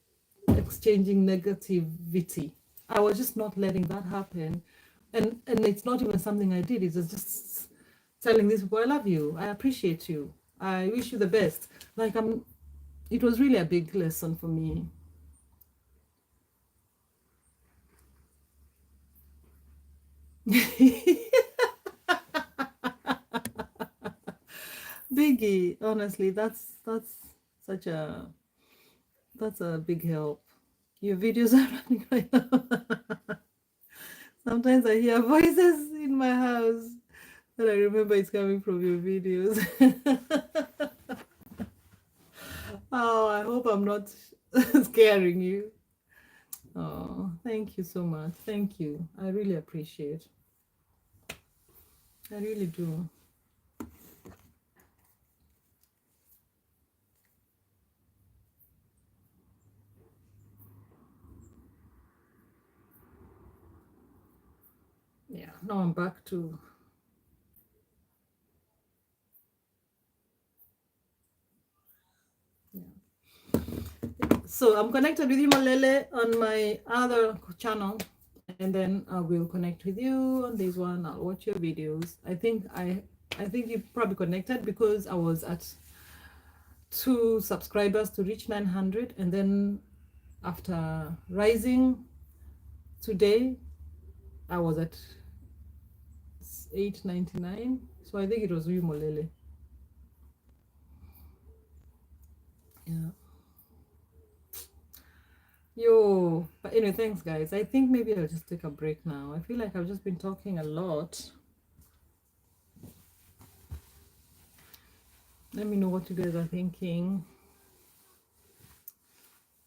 exchanging negativity. I was just not letting that happen. And it's not even something I did. It was just telling these people, I love you, I appreciate you, I wish you the best. Like it was really a big lesson for me. Biggie, honestly, that's such a that's a big help. Your videos are running right now. Sometimes I hear voices in my house and I remember it's coming from your videos. Oh, I hope I'm not scaring you. Oh, thank you so much. Thank you. I really appreciate. I really do. Yeah, now I'm back to So I'm connected with you, Malele, on my other channel, and then I will connect with you on this one. I'll watch your videos. I think you probably connected because I was at 2 subscribers to reach 900, and then after rising today, I was at 899. So I think it was you, Molele. Yeah. Yo, but anyway, thanks guys. I think maybe I'll just take a break now. I feel like I've just been talking a lot. Let me know what you guys are thinking.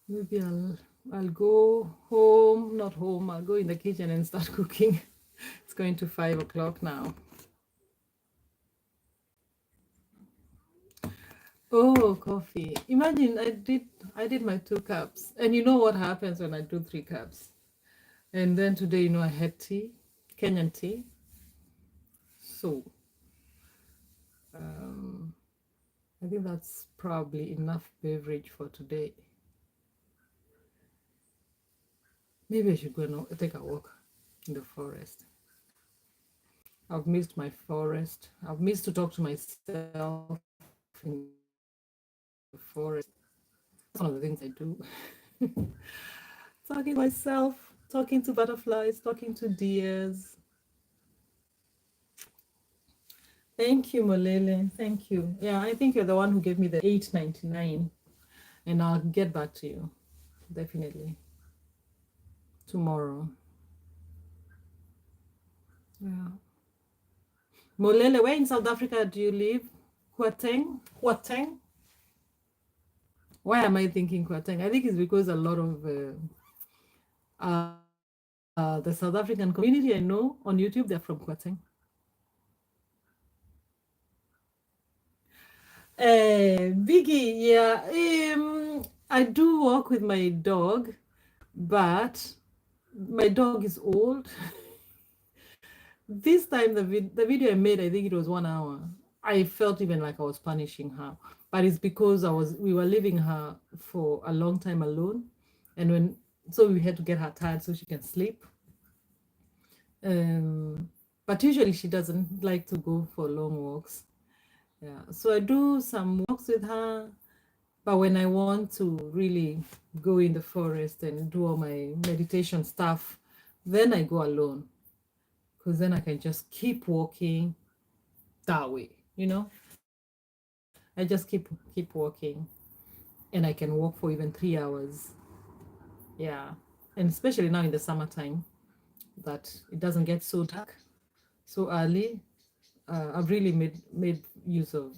Maybe I'll go home, not home. I'll go in the kitchen and start cooking. It's going to 5 o'clock now. Oh, coffee. Imagine I did my 2 cups. And you know what happens when I do 3 cups? And then today, I had tea, Kenyan tea. So um, I think that's probably enough beverage for today. Maybe I should go and take a walk in the forest. I've missed my forest. I've missed to talk to myself in the forest. That's one of the things I do. Talking to myself, talking to butterflies, talking to deers. Thank you, Molele. Thank you. Yeah, I think you're the one who gave me the 899, and I'll get back to you definitely tomorrow. Yeah. Molele, where in South Africa do you live? Kwateng? Kwateng? Why am I thinking Kwateng? I think it's because a lot of the South African community I know on YouTube, they're from Kwateng. Biggie, yeah. I do walk with my dog, but my dog is old. This time, the video I made, I think it was 1 hour. I felt even like I was punishing her, but it's because we were leaving her for a long time alone, and so we had to get her tired so she can sleep. But usually she doesn't like to go for long walks. Yeah, so I do some walks with her, but when I want to really go in the forest and do all my meditation stuff, then I go alone, because then I can just keep walking that way, I just keep walking, and I can walk for even 3 hours. Yeah, and especially now in the summertime, that it doesn't get so dark so early. I've really made use of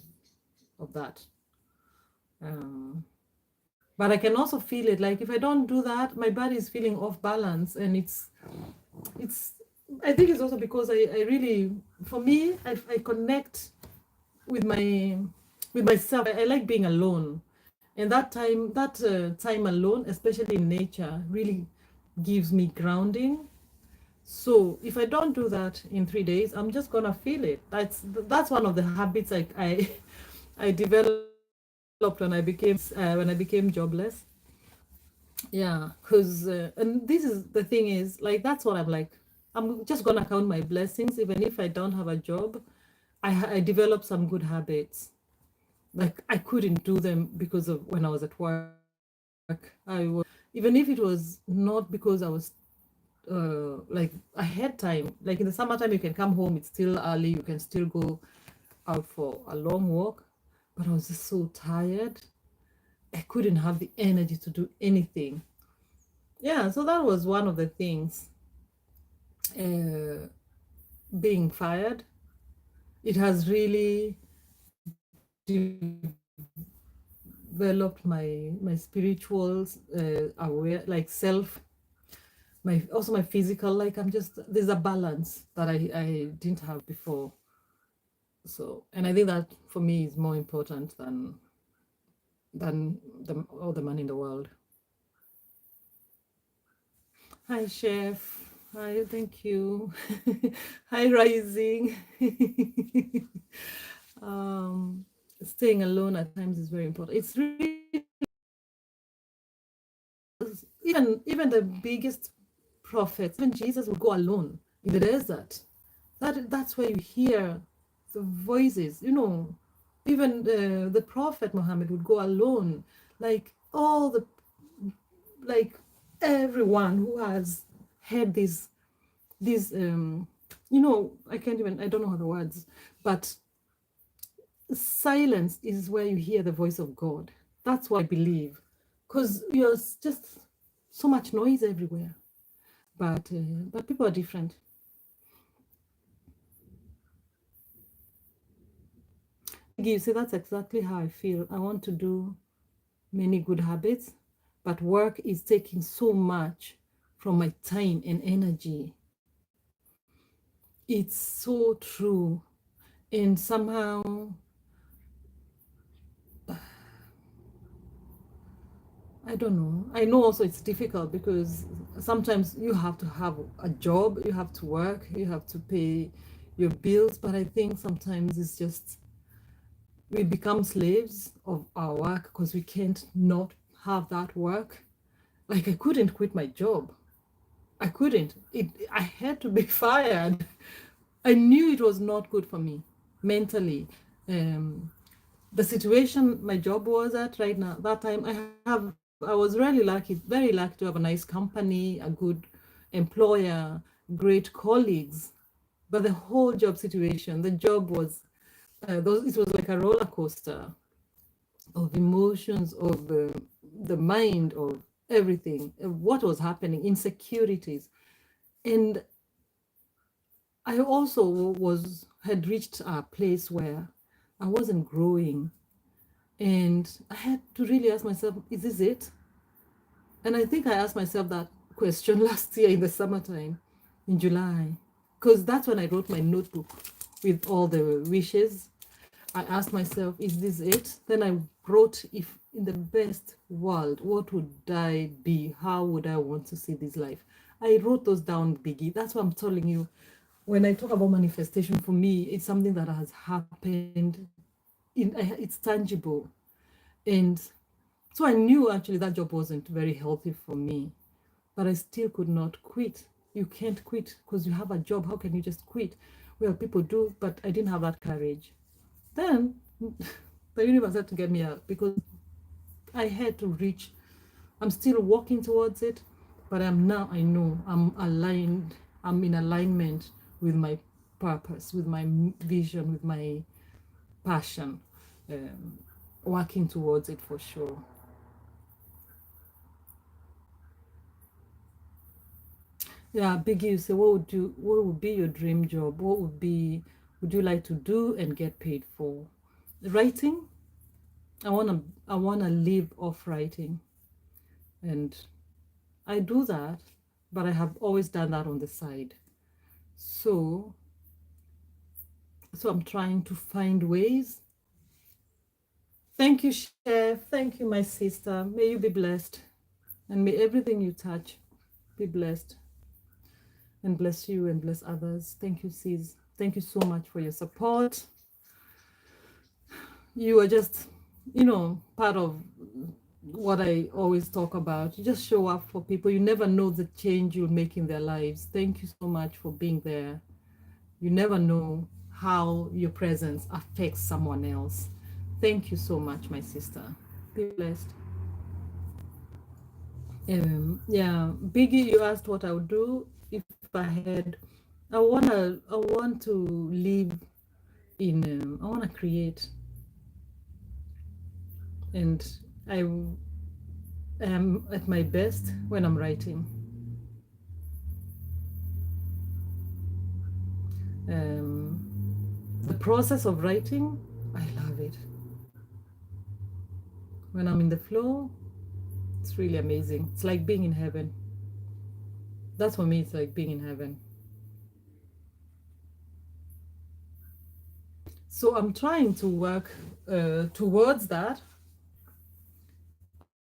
that. But I can also feel it, like if I don't do that, my body is feeling off balance, and it's I think it's also because I really, for me, I connect with myself. I like being alone, and that time alone, especially in nature, really gives me grounding. So if I don't do that in 3 days, I'm just gonna feel it. That's one of the habits I developed when I became jobless. Yeah, because and this is the thing is, like, that's what I'm like. I'm just gonna count my blessings, even if I don't have a job. I developed some good habits. Like, I couldn't do them because of when I was at work. Even if it was not because I was like, I had time. Like in the summertime, you can come home, it's still early, you can still go out for a long walk. But I was just so tired. I couldn't have the energy to do anything. Yeah, so that was one of the things. Uh, Being fired, it has really developed my spiritual aware, like self, my also my physical. Like, I'm just, there's a balance that I didn't have before. So, and I think that for me is more important than all the money in the world. Hi, Chef. Hi, thank you. Hi, Rising. um, Staying alone at times is very important. It's really even the biggest prophets, even Jesus would go alone in the desert. That's where you hear the voices. Even the prophet Muhammad would go alone. Like all the like everyone who has had these I don't know the words, but silence is where you hear the voice of God. That's what I believe, because you're just so much noise everywhere. But people are different. You see, that's exactly how I feel. I want to do many good habits, but work is taking so much from my time and energy. It's so true. And somehow, I don't know. I know also it's difficult because sometimes you have to have a job, you have to work, you have to pay your bills. But I think sometimes it's just we become slaves of our work because we can't not have that work. Like I couldn't quit my job. I couldn't. I had to be fired. I knew it was not good for me mentally. Um, the situation my job was at right now, that time I was really lucky, very lucky to have a nice company, a good employer, great colleagues. But the whole job situation, the job was, it was like a roller coaster of emotions, of the mind, of everything, what was happening, insecurities. And I also had reached a place where I wasn't growing. And I had to really ask myself, is this it? And I think I asked myself that question last year in the summertime, in July, because that's when I wrote my notebook with all the wishes. I asked myself, is this it? Then I wrote, if in the best world, what would I be? How would I want to see this life? I wrote those down, Biggie. That's what I'm telling you. When I talk about manifestation, for me, it's something that has happened. It's tangible. And so I knew actually that job wasn't very healthy for me, but I still could not quit. You can't quit because you have a job. How can you just quit? Well, people do, but I didn't have that courage. Then the universe had to get me out because I had to reach. I'm still walking towards it, but I know I'm aligned. I'm in alignment with my purpose, with my vision, with my passion, um, working towards it for sure. Yeah, Biggie, you say, what would be your dream job? Would you like to do and get paid for? Writing. I wanna live off writing, and I do that, but I have always done that on the side. So, so I'm trying to find ways. Thank you, Chef. Thank you, my sister. May you be blessed, and may everything you touch be blessed, and bless you and bless others. Thank you, sis. Thank you so much for your support. You are just, part of what I always talk about. You just show up for people. You never know the change you'll make in their lives. Thank you so much for being there. You never know how your presence affects someone else. Thank you so much, my sister. Be blessed. Yeah, Biggie, you asked what I would do if I had. I want to live I want to create, and I am at my best when I'm writing. The process of writing, I love it. When I'm in the flow, it's really amazing. It's like being in heaven. That's for me, it's like being in heaven. So I'm trying to work towards that.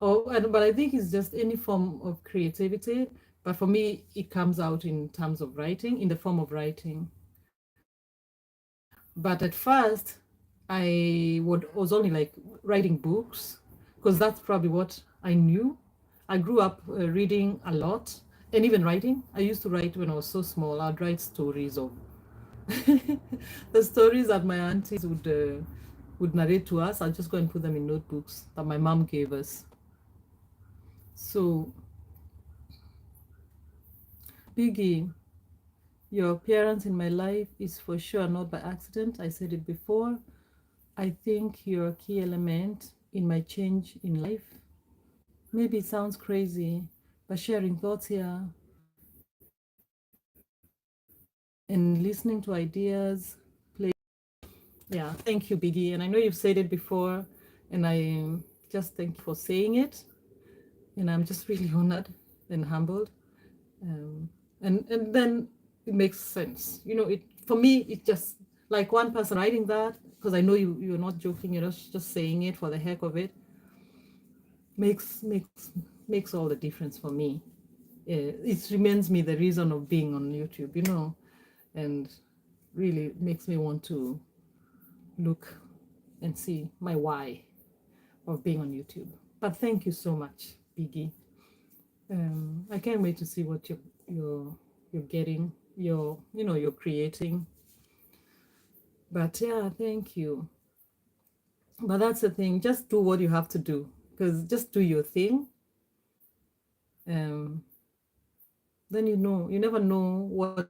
But I think it's just any form of creativity. But for me, it comes out in terms of writing, in the form of writing. But at first, was only like writing books, because that's probably what I knew. I grew up reading a lot and even writing. I used to write when I was so small. I'd write stories of the stories that my aunties would narrate to us. I'll just go and put them in notebooks that my mom gave us. So, Biggie, your appearance in my life is for sure not by accident. I said it before. I think you're a key element in my change in life. Maybe it sounds crazy, but sharing thoughts here and listening to ideas play. Yeah, thank you, Biggie. And I know you've said it before, and I just thank you for saying it. And I'm just really honored and humbled. Um, and then it makes sense. You know, it for me, it just like one person writing that, because I know you're not joking, you're just saying it for the heck of it, makes makes makes all the difference for me. It remains me the reason of being on YouTube, you know, and really makes me want to look and see my why of being on YouTube. But thank you so much, Biggie. I can't wait to see what you're getting, you're creating. But yeah, thank you. But that's the thing. Just do what you have to do, because just do your thing. Um, then you never know what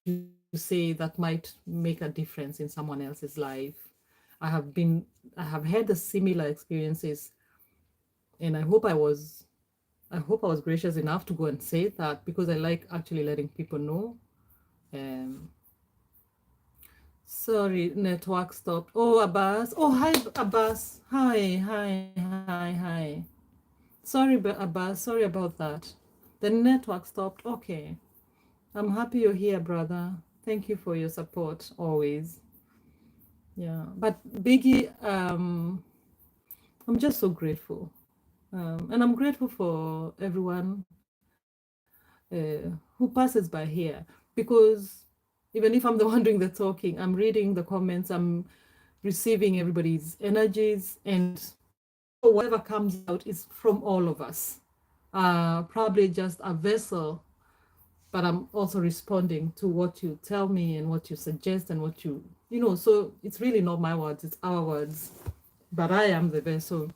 you say that might make a difference in someone else's life. I have been, I have had the similar experiences, and I hope I was gracious enough to go and say that because I like actually letting people know. Um, Sorry, network stopped. Oh, Abbas. Oh, hi, Abbas. Hi. Sorry, Abbas. Sorry about that. The network stopped. Okay. I'm happy you're here, brother. Thank you for your support always. Yeah. But Biggie, I'm just so grateful. And I'm grateful for everyone who passes by here because even if I'm the one doing the talking, I'm reading the comments, I'm receiving everybody's energies, and whatever comes out is from all of us. Probably just a vessel, but I'm also responding to what you tell me and what you suggest and what so it's really not my words, it's our words. But I am the vessel.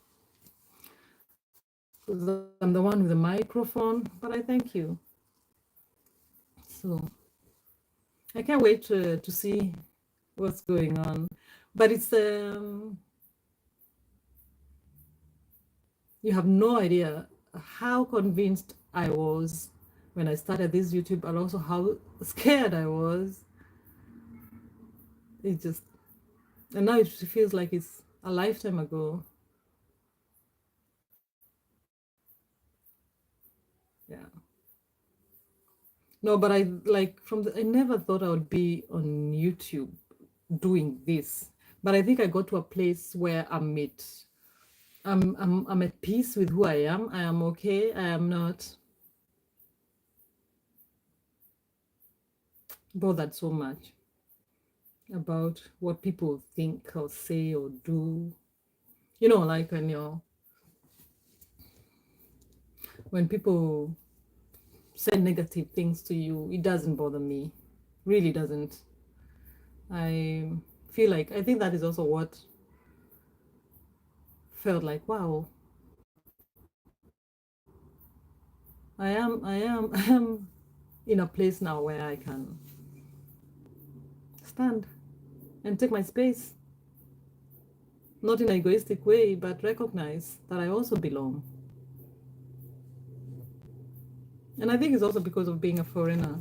'Cause I'm the one with the microphone, but I thank you. So I can't wait to see what's going on. But it's you have no idea how convinced I was when I started this YouTube, and also how scared I was. It just, and now it feels like it's a lifetime ago. Yeah. No, but I never thought I would be on YouTube doing this. But I think I got to a place where I'm at peace with who I am. I am okay. I am not bothered so much about what people think or say or do. Like when people say negative things to you, it doesn't bother me. Really doesn't. I feel like I think that is also what felt like, wow, I am in a place now where I can stand and take my space, not in an egoistic way, but recognize that I also belong. And I think it's also because of being a foreigner.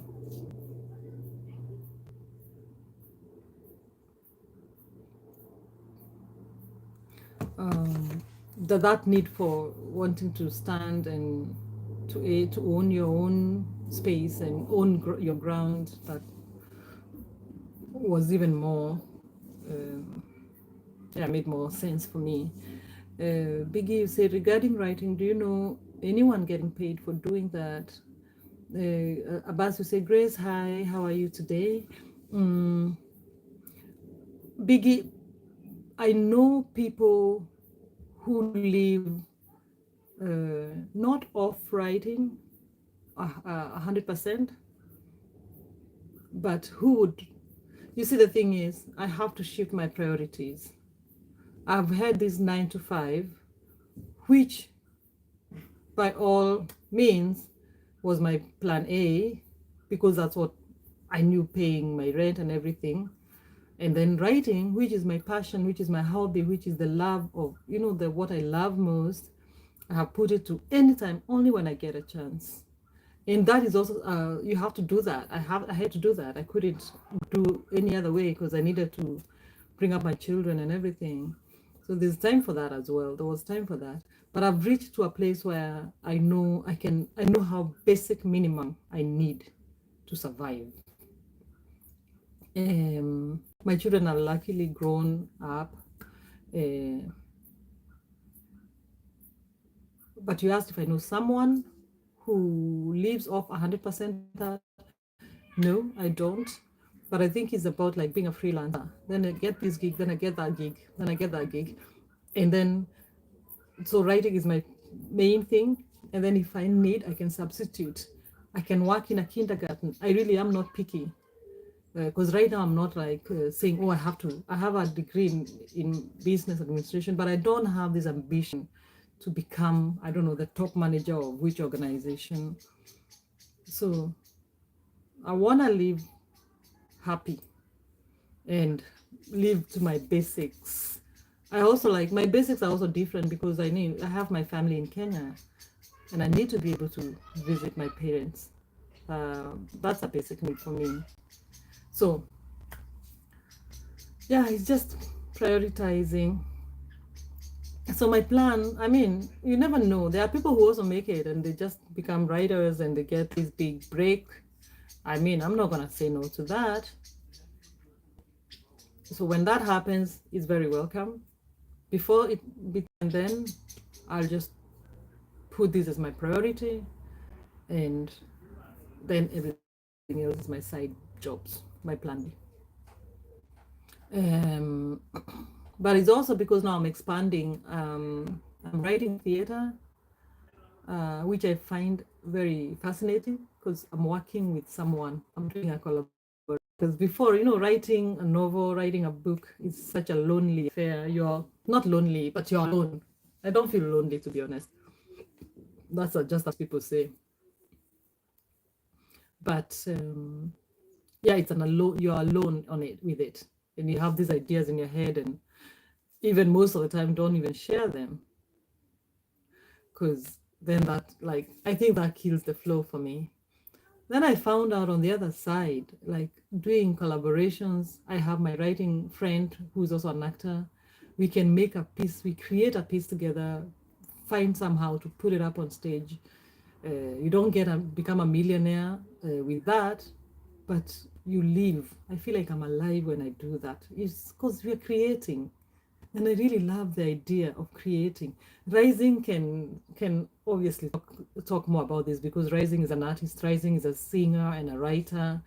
Um, that need for wanting to stand and to own your own space and own your ground, that was even more yeah, made more sense for me. Biggie, you say regarding writing, do you know anyone getting paid for doing that? Abbas, you say, Grace, hi, how are you today? Biggie, I know people who live not off writing 100%, but who would, you see, the thing is, I have to shift my priorities. I've had this 9 to 5, which by all means was my plan A, because that's what I knew, paying my rent and everything. And then writing, which is my passion, which is my hobby, which is the love of, the what I love most, I have put it to anytime, only when I get a chance. And that is also, you have to do that. I had to do that. I couldn't do any other way, because I needed to bring up my children and everything. So there's time for that as well. There was time for that. But I've reached to a place where I know how basic minimum I need to survive. My children are luckily grown up. But you asked if I know someone who lives off 100% that. No, I don't. But I think it's about like being a freelancer. Then I get this gig, then I get that gig, then I get that gig. And then, so writing is my main thing. And then if I need, I can substitute. I can work in a kindergarten. I really am not picky. Because right now I'm not like saying, oh, I have a degree in business administration, but I don't have this ambition to become, I don't know, the top manager of which organization. So I want to live happy and live to my basics. I also like, my basics are also different because I have my family in Kenya, and I need to be able to visit my parents. That's a basic need for me. So yeah, it's just prioritizing. So my plan, I mean, you never know. There are people who also make it and they just become writers and they get this big break. I mean, I'm not gonna say no to that. So when that happens, it's very welcome. Before it, and then I'll just put this as my priority, and then everything else is my side jobs, my plan B. But it's also because now I'm expanding. I'm writing theater, which I find very fascinating because I'm working with someone. I'm doing a collaboration. Because before, writing a novel, writing a book is such a lonely affair. You're not lonely, but you're alone. I don't feel lonely, to be honest. That's just as people say. But yeah, it's you're alone on it with it. And you have these ideas in your head, and even most of the time don't even share them. Because then I think that kills the flow for me. Then I found out on the other side, like doing collaborations. I have my writing friend who's also an actor. We can make a piece, we create a piece together, find somehow to put it up on stage. You don't become a millionaire with that, but you live. I feel like I'm alive when I do that. It's because we're creating. And I really love the idea of creating. Rising can obviously talk more about this, because Rising is an artist, Rising is a singer and a writer.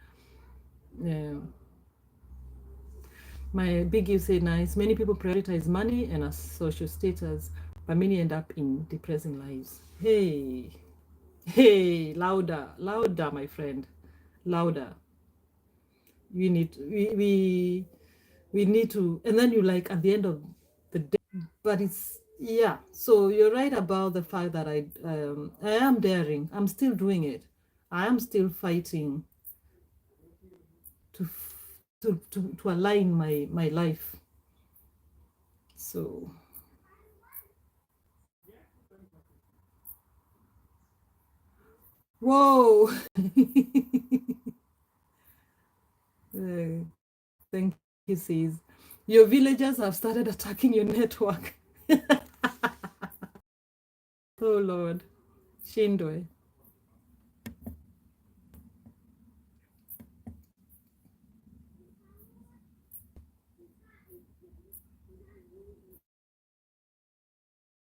My big you say nice. Many people prioritize money and a social status, but many end up in depressing lives. Hey, louder, my friend, louder. We need we need to, and then you like at the end of the day. But it's, yeah, so you're right about the fact that I am daring. I'm still doing it. I am still fighting to align my life. So whoa. Thank you, sis. Your villagers have started attacking your network. Oh Lord. Shindwe.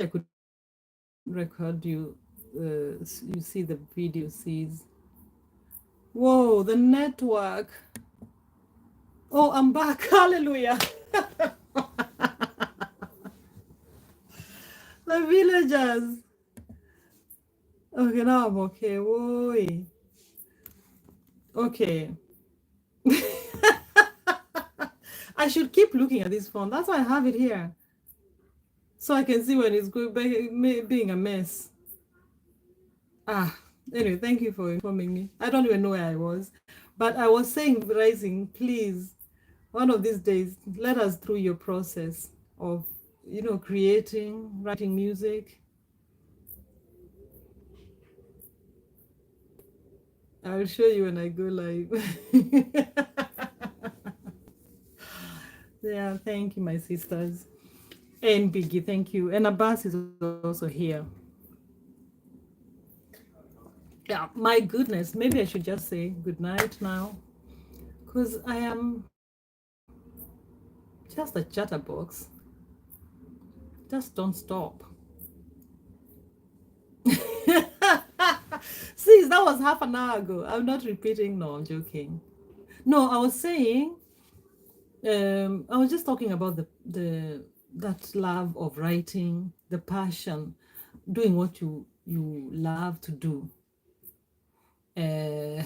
I could record you. You see the video, sees. Whoa, the network. Oh, I'm back. Hallelujah. The villagers. Okay, now I'm okay. Woi. Okay. I should keep looking at this phone. That's why I have it here. So I can see when it's going being a mess. Ah, anyway, thank you for informing me. I don't even know where I was. But I was saying, Rising, please, one of these days, let us through your process of, creating, writing music. I will show you when I go live. Yeah, thank you, my sisters. And Biggie, thank you. And Abbas is also here. Yeah, my goodness, maybe I should just say good night now. Because I am just a chatterbox. Just don't stop. See, that was half an hour ago. I'm not repeating. No, I'm joking. No, I was saying, I was just talking about the that love of writing, the passion, doing what you love to do. Uh,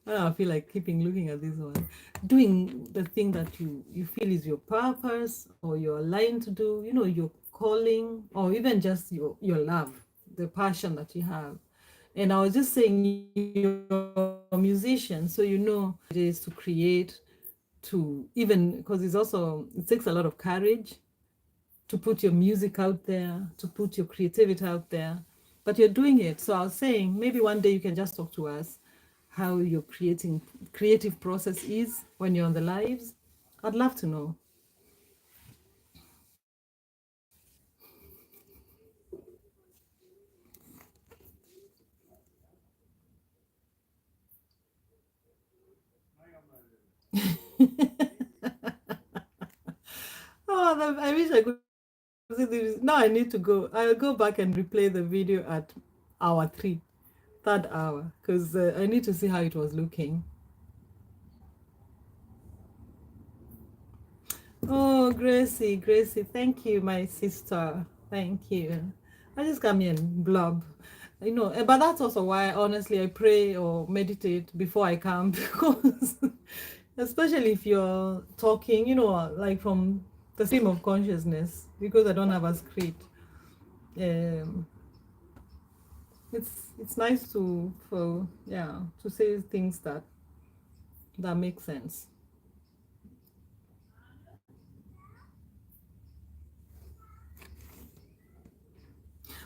I feel like keeping looking at this one. Doing the thing that you feel is your purpose or you're aligned to do, your calling, or even just your love, the passion that you have. And I was just saying you're a musician, so it is to create, to even because it takes a lot of courage to put your music out there, to put your creativity out there, but you're doing it. So I was saying maybe one day you can just talk to us how your creative process is when you're on the lives. I'd love to know. Oh, I wish I could see this. Now I need to go. I'll go back and replay the video at hour three, third hour, because I need to see how it was looking. Oh, Gracie, thank you, my sister. Thank you. I just come here and blob. But that's also why, honestly, I pray or meditate before I come because, especially if you're talking, like from the stream of consciousness, because I don't have a script. Um, it's nice to say things that make sense.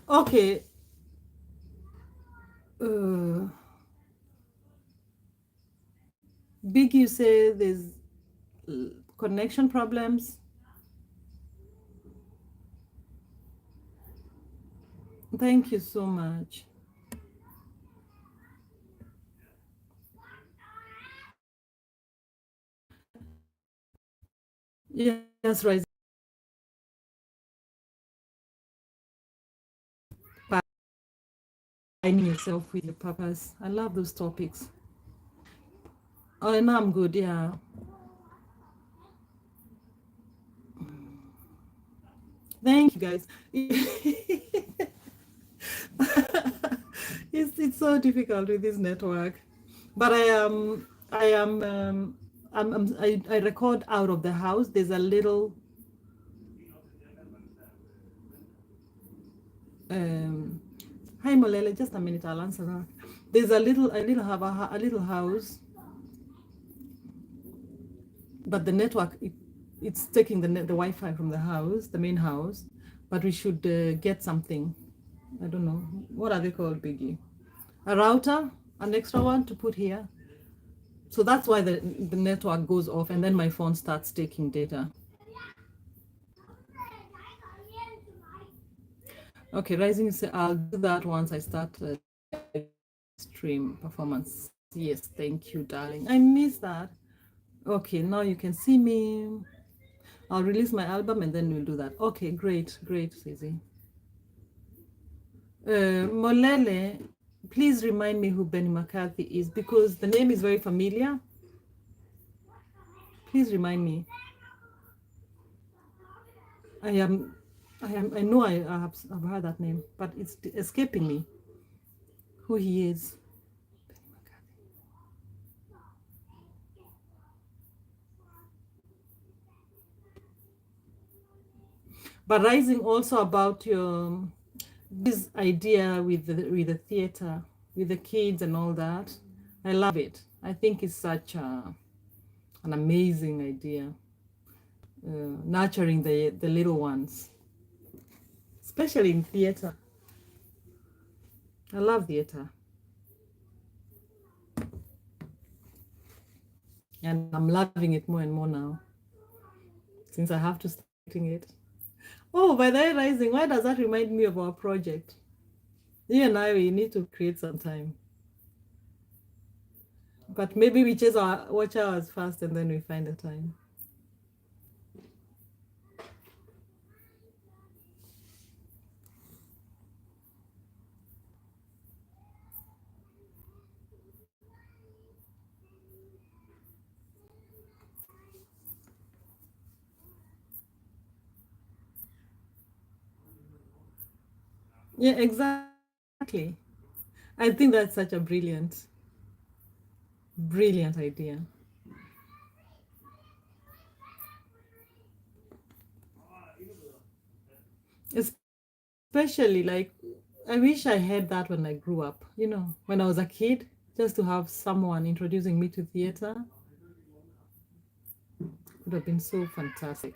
Okay. Uh, Big, you say there's connection problems. Thank you so much. Yes, right. Finding yourself with your purpose. I love those topics. Oh, no, I'm good. Yeah. Thank you, guys. It's so difficult with this network, but I record out of the house. There's a little um. Hi, Molele. Just a minute. I'll answer that. There's a little house, but the network it's taking the Wi-Fi from the house, the main house. But we should get something. I don't know what are they called, Biggie. A router, an extra one to put here. So that's why the network goes off, and then my phone starts taking data. Okay, Rising. I'll do that once I start stream performance. Yes, thank you, darling. I miss that. Okay, now you can see me. I'll release my album and then we'll do that. Okay, great, Susie. Molele, please remind me who Benny McCarthy is because the name is very familiar. Please remind me. I am I know I've heard that name, but it's escaping me who he is. But Rising also about your this idea with the theater, with the kids and all that. I love it. I think it's such an amazing idea, nurturing the little ones, especially in theater. I love theater, and I'm loving it more and more now since I have to start it. Oh, by the way, Rising, why does that remind me of our project? You and I, we need to create some time. But maybe we chase our watch hours first and then we find the time. Yeah, exactly. I think that's such a brilliant idea. Especially like I wish I had that when I grew up, when I was a kid, just to have someone introducing me to theater would have been so fantastic.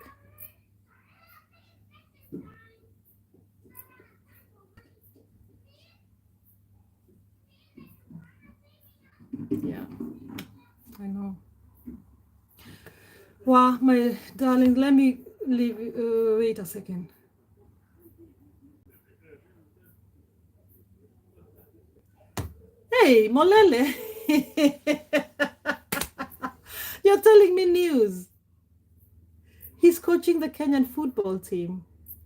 Yeah, I know. Wow, my darling, let me leave. Wait a second. Hey, Molele, you're telling me news. He's coaching the Kenyan football team.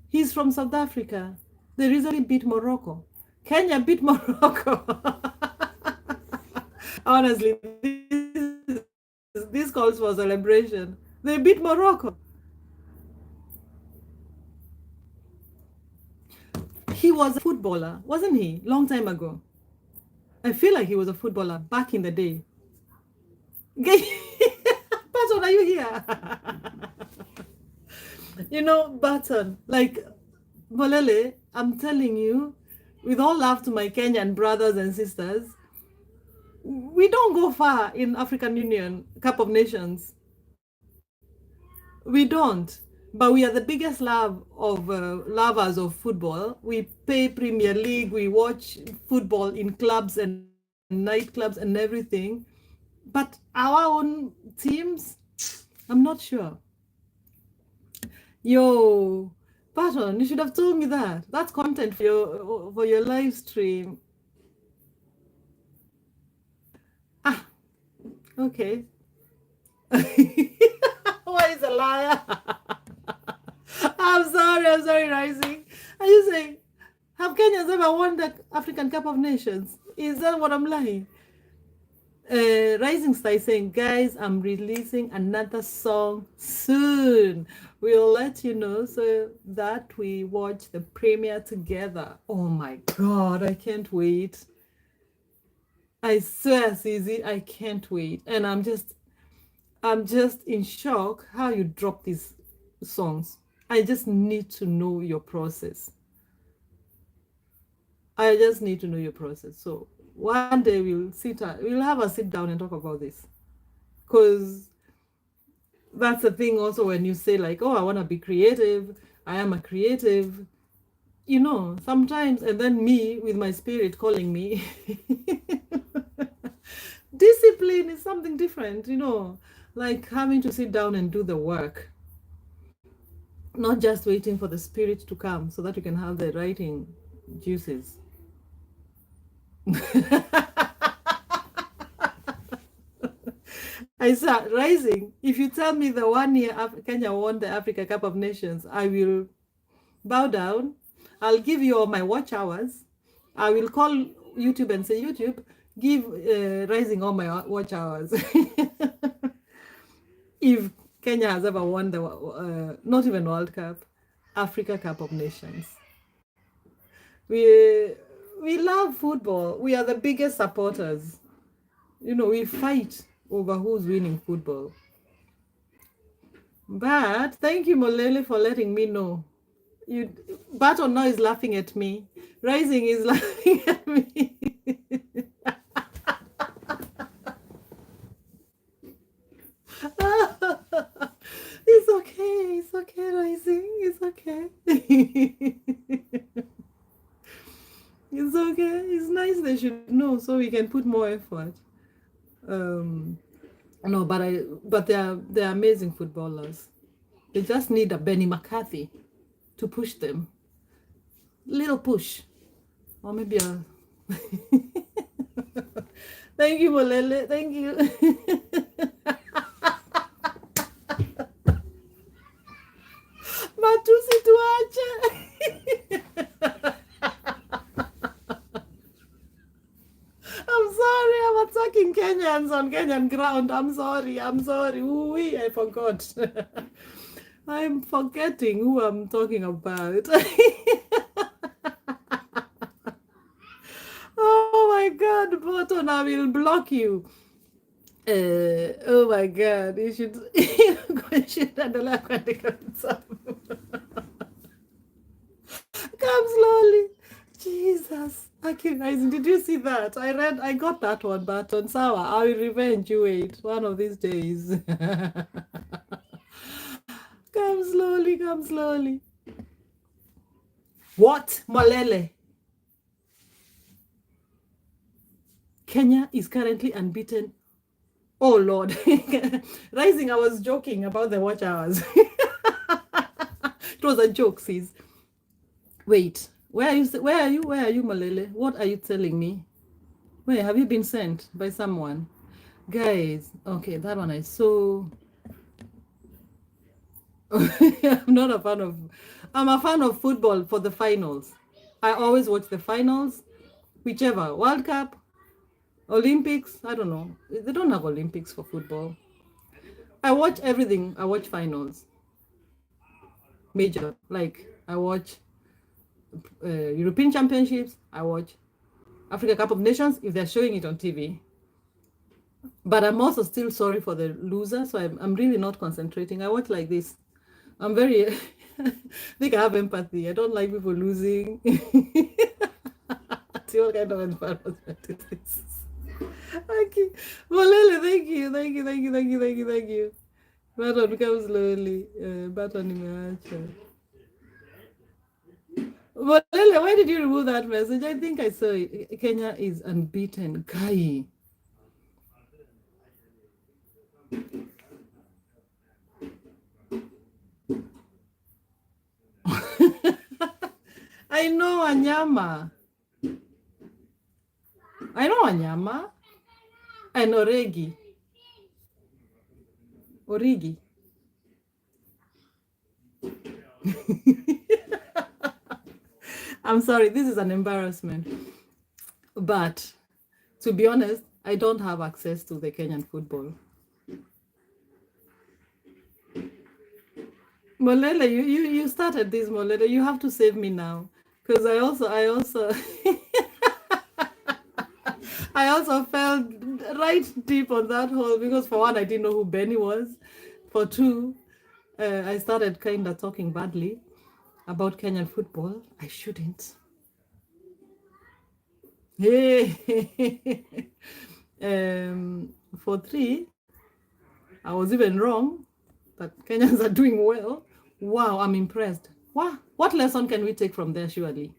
He's from South Africa. They recently beat Morocco. Kenya beat Morocco. Honestly, this calls for celebration. They beat Morocco. He was a footballer, wasn't he? Long time ago. I feel like he was a footballer back in the day. Patton, are you here? Button, like Bolele, I'm telling you, with all love to my Kenyan brothers and sisters, we don't go far in African Union Cup of Nations. We don't. But we are the biggest lovers of football. We pay Premier League. We watch football in clubs and nightclubs and everything. But our own teams, I'm not sure. Yo, Patton, you should have told me that. That's content for your live stream. Ah, okay. Why is a liar? I'm sorry, Rising. Are you saying, have Kenyans ever won the African Cup of Nations? Is that what I'm lying? Rising Star is saying, guys, I'm releasing another song soon. We'll let you know so that we watch the premiere together. Oh my God, I can't wait. I swear, Susie, I can't wait. And I'm just in shock how you drop these songs. I just need to know your process. I just need to know your process. So one day we'll have a sit down and talk about this. Because that's the thing also when you say like, oh, I want to be creative. I am a creative. Sometimes, and then me with my spirit calling me. Discipline is something different, like having to sit down and do the work, not just waiting for the spirit to come so that you can have the writing juices. I said, Rising, if you tell me the 1 year Kenya won the Africa Cup of Nations, I will bow down. I'll give you all my watch hours. I will call YouTube and say, YouTube, give Rising all my watch hours. If Kenya has ever won the, not even World Cup. Africa Cup of Nations. We we love football. We are the biggest supporters. We fight over who's winning football. But thank you, Molele, for letting me know. You Baton now is laughing at me. Rising is laughing at me. It's okay. It's okay, Rising. It's okay. It's okay. It's nice they should know so we can put more effort. No, but they're amazing footballers. They just need a Benny McCarthy to push them. Little push. Or maybe a Thank you, Molele. Thank you. Matusi tuache. I'm sorry, I'm attacking Kenyans on Kenyan ground. I'm sorry. Ooh, I forgot. I'm forgetting who I'm talking about. Oh my God, Button, I will block you. Oh my God, you should come slowly. Jesus. Okay, guys, did you see that? I got that one, Button. Sawa, I will revenge you. Wait, one of these days. Come slowly. What? Molele? Kenya is currently unbeaten. Oh Lord. Rising, I was joking about the watch hours. It was a joke, sis. Wait, where are you, Molele? What are you telling me? Where have you been sent by someone? Guys, okay, that one I saw. I'm not a fan of, I'm a fan of football for the finals. I always watch the finals, whichever, World Cup, Olympics, I don't know. They don't have Olympics for football. I watch everything. I watch finals. Major. Like, I watch European Championships. I watch Africa Cup of Nations if they're showing it on TV. But I'm also still sorry for the loser, so I'm really not concentrating. I watch like this. I'm very, I think I have empathy. I don't like people losing. See what kind of embarrassment is this? Okay. Molele, thank you. Baton, come slowly. Baton imeacha. Molele, why did you remove that message? I think I saw it. Kenya is unbeaten. Kai. I know Wanyama. I know Wanyama. I know Origi. I'm sorry, this is an embarrassment. But to be honest, I don't have access to the Kenyan football. Molele, you started this, Molele. You have to save me now. Because I also I also fell right deep on that hole because for one, I didn't know who Benny was. For two, I started kind of talking badly about Kenyan football. I shouldn't. Hey. For three, I was even wrong that Kenyans are doing well. Wow, I'm impressed. What lesson can we take from there, surely?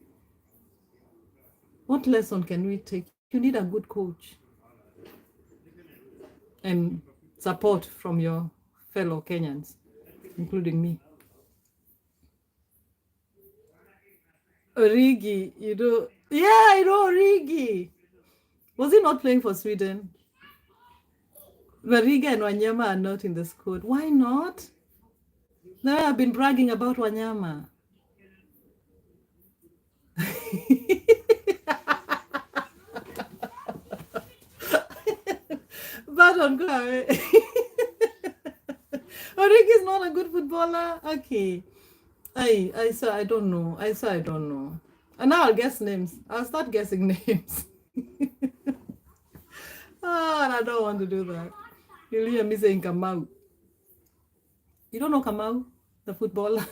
What lesson can we take? You need a good coach and support from your fellow Kenyans, including me. Origi, yeah, I know Origi. Was he not playing for Sweden? Origi and Wanyama are not in the squad. Why not? Now I've been bragging about Wanyama. Baton, go away. Origi is not a good footballer. Okay. I don't know. I don't know. And now I'll guess names. I'll start guessing names. And I don't want to do that. You'll hear me saying Kamau. You don't know Kamau, the footballer?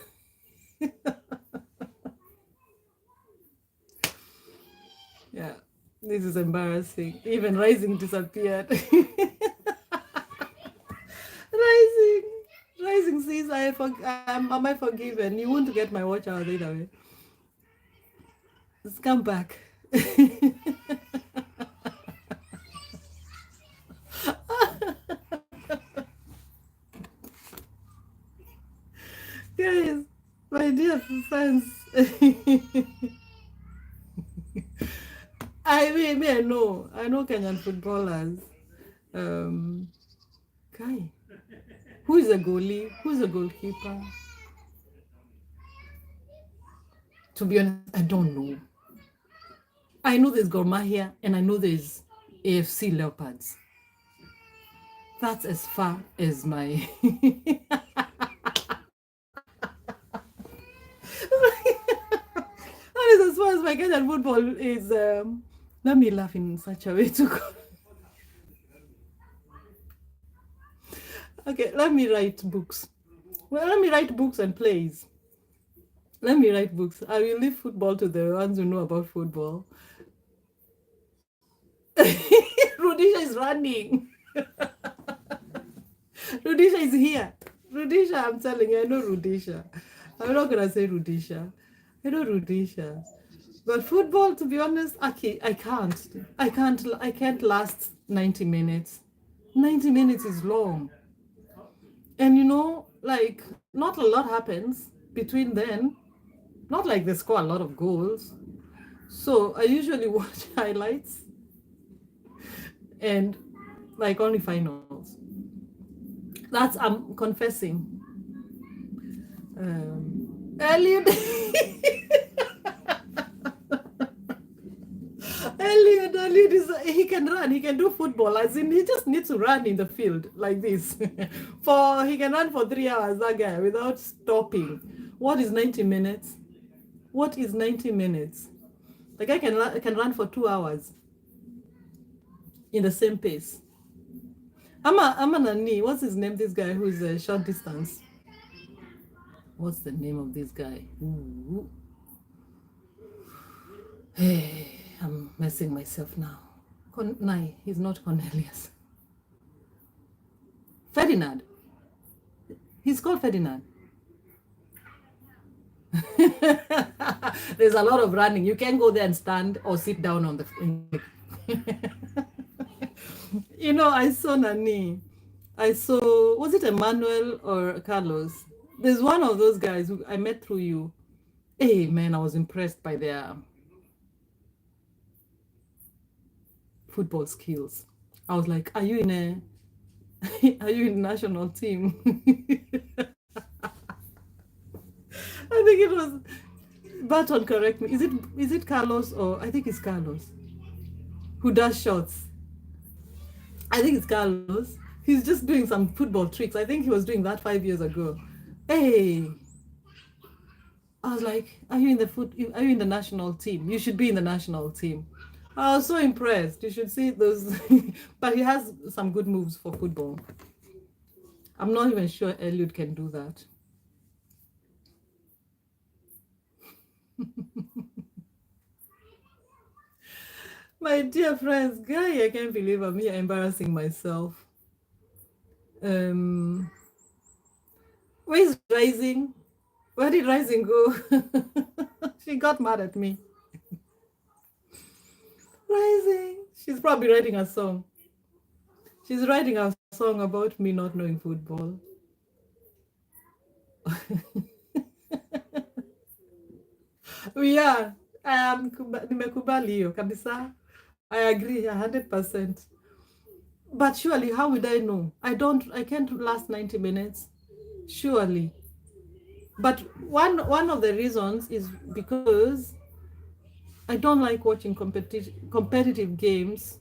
Yeah. This is embarrassing. Even Rising disappeared. Rising. Rising says, am I forgiven? You won't get my watch hours either way. Let's come back. Guys, my dear friends. I know Kenyan footballers. Um, Guy, who is a goalie? Who's a goalkeeper? To be honest, I don't know. I know there's Gor Mahia and I know there's AFC Leopards. That's as far as my that is as far as my Kenyan football is. Let me laugh in such a way to go. Okay, let me write books. Well, let me write books and plays. Let me write books. I will leave football to the ones who know about football. Rudisha is running. Rudisha is here. Rudisha, I'm telling you, I know Rudisha. I'm not gonna say Rudisha. I know Rudisha. But football, to be honest, I can't last 90 minutes. 90 minutes is long. And like not a lot happens between then. Not like they score a lot of goals. So I usually watch highlights and like only finals. That's I'm confessing. Elliot Elliot he can run, he can do football, as in he just needs to run in the field like this. He can run for 3 hours, that guy, without stopping. What is 90 minutes? What is 90 minutes? The guy can run for 2 hours in the same pace. I'm an Nani. What's his name? This guy who is a short distance. What's the name of this guy? Ooh. Hey, I'm messing myself now. He's not Cornelius. Ferdinand. He's called Ferdinand. There's a lot of running. You can go there and stand or sit down on the. I saw Nani. Was it Emmanuel or Carlos? There's one of those guys who I met through you. Hey, man, I was impressed by their football skills. I was like, are you in national team? I think it was Barton, correct me. Is it Carlos, or I think it's Carlos who does shots? I think it's Carlos. He's just doing some football tricks. I think he was doing that 5 years ago. Hey, I was like, are you in the national team? You should be in the national team. I was so impressed. You should see those. But he has some good moves for football. I'm not even sure Elliot can do that. My dear friends, guy, I can't believe I'm here embarrassing myself. Where is Rising? Where did Rising go? She got mad at me. Rising. She's probably writing a song. She's writing a song about me not knowing football. Yeah, nimekubali hiyo kabisa. I agree 100%. But surely, how would I know? I can't last 90 minutes. Surely. But one of the reasons is because I don't like watching competitive games.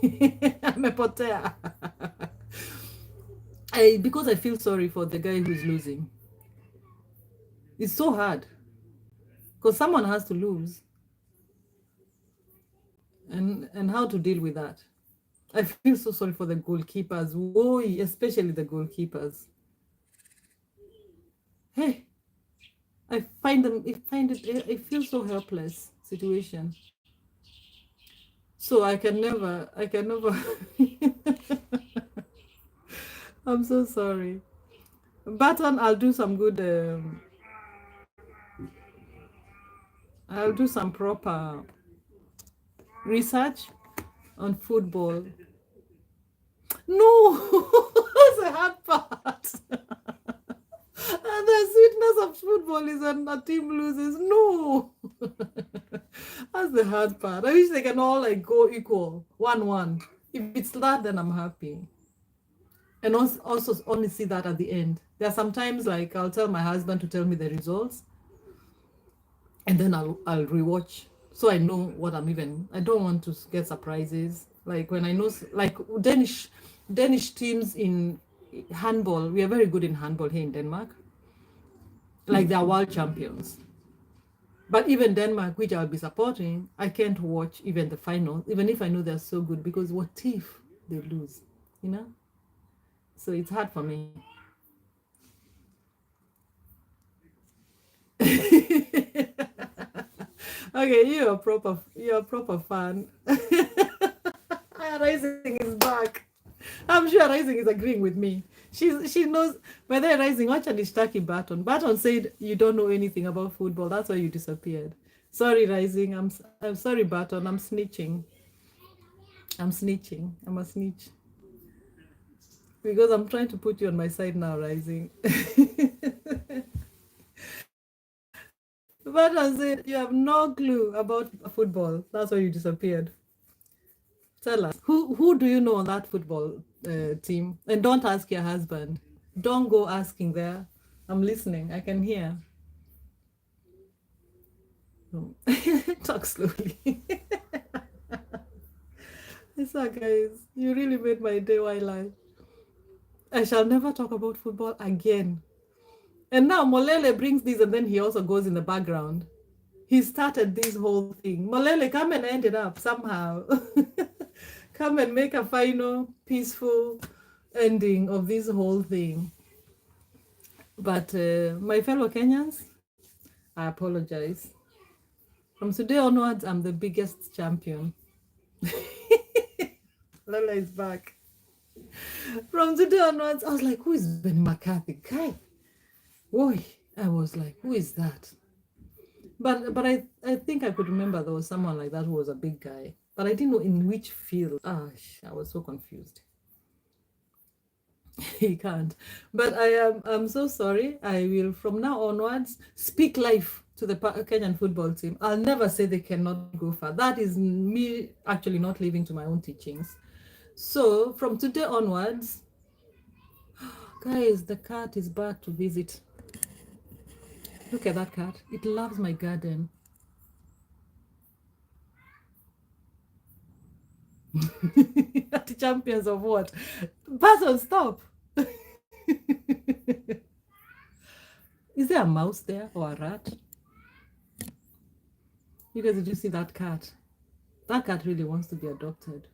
Amepotea. Because I feel sorry for the guy who's losing. It's so hard because someone has to lose, and how to deal with that. I feel so sorry for the goalkeepers. Whoa, especially the goalkeepers. Hey, I feel so helpless situation. So I can never. I'm so sorry. Baton, I'll do some proper research on football. No, that's the hard part. And the sweetness of football is when a team loses. No, that's the hard part. I wish they can all like go equal, 1-1. If it's that, then I'm happy. And also only see that at the end. There are sometimes like I'll tell my husband to tell me the results, and then I'll rewatch so I know what I'm even. I don't want to get surprises. Like when I know like Danish teams in handball, we are very good in handball here in Denmark. Like they are world champions. But even Denmark, which I'll be supporting, I can't watch even the final, even if I know they're so good, because what if they lose, you know? So it's hard for me. Okay, you're a proper fan. Rising is back. I'm sure Rising is agreeing with me. She knows. By the way, Rising, watch and Ishtaki Baton. Baton said you don't know anything about football. That's why you disappeared. Sorry, Rising. I'm sorry, Baton. I'm snitching. I'm snitching. I'm a snitch. Because I'm trying to put you on my side now, Rising. Baton said you have no clue about football. That's why you disappeared. Tell us, who do you know on that football team? And don't ask your husband. Don't go asking there. I'm listening. I can hear. Talk slowly. So, guys, you really made my day while I shall never talk about football again. And now Molele brings this, and then he also goes in the background. He started this whole thing. Molele, come and end it up somehow. Come and make a final, peaceful ending of this whole thing. But my fellow Kenyans, I apologize. From today onwards, I'm the biggest champion. Lola is back. From today onwards, I was like, who is Ben McCarthy? Guy. Boy, I was like, who is that? But I think I could remember there was someone like that who was a big guy. But I didn't know in which field. I was so confused. He can't. But I'm so sorry. I will from now onwards speak life to the Kenyan football team. I'll never say they cannot go far. That is me actually not living to my own teachings. So from today onwards, guys, the cat is back to visit. Look at that cat. It loves my garden. The champions of what? Person, stop. Is there a mouse there or a rat? You guys, did you see that cat? That cat really wants to be adopted.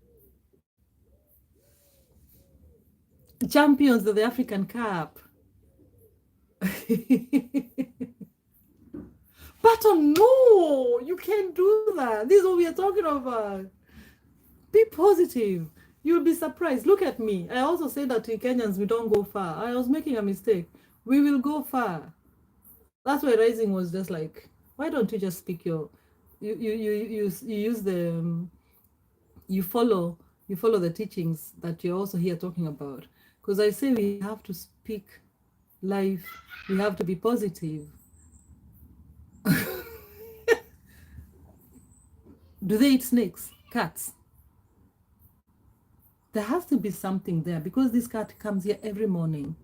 Champions of the African Cup. Baton, no, you can't do that. This is what we are talking about. Be positive. You'll be surprised. Look at me. I also say that to Kenyans, we don't go far. I was making a mistake. We will go far. That's why Rising was just like, why don't you just speak you use the you follow the teachings that you're also here talking about. Because I say we have to speak life. We have to be positive. Do they eat snakes? Cats? There has to be something there because this cat comes here every morning.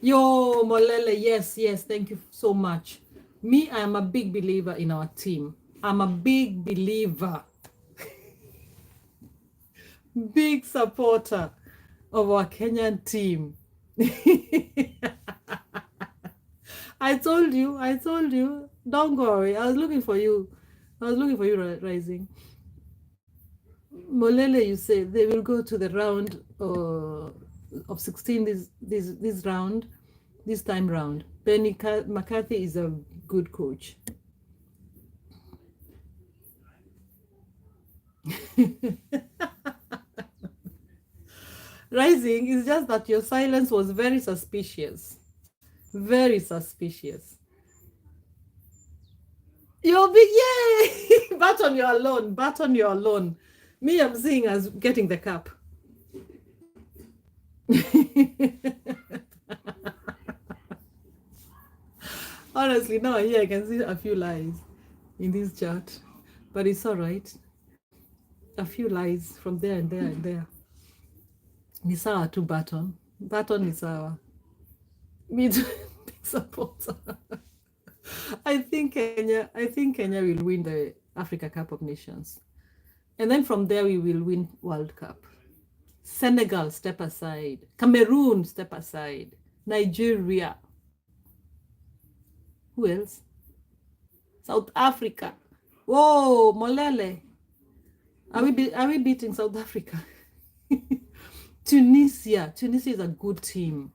Yo, Molele, yes, thank you so much. Me, I am a big believer in our team. I'm a big believer. Big supporter. of our Kenyan team. I told you. Don't go away. I was looking for you. I was looking for you, Rising. Molele, you say they will go to the round of 16 this round, this time round. Benny McCarthy is a good coach. Rising is just that your silence was very suspicious. Very suspicious. You're big, yay! Baton, you're alone. Baton, you're alone. Me, I'm seeing as getting the cup. Honestly, now here I can see a few lies in this chat, but it's all right. A few lies from there and there and there. Ni sawa tu Baton. Baton ni sawa. Me too, big supporter. I think Kenya will win the Africa Cup of Nations. And then from there we will win World Cup. Senegal, step aside. Cameroon, step aside. Nigeria. Who else? South Africa. Whoa, Molele. Are we beating South Africa? Tunisia. Tunisia is a good team.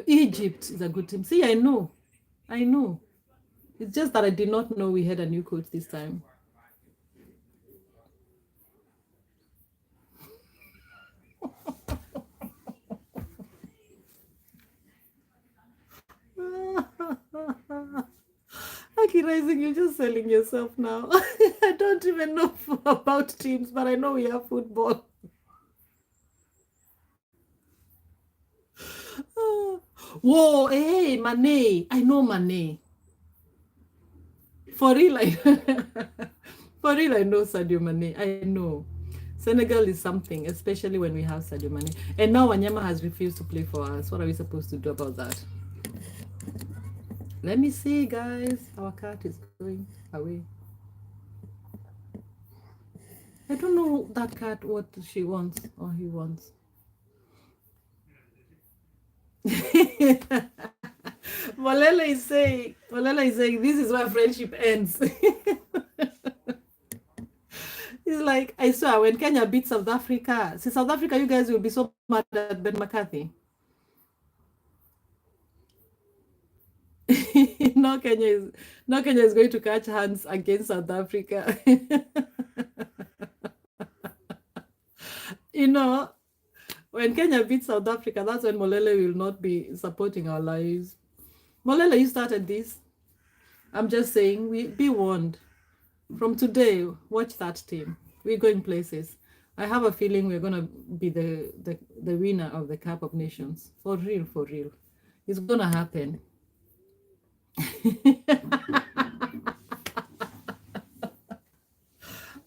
Egypt is a good team. See, I know. It's just that I did not know we had a new coach this time. Okay, Rising, you're just selling yourself now. I don't even know about teams, but I know we have football. Whoa, hey, Mane. I know Mane. For real, for real, I know Sadio Mane. I know. Senegal is something, especially when we have Sadio Mane. And now Wanyama has refused to play for us. What are we supposed to do about that? Let me see, guys. Our cat is going away. I don't know that cat what she wants or he wants. Molela is saying, this is where friendship ends. It's like, I swear, when Kenya beats South Africa, see, South Africa, you guys will be so mad at Ben McCarthy. No Kenya is going to catch hands against South Africa. You know, when Kenya beats South Africa, that's when Molele will not be supporting our lives. Molele, you started this. I'm just saying, be warned. From today, watch that team. We're going places. I have a feeling we're going to be the winner of the Cup of Nations. For real, for real. It's going to happen.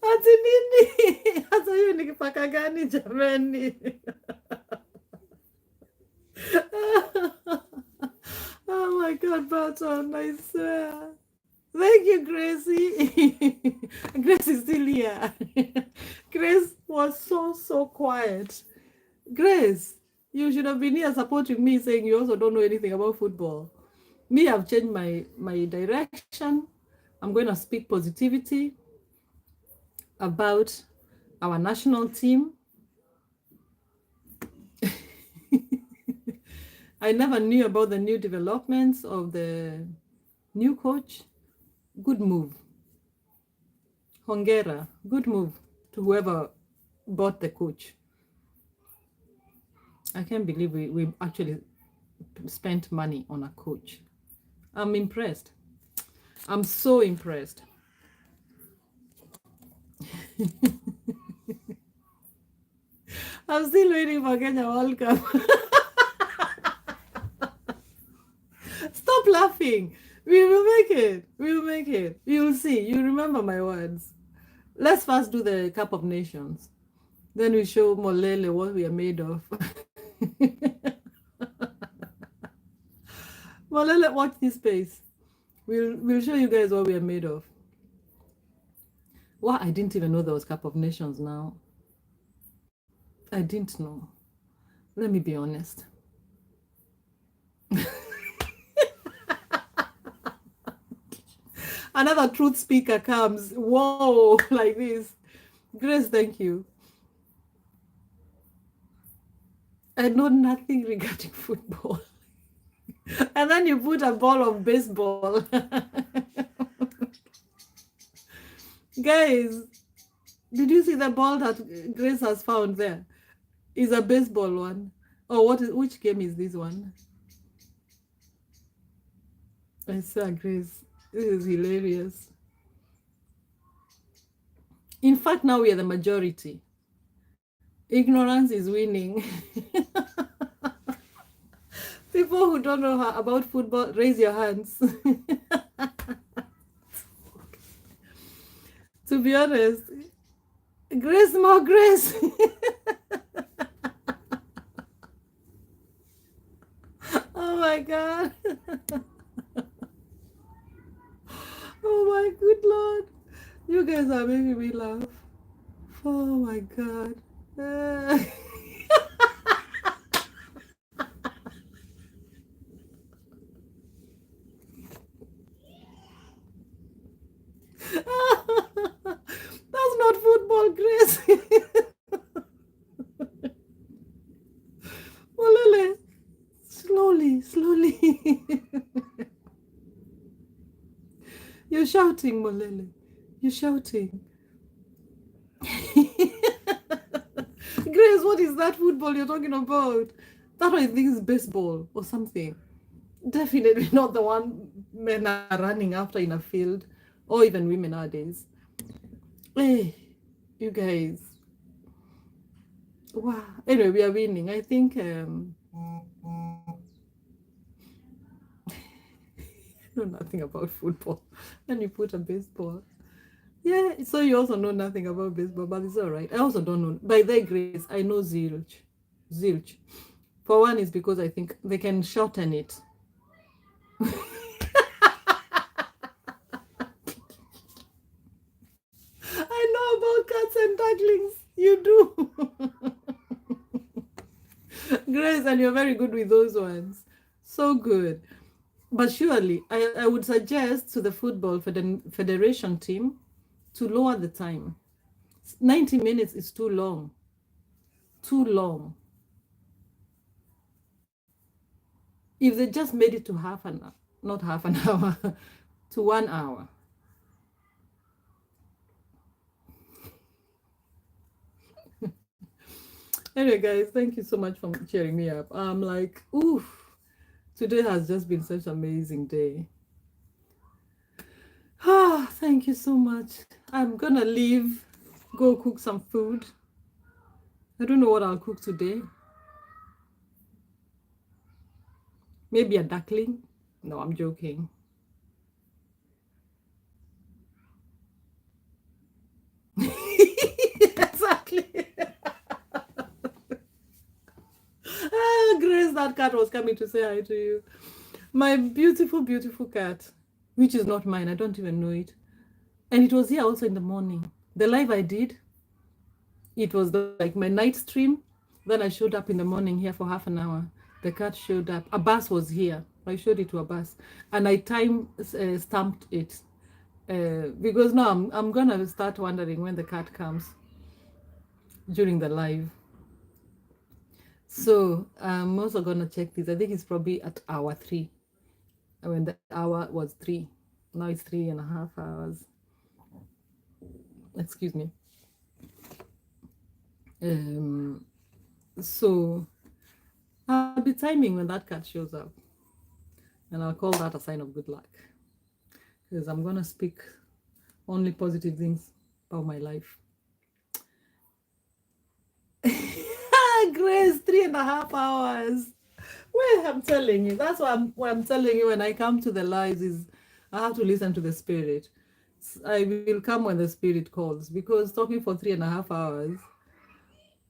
Ati nini? Hata hiyo ni kipaka gani jamani? Oh my God, Barton, I swear. Thank you, Gracie. Grace is still here. Grace was so quiet. Grace, you should have been here supporting me, saying you also don't know anything about football. Me, I've changed my direction. I'm going to speak positivity about our national team. I never knew about the new developments of the new coach. Good move. Hongera, good move to whoever bought the coach. I can't believe we actually spent money on a coach. I'm impressed. I'm so impressed. I'm still waiting for Kenya World Cup. Stop laughing. We will make it. We will make it. You will see. You remember my words. Let's first do the Cup of Nations. Then we show Molele what we are made of. Molele, watch this space. We'll show you guys what we are made of. Well, I didn't even know there was Cup of Nations now. I didn't know. Let me be honest. Another truth speaker comes. Whoa, like this. Grace, thank you. I know nothing regarding football. And then you put a ball of baseball. Guys, did you see the ball that Grace has found there? Is a baseball one. Oh, which game is this one? I swear, Grace, this is hilarious. In fact, now we are the majority. Ignorance is winning. People who don't know about football, raise your hands. To be honest, Grace, more Grace. Oh my God. Oh my good Lord. You guys are making me laugh. Oh my God. That's not football, Grace. Molele, slowly. You're shouting, Molele. You're shouting. Grace, what is that football you're talking about? That I think is baseball or something. Definitely not the one men are running after in a field, or even women nowadays. Hey, you guys. Wow. Anyway, we are winning. I think I know nothing about football. And you put a baseball. Yeah, so you also know nothing about baseball, but it's all right. I also don't know. By their grace, I know zilch. Zilch. For one, is because I think they can shorten it. I know about cats and ducklings. You do. Grace, and you're very good with those ones. So good. But surely, I would suggest to the football federation team to lower the time. 90 minutes is too long. Too long. If they just made it to not half an hour, to 1 hour. Anyway, guys, thank you so much for cheering me up. I'm like, oof, today has just been such an amazing day. Ah, thank you so much. I'm gonna leave, go cook some food. I don't know what I'll cook today. Maybe a duckling. No, I'm joking. Exactly. Ah, Grace, that cat was coming to say hi to you. My beautiful, beautiful cat, which is not mine. I don't even know it. And it was here also in the morning. The live I did, it was like my night stream. Then I showed up in the morning here for half an hour. The cat showed up. A bus was here. I showed it to a bus. And I time stamped it. Because now I'm going to start wondering when the cat comes during the live. So I'm also going to check this. I think it's probably at hour 3. When the hour was 3. Now it's 3.5 hours. Excuse me. So I'll be timing when that cat shows up. And I'll call that a sign of good luck. Because I'm going to speak only positive things about my life. Grace, 3.5 hours. Well, I'm telling you, that's what I'm telling you when I come to the lives is I have to listen to the spirit. I will come when the spirit calls, because talking for 3.5 hours,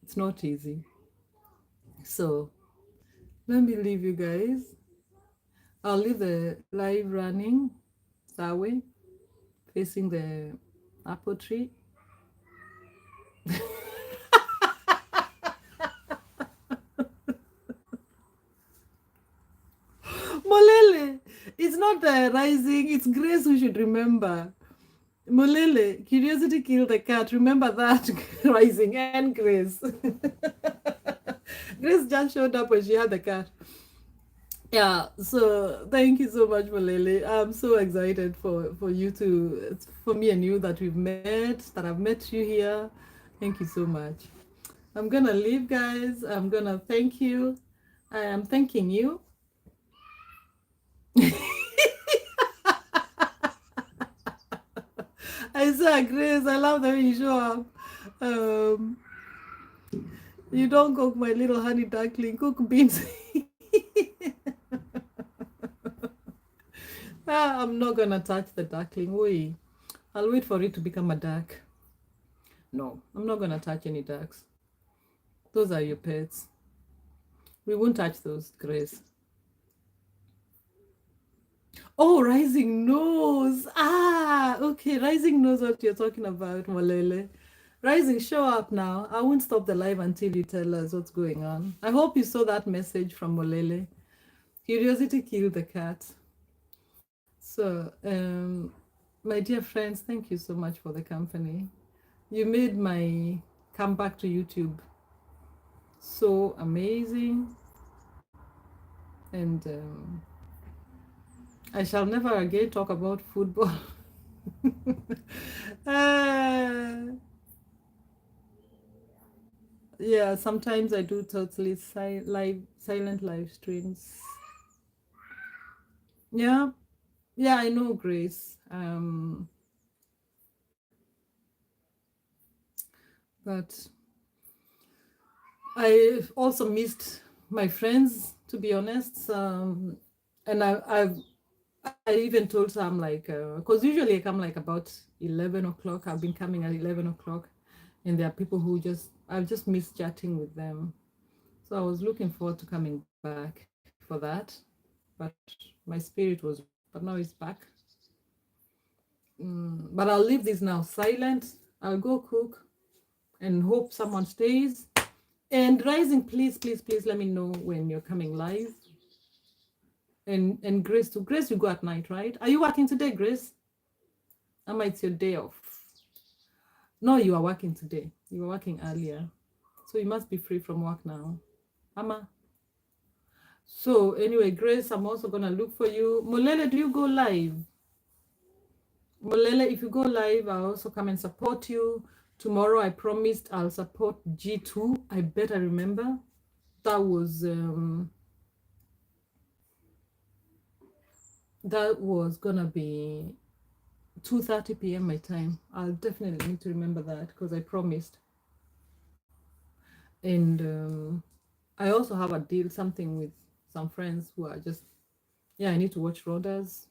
it's not easy. So let me leave you guys. I'll leave the live running that way, facing the apple tree. Molele, it's not the rising, it's Grace who should remember. Molele, curiosity killed the cat. Remember that, rising and Grace. Grace just showed up when she had the cat. Yeah, so thank you so much, Molele. I'm so excited for you to, for me and you that we've met, that I've met you here. Thank you so much. I'm gonna leave, guys. I'm gonna thank you. I am thanking you. I saw Grace. I love the way you show up. Um, you don't cook my little honey duckling. Cook beans. I'm not gonna touch the duckling. Wait, I'll wait for it to become a duck. No, I'm not gonna touch any ducks. Those are your pets. We won't touch those, Grace. Oh, Rising knows. Ah, okay. Rising knows what you're talking about, Molele. Rising, show up now. I won't stop the live until you tell us what's going on. I hope you saw that message from Molele. Curiosity killed the cat. So, my dear friends, thank you so much for the company. You made my comeback to YouTube so amazing. And I shall never again talk about football. uh, yeah, sometimes I do totally silent live streams. Yeah, yeah, I know, Grace. But I also missed my friends, to be honest. And I even told some like, because usually I come like about 11 o'clock. I've been coming at 11 o'clock, and there are people who I've just missed chatting with them. So I was looking forward to coming back for that, but my spirit was, but now it's back. But I'll leave this now silent. I'll go cook and hope someone stays. And Rising, please, please, please let me know when you're coming live. And Grace too. Grace, you go at night, right? Are you working today, Grace? Ama, it's your day off. No, you are working today. You were working earlier. So you must be free from work now. Ama. So anyway, Grace, I'm also gonna look for you. Molele, do you go live? Molele, if you go live, I'll also come and support you. Tomorrow I promised I'll support G2. I better remember. That was gonna be 2:30 p.m. my time. I'll definitely need to remember that because I promised. And I also have a deal, something with some friends who are just, yeah, I need to watch Rodas.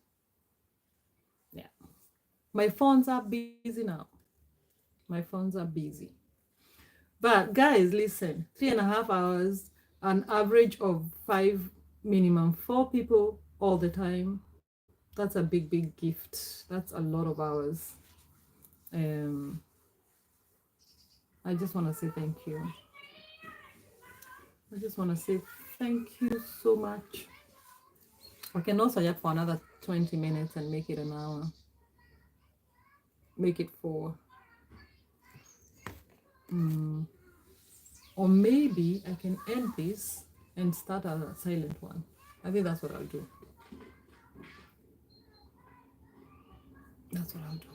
Yeah. My phones are busy now. My phones are busy. But guys, listen, 3.5 hours, an average of 5, minimum 4 people all the time. That's a big, big gift. That's a lot of hours. Um, I just want to say thank you. I just want to say thank you so much. I can also yap for another 20 minutes and make it an hour. Make it 4. Or maybe I can end this and start a silent one. I think that's what I'll do. That's what I'll do.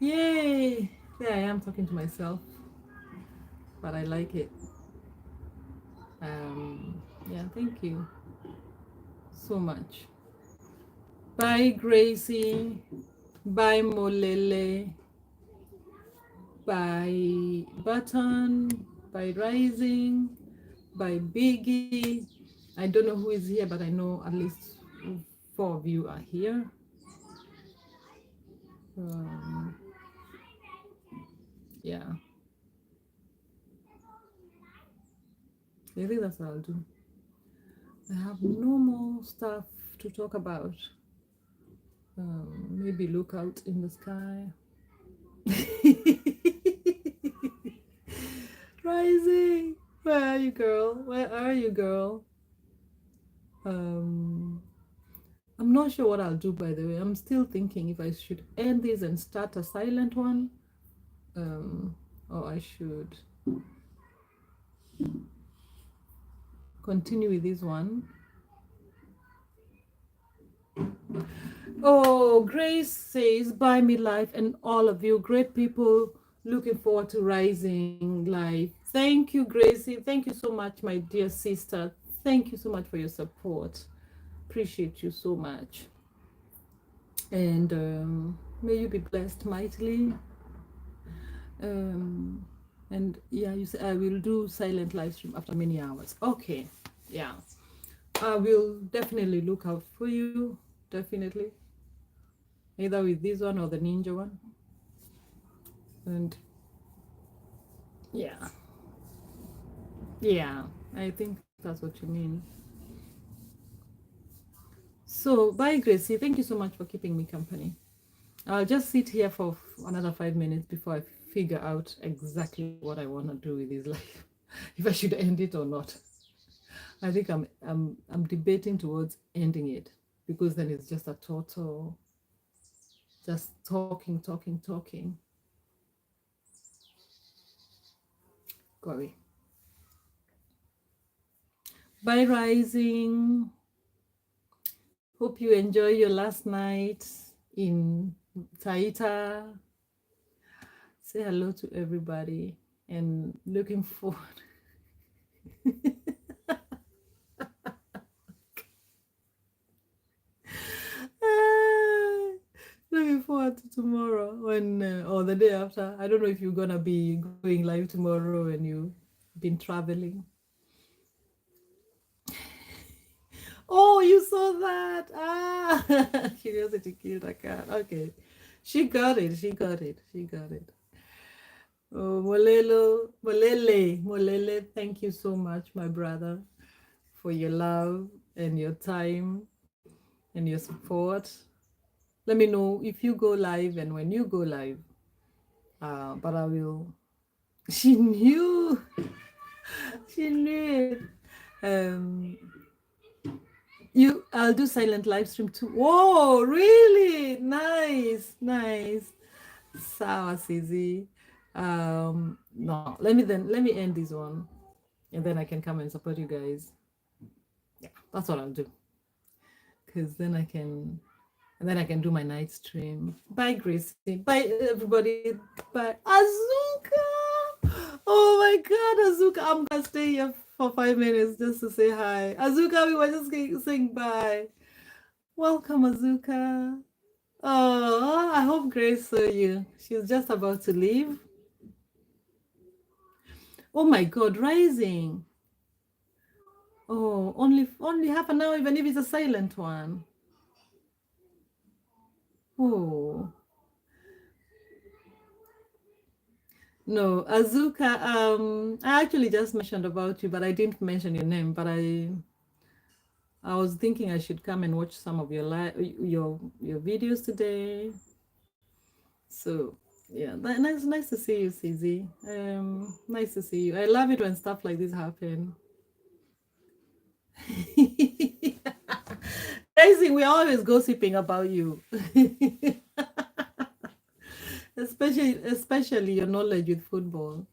Yay! There I am talking to myself. But I like it. Yeah, thank you so much. Bye, Gracie. Bye, Molele. Bye, Button. Bye, Rising. Bye, Biggie. I don't know who is here, but I know at least 4 of you are here. Yeah. I think that's what I'll do. I have no more stuff to talk about. Maybe look out in the sky. Rising, where are you, girl? Where are you, girl? Um, I'm not sure what I'll do, by the way. I'm still thinking if I should end this and start a silent one, um, or I should continue with this one. Oh, Grace says, bye, midlife, and all of you great people. Looking forward to rising life. Thank you, Gracie. Thank you so much, my dear sister. Thank you so much for your support. Appreciate you so much. And may you be blessed mightily. Um, and yeah, you say I will do silent live stream after many hours. Okay, yeah, I will definitely look out for you. Definitely, either with this one or the ninja one. And yeah, yeah, I think that's what you mean. So, bye, Gracie. Thank you so much for keeping me company. I'll just sit here for another 5 minutes before I figure out exactly what I want to do with this life, if I should end it or not. I think I'm debating towards ending it because then it's just a total, just talking, talking, talking. Sorry. Bye, Rising. Hope you enjoy your last night in Taita. Say hello to everybody and looking forward. Looking forward to tomorrow when or the day after. I don't know if you're gonna be going live tomorrow when you've been traveling. Oh, you saw that. Ah, curiosity killed a cat. Okay. She got it. She got it. She got it. Oh, Molele, thank you so much, my brother, for your love and your time and your support. Let me know if you go live and when you go live. But I will. She knew. She knew it. Um, I'll do silent live stream too. Whoa, really? Nice, nice. Sawa, Sizi. No, let me end this one, and then I can come and support you guys. Yeah, that's what I'll do. Because then I can do my night stream. Bye, Gracie. Bye, everybody. Bye, Azuka. Oh my God, Azuka. I'm gonna stay here for 5 minutes just to say hi. Azuka, we were just saying bye. Welcome, Azuka. Oh, I hope Grace saw you. She's just about to leave. Oh my God, rising. Oh, only half an hour, even if it's a silent one. Oh. No, Azuka, I actually just mentioned about you, but I didn't mention your name, but I was thinking I should come and watch some of your videos today. So yeah, nice to see you, CZ. Nice to see you. I love it when stuff like this happen. Rising, we're always gossiping about you. especially your knowledge with football.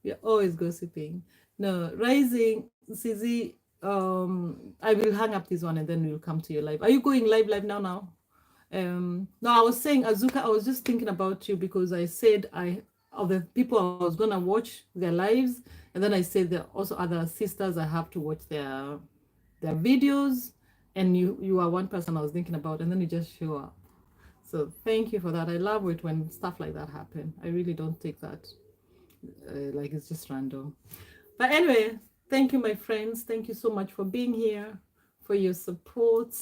We're always gossiping. No, Rising, CZ, I will hang up this one and then we'll come to your live. Are you going live now? No, I was saying, Azuka, I was just thinking about you because I said of the people I was gonna watch their lives, and then I said there are also other sisters I have to watch their videos, and you are one person I was thinking about, and then you just show up. So thank you for that. I love it when stuff like that happen. I really don't take that like it's just random. But anyway, thank you, my friends. Thank you so much for being here, for your support.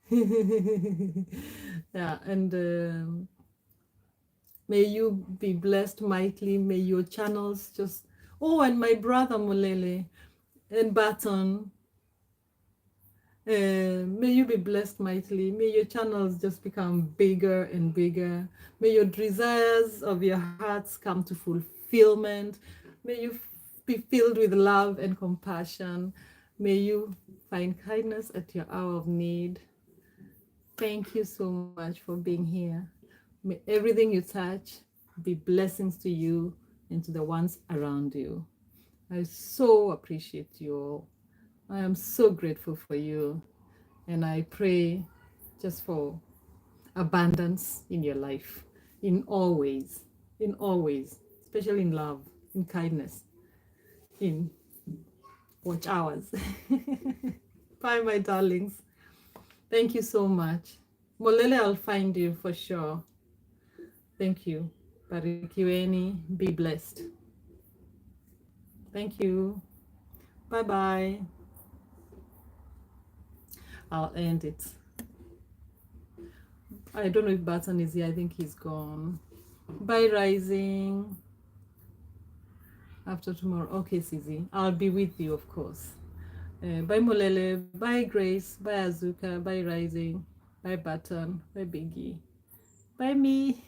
Yeah, and may you be blessed mightily. May your channels just. Oh, and my brother Mulele and Baton. May you be blessed mightily. May your channels just become bigger and bigger. May your desires of your hearts come to fulfill. fulfillment. May you be filled with love and compassion. May you find kindness at your hour of need. Thank you so much for being here. May everything you touch be blessings to you and to the ones around you. I so appreciate you all. I am so grateful for you. And I pray just for abundance in your life, in all ways, especially in love, in kindness, in watch hours. Bye, my darlings. Thank you so much. Molele, I'll find you for sure. Thank you. Barikiweni, be blessed. Thank you. Bye bye. I'll end it. I don't know if Barton is here. I think he's gone. Bye, Rising. After tomorrow. Okay, Susie. I'll be with you, of course. Bye, Molele. Bye, Grace. Bye, Azuka. Bye, Rising. Bye, Barton. Bye, Biggie. Bye, me.